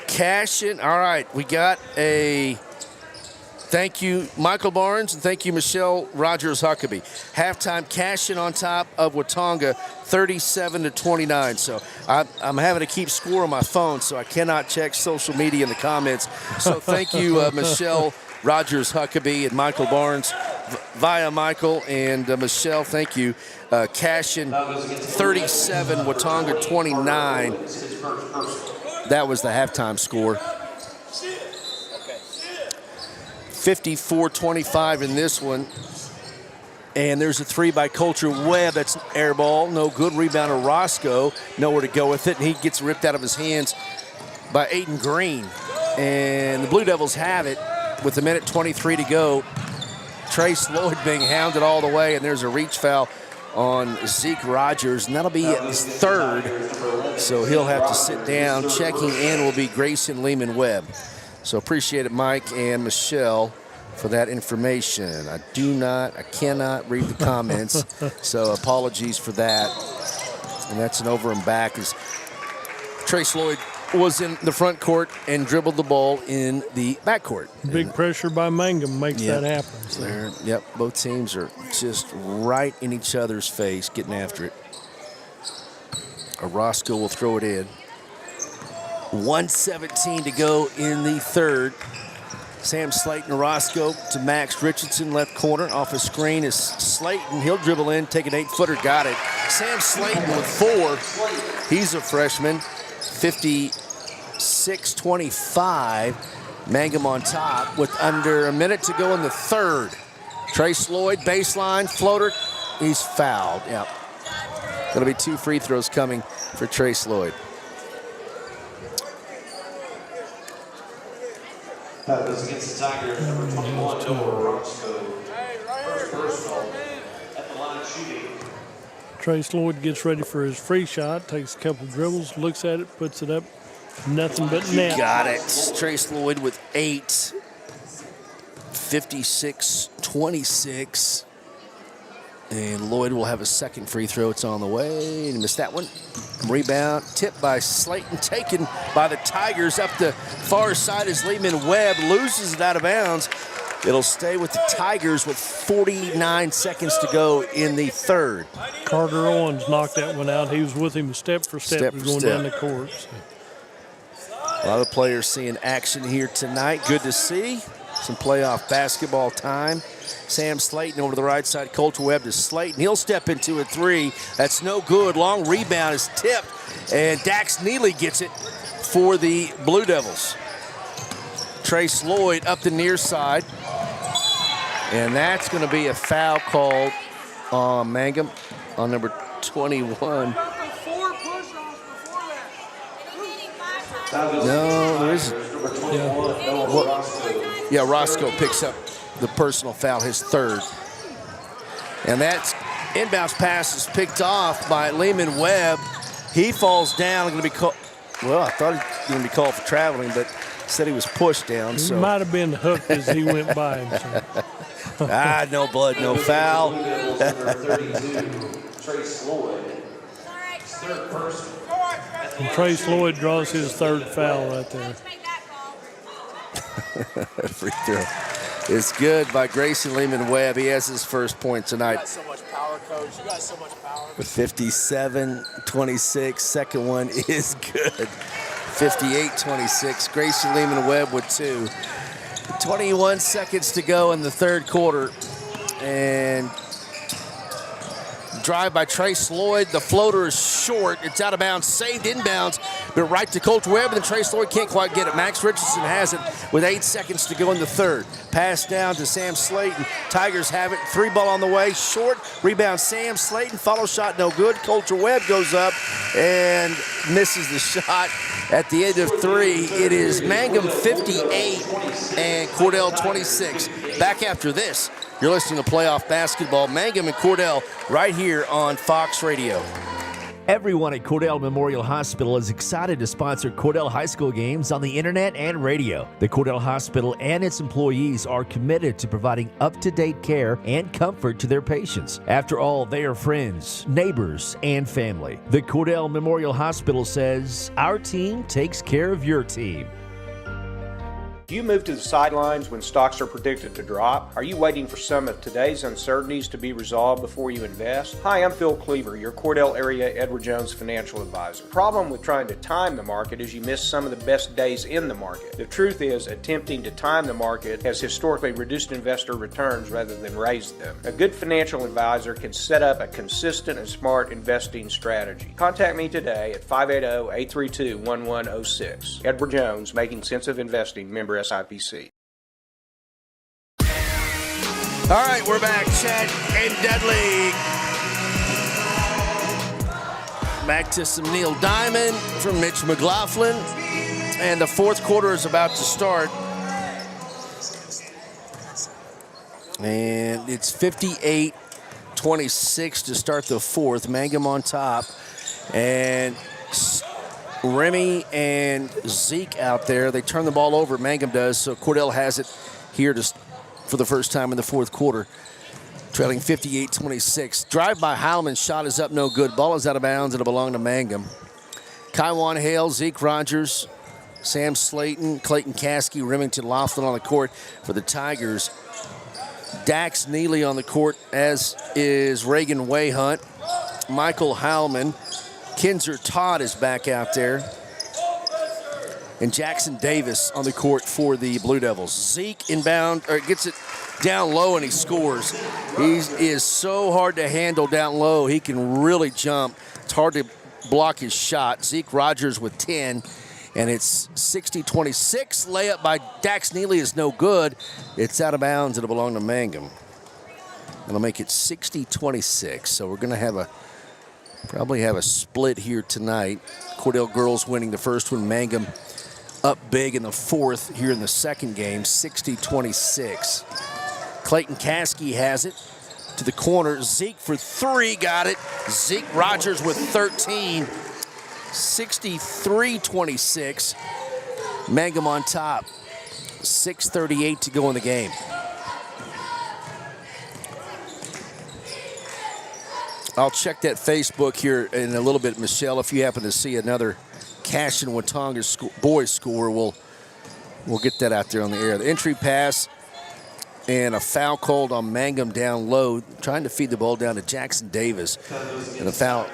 Cash in. All right, we got a thank you, Michael Barnes, and thank you, Michelle Rogers Huckabee. Halftime cash in on top of Watonga, 37-29. So I'm having to keep score on my phone, so I cannot check social media in the comments. So thank you, Michelle Rogers Huckabee and Michael Barnes. Via Michael and Michelle, thank you. Cash in 37, Watonga 29. That was the halftime score. 54-25 in this one. And there's a 3 by Coulter Webb. That's air ball. No good. Rebound to Roscoe. Nowhere to go with it. And he gets ripped out of his hands by Aiden Green. And the Blue Devils have it with 1:23 to go. Trace Lloyd being hounded all the way. And there's a reach foul on Zeke Rogers. And that'll be his third. So he'll have to sit down. Checking in will be Grayson Lehman Webb. So appreciate it, Mike and Michelle, for that information. I cannot read the comments, so apologies for that. And that's an over and back as Trace Lloyd was in the front court and dribbled the ball in the back court. Big pressure by Mangum makes that happen. So. Yep, both teams are just right in each other's face, getting after it. Roscoe will throw it in. 1:17 to go in the third. Sam Slayton, Roscoe to Max Richardson, left corner. Off a screen is Slayton. He'll dribble in, take an 8-footer, got it. Sam Slayton with 4. He's a freshman. 56-25. Mangum on top with under a minute to go in the third. Trace Lloyd, baseline, floater. He's fouled. Yep. Going to be 2 free throws coming for Trace Lloyd. That was against the Tigers, number 21, Noah Roscoe. First personal at the line shooting. Trace Lloyd gets ready for his free shot, takes a couple dribbles, looks at it, puts it up. Nothing but net. Got it. Trace Lloyd with 8. 56-26. And Lloyd will have a second free throw. It's on the way. He missed that one. Rebound, tipped by Slayton, taken by the Tigers up the far side as Lehman Webb loses it out of bounds. It'll stay with the Tigers with 49 seconds to go in the third. Carter Owens knocked that one out. He was with him step for step, going down the court. So. A lot of players seeing action here tonight. Good to see. Some playoff basketball time. Sam Slayton over to the right side. Coulter Webb to Slayton. He'll step into a 3. That's no good. Long rebound is tipped. And Dax Neely gets it for the Blue Devils. Trace Lloyd up the near side. And that's going to be a foul called on Mangum on number 21. No, there isn't. Yeah, Roscoe picks up the personal foul, his third. And that inbounds pass is picked off by Lehman Webb. He falls down. Going to be called. Well, I thought he was going to be called for traveling, but said he was pushed down. He might have been hooked as he went by him. So. No blood, no foul. And Trace Lloyd draws his third foul right there. Free throw. It's good by Grayson Lehman-Webb. He has his first point tonight. You got so much power, Coach. You got so much power. 57-26. Second one is good. 58-26. Grayson Lehman-Webb with 2. 21 seconds to go in the third quarter. And drive by Trace Lloyd. The floater is short. It's out of bounds. Saved inbounds, but right to Colt Webb, and then Trace Lloyd can't quite get it. Max Richardson has it with 8 seconds to go in the third. Pass down to Sam Slayton. Tigers have it. 3 ball on the way. Short. Rebound Sam Slayton. Follow shot no good. Colt Webb goes up and misses the shot at the end of 3. It is Mangum 58 and Cordell 26. Back after this. You're listening to Playoff Basketball. Mangum and Cordell right here on Fox Radio. Everyone at Cordell Memorial Hospital is excited to sponsor Cordell High School games on the internet and radio. The Cordell Hospital and its employees are committed to providing up-to-date care and comfort to their patients. After all, they are friends, neighbors, and family. The Cordell Memorial Hospital says, our team takes care of your team. Do you move to the sidelines when stocks are predicted to drop? Are you waiting for some of today's uncertainties to be resolved before you invest? Hi, I'm Phil Cleaver, your Cordell area Edward Jones financial advisor. The problem with trying to time the market is you miss some of the best days in the market. The truth is, attempting to time the market has historically reduced investor returns rather than raised them. A good financial advisor can set up a consistent and smart investing strategy. Contact me today at 580-832-1106. Edward Jones, Making Sense of Investing, member SIPC. All right, we're back. Chad and Dudley. Back to some Neil Diamond from Mitch McLaughlin. And the fourth quarter is about to start. And it's 58-26 to start the fourth. Mangum on top. And Remy and Zeke out there. They turn the ball over. Mangum does. So Cordell has it here for the first time in the fourth quarter. Trailing 58-26. Drive by Heilman. Shot is up, no good. Ball is out of bounds. It'll belong to Mangum. Kaiwan Hale, Zeke Rogers, Sam Slayton, Clayton Caskey, Remington Laughlin on the court for the Tigers. Dax Neely on the court, as is Reagan Wayhunt. Michael Heilman. Kinzer Todd is back out there. And Jackson Davis on the court for the Blue Devils. Zeke inbound, or gets it down low and he scores. He is so hard to handle down low. He can really jump. It's hard to block his shot. Zeke Rogers with 10, and it's 60-26. Layup by Dax Neely is no good. It's out of bounds. It'll belong to Mangum. It'll make it 60-26. So we're going to probably have a split here tonight. Cordell girls winning the first one. Mangum up big in the fourth here in the second game, 60-26. Clayton Caskey has it to the corner. Zeke for 3, got it. Zeke Rogers with 13, 63-26. Mangum on top, 6:38 to go in the game. I'll check that Facebook here in a little bit, Michelle. If you happen to see another Cash and Watonga boys score, we'll get that out there on the air. The entry pass and a foul called on Mangum down low, trying to feed the ball down to Jackson Davis. And a foul.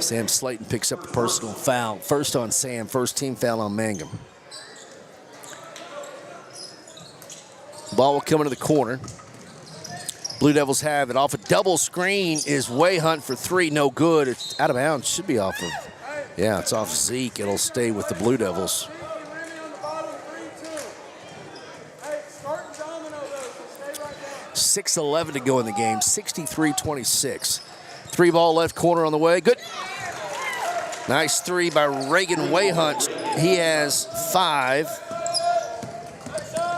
Sam Slayton picks up the personal foul. First on Sam, first team foul on Mangum. Ball will come into the corner. Blue Devils have it. Off a double screen is Wayhunt for 3. No good. It's out of bounds. Should be off of. Yeah, it's off Zeke. It'll stay with the Blue Devils. .6:11 to go in the game. 63-26. 3 ball left corner on the way. Good. Nice 3 by Reagan Wayhunt. He has 5.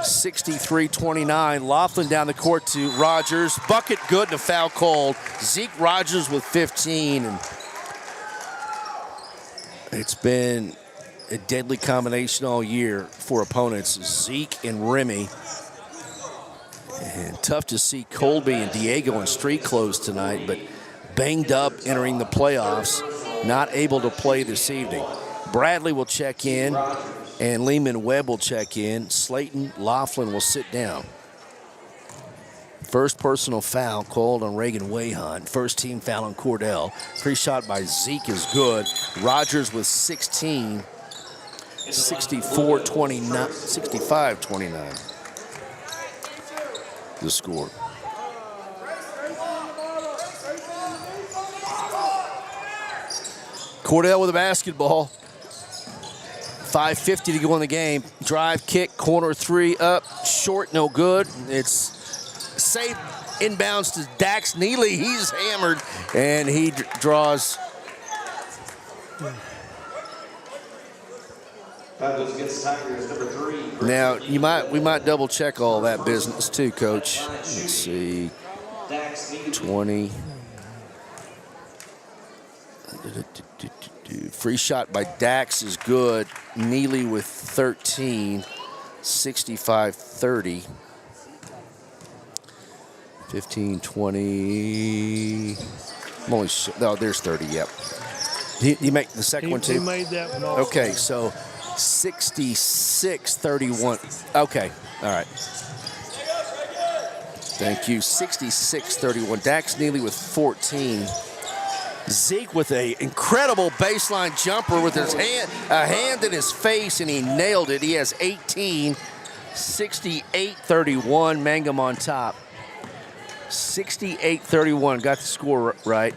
63-29. Laughlin down the court to Rogers. Bucket good and a foul called. Zeke Rogers with 15. And it's been a deadly combination all year for opponents. Zeke and Remy. And tough to see Colby and Diego in street clothes tonight, but banged up entering the playoffs, not able to play this evening. Bradley will check in, and Lehman Webb will check in. Slayton Laughlin will sit down. First personal foul called on Reagan Wayhunt. First team foul on Cordell. Free shot by Zeke is good. Rogers with 16. 64-29, 65-29. The score. Cordell with a basketball. 5:50 to go in the game. Drive, kick, corner three, up, short, no good. It's saved inbounds to Dax Neely. He's hammered, and he draws. Now we might double check all that business too, Coach. Let's see. 20. Free shot by Dax is good. Neely with 13. 65-30. 15, 20. There's 30, yep. You make the second one too? He made that one also. Okay, so 66-31. Okay, all right. Thank you. 66-31. Dax Neely with 14. Zeke with an incredible baseline jumper with his hand in his face, and he nailed it. He has 18. 68-31. Mangum on top. 68-31. Got the score right.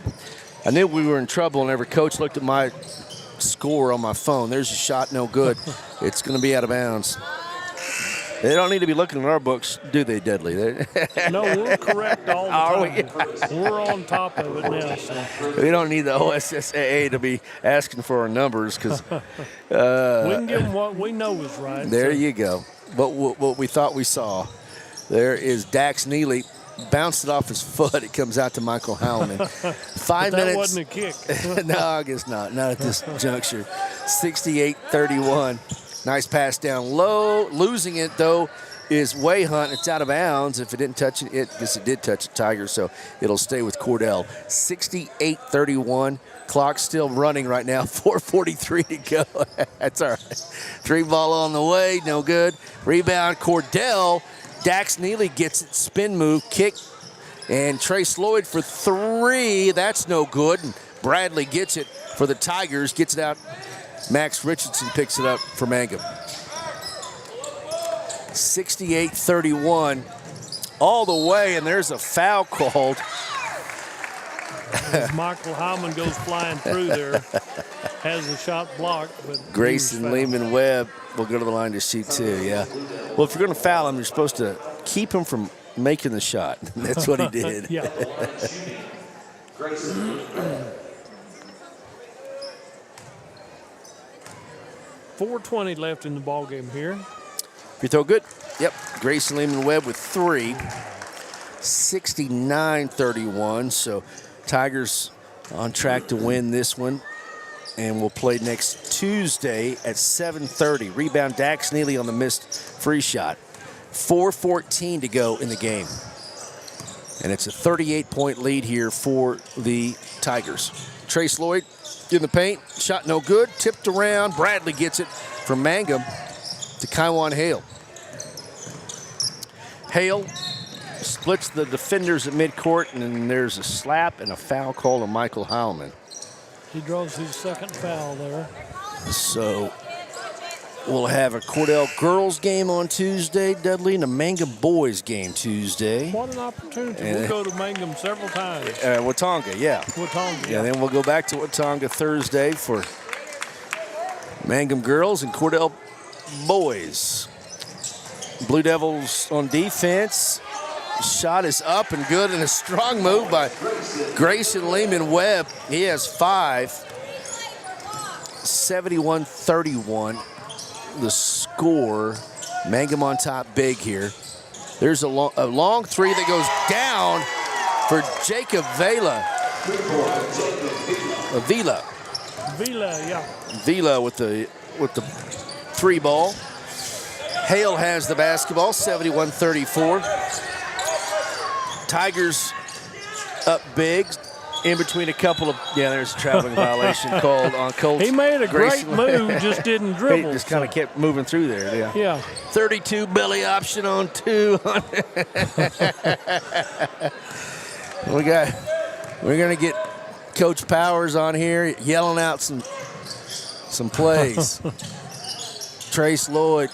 I knew we were in trouble whenever Coach looked at my score on my phone. There's a shot, no good. It's going to be out of bounds. They don't need to be looking at our books, do they, Dudley? No, we're correct all the time. We're on top of it now. So. We don't need the OSSAA to be asking for our numbers because we can give them what we know is right. There you go. But what we thought we saw. There is Dax Neely. Bounced it off his foot. It comes out to Michael Howman. 5 minutes. That wasn't a kick. No, I guess not. Not at this juncture. 68-31. Nice pass down low. Losing it, though, is Wayhunt. It's out of bounds. If it didn't touch it, it did touch the Tigers, so it'll stay with Cordell. 68-31. Clock still running right now. 4:43 to go. That's all right. 3 ball on the way. No good. Rebound, Cordell. Dax Neely gets it, spin move, kick, and Trace Lloyd for 3. That's no good. And Bradley gets it for the Tigers, gets it out. Max Richardson picks it up for Mangum. 68-31 all the way, and there's a foul called. As Michael Howman goes flying through there, has the shot blocked. But Grayson Lehman Webb will go to the line to shoot 2, yeah. Well, if you're going to foul him, you're supposed to keep him from making the shot. That's what he did. Yeah. 4:20 left in the ball game here. Free throw good. Yep. Grayson Lehman Webb with 3. 69-31. So Tigers on track to win this one. And we'll play next Tuesday at 7:30. Rebound Dax Neely on the missed free shot. 4:14 to go in the game. And it's a 38-point lead here for the Tigers. Trace Lloyd in the paint. Shot no good. Tipped around. Bradley gets it from Mangum to Kaiwan Hale. Hale splits the defenders at midcourt, and then there's a slap and a foul call on Michael Howman. He draws his second foul there. So we'll have a Cordell girls game on Tuesday, Dudley, and a Mangum boys game Tuesday. What an opportunity. We'll go to Mangum several times. Watonga, yeah. Watonga. Yeah, then we'll go back to Watonga Thursday for Mangum girls and Cordell boys. Blue Devils on defense. Shot is up and good, and a strong move by Grayson Lehman Webb. He has 5. 71-31. The score. Mangum on top big here. There's a long 3 that goes down for Jacob Vila. Vila with the 3 ball. Hale has the basketball. 71-34. Tigers up big. in between a couple of, there's a traveling violation called on Colt. He made a great Grayson. move, just didn't dribble. He just kind of kept moving through there, Yeah. 32 belly option on 2. We're going to get Coach Powers on here yelling out some plays. Trace Lloyd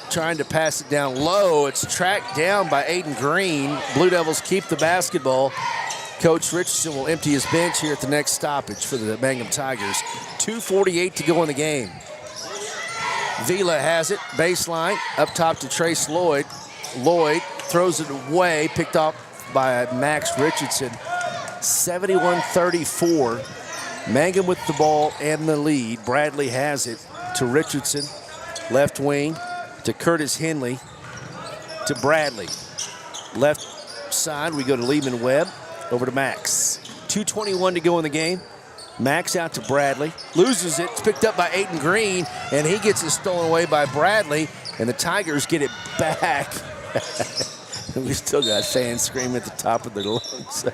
trying to pass it down low. It's tracked down by Aiden Green. Blue Devils keep the basketball. Coach Richardson will empty his bench here at the next stoppage for the Mangum Tigers. 2:48 to go in the game. Vila has it, baseline, up top to Trace Lloyd. Lloyd throws it away, picked up by Max Richardson. 71-34. Mangum with the ball and the lead. Bradley has it to Richardson, left wing, to Curtis Henley, to Bradley. Left side, we go to Lehman Webb, over to Max. 2:21 to go in the game. Max out to Bradley, loses it, it's picked up by Aiden Green, and he gets it stolen away by Bradley, and the Tigers get it back. We still got fans screaming at the top of their lungs.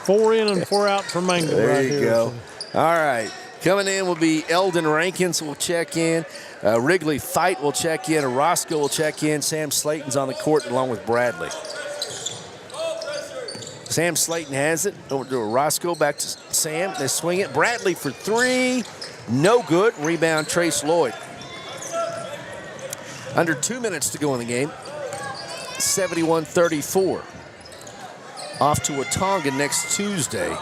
4 in and 4 out for Mangum. There you go. All right. Coming in will be Eldon Rankins will check in. Wrigley Fight will check in. Roscoe will check in. Sam Slayton's on the court along with Bradley. Sam Slayton has it. Over to Roscoe, back to Sam. They swing it. Bradley for 3. No good. Rebound, Trace Lloyd. Under 2 minutes to go in the game. 71-34. Off to Watonga next Tuesday.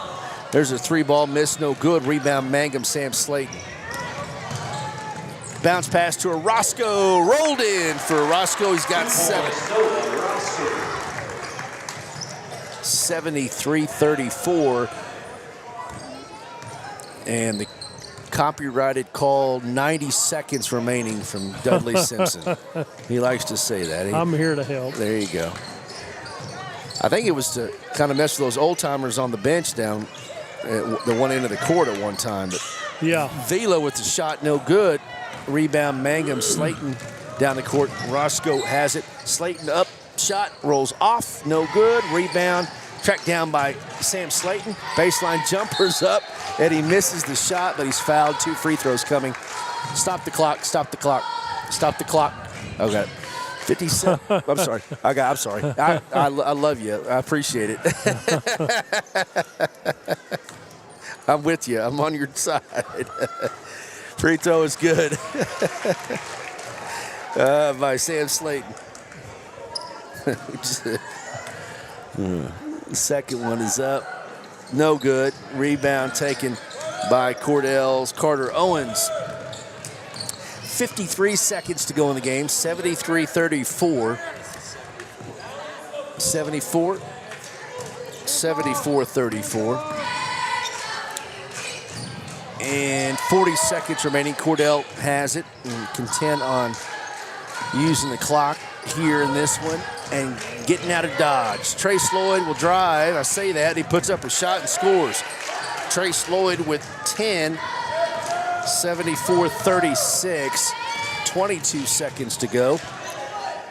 There's a 3-ball miss, no good. Rebound, Mangum, Sam Slayton. Bounce pass to a Roscoe. Rolled in for Roscoe. He's got 7. 73-34. And the copyrighted call, 90 seconds remaining from Dudley Simpson. He likes to say that. I'm here to help. There you go. I think it was to kind of mess with those old-timers on the bench down at the one end of the court at one time. But yeah. Vila with the shot, no good. Rebound, Mangum, Slayton down the court. Roscoe has it. Slayton up, shot, rolls off, no good. Rebound, tracked down by Sam Slayton. Baseline jumpers up, and he misses the shot, but he's fouled. 2 free throws coming. Stop the clock, stop the clock, stop the clock. Okay. 57. I'm sorry. I'm sorry. I love you. I appreciate it. I'm with you. I'm on your side. Free throw is good. By Sam Slayton. The second one is up. No good. Rebound taken by Cordell's Carter Owens. 53 seconds to go in the game. 73-34. 74-34. And 40 seconds remaining. Cordell has it and content on using the clock here in this one and getting out of Dodge. Trace Lloyd will drive. I say that. He puts up a shot and scores. Trace Lloyd with 10. 74-36. 22 seconds to go.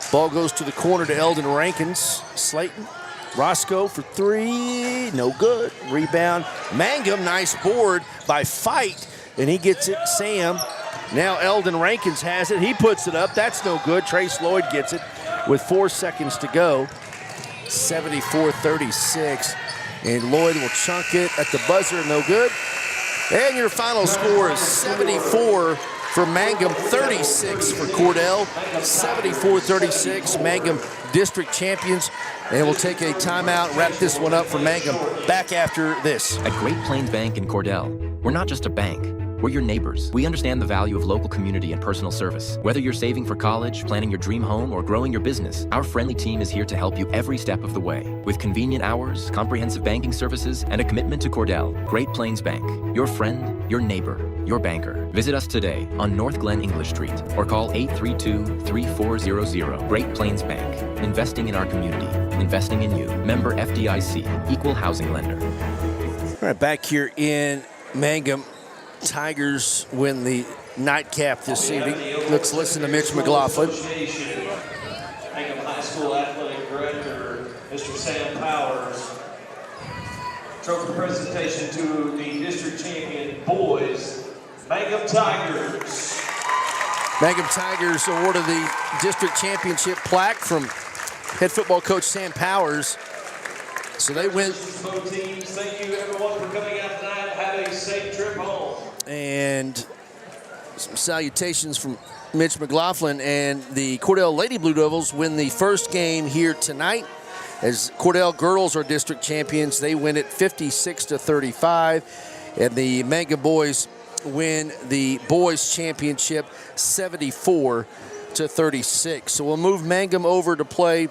Ball goes to the corner to Eldon Rankins. Slayton. Roscoe for 3. No good. Rebound. Mangum. Nice board by Fight. And he gets it. Sam. Now Eldon Rankins has it. He puts it up. That's no good. Trace Lloyd gets it with 4 seconds to go. 74-36. And Lloyd will chunk it at the buzzer. No good. And your final score is 74 for Mangum, 36 for Cordell. 74-36. Mangum district champions. And we'll take a timeout, wrap this one up for Mangum. Back after this. At Great Plains Bank in Cordell, we're not just a bank. We're your neighbors. We understand the value of local community and personal service. Whether you're saving for college, planning your dream home, or growing your business, our friendly team is here to help you every step of the way. With convenient hours, comprehensive banking services, and a commitment to Cordell, Great Plains Bank. Your friend, your neighbor, your banker. Visit us today on North Glen English Street or call 832-3400. Great Plains Bank. Investing in our community. Investing in you. Member FDIC. Equal housing lender. All right, back here in Mangum. Tigers win the nightcap this evening. Let's listen to Mitch McLaughlin. Mangum High School Athletic Director, Mr. Sam Powers. Trophy presentation to the district champion boys, Mangum Tigers. Mangum Tigers awarded the district championship plaque from head football coach Sam Powers. So they win. Both teams, thank you everyone for coming out tonight. Have a safe trip home. And some salutations from Mitch McLaughlin, and the Cordell Lady Blue Devils win the first game here tonight. As Cordell girls are district champions, they win it 56-35, and the Mangum boys win the boys championship 74-36. So we'll move Mangum over to play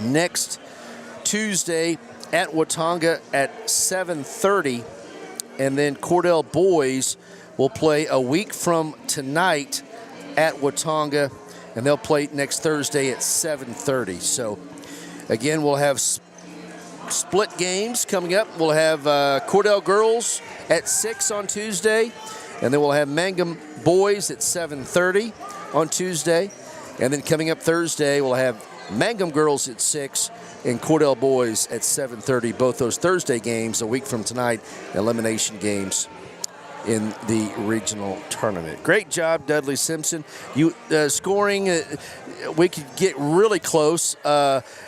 next Tuesday at Watonga at 7:30, and then Cordell boys will play a week from tonight at Watonga, and they'll play next Thursday at 7:30. So again, we'll have split games coming up. We'll have Cordell girls at 6 on Tuesday, and then we'll have Mangum boys at 7:30 on Tuesday. And then coming up Thursday, we'll have Mangum girls at 6 and Cordell boys at 7:30. Both those Thursday games a week from tonight, elimination games in the regional tournament. Great job, Dudley Simpson. You scoring, we could get really close.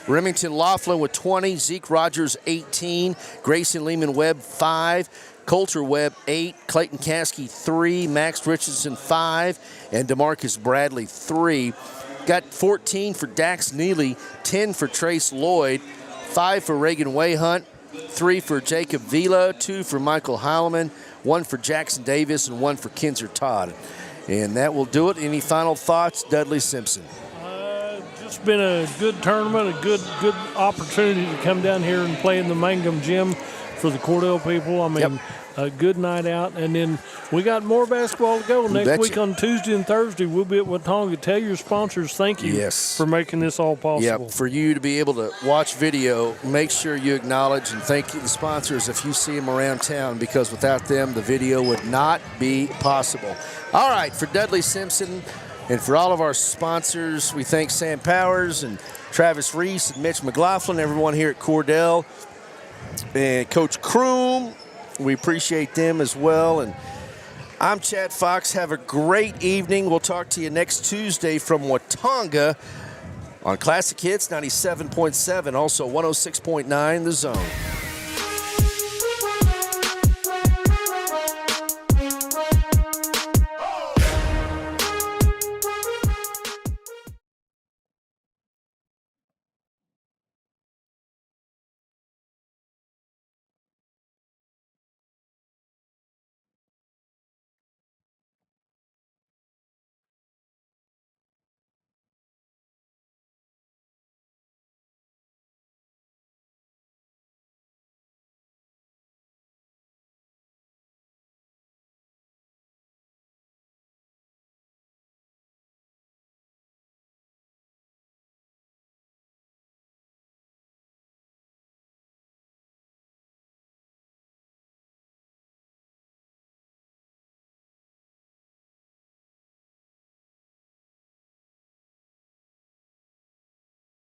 Remington Laughlin with 20, Zeke Rogers 18, Grayson Lehman Webb 5, Coulter Webb 8, Clayton Caskey 3, Max Richardson 5, and DeMarcus Bradley 3. Got 14 for Dax Neely, 10 for Trace Lloyd, 5 for Reagan Wayhunt, 3 for Jacob Vila, 2 for Michael Heileman, 1 for Jackson Davis, and 1 for Kinzer Todd. And that will do it. Any final thoughts, Dudley Simpson? Just been a good tournament, a good opportunity to come down here and play in the Mangum gym for the Cordell people. I mean, a good night out. And then we got more basketball to go. Next week on Tuesday and Thursday, we'll be at Watonga. Tell your sponsors thank you for making this all possible. Yeah, for you to be able to watch video, make sure you acknowledge and thank the sponsors if you see them around town, because without them, the video would not be possible. All right, for Dudley Simpson and for all of our sponsors, we thank Sam Powers and Travis Reese and Mitch McLaughlin, everyone here at Cordell, and Coach Kroom. We appreciate them as well. And I'm Chad Fox. Have a great evening. We'll talk to you next Tuesday from Watonga on Classic Hits 97.7, also 106.9 The Zone.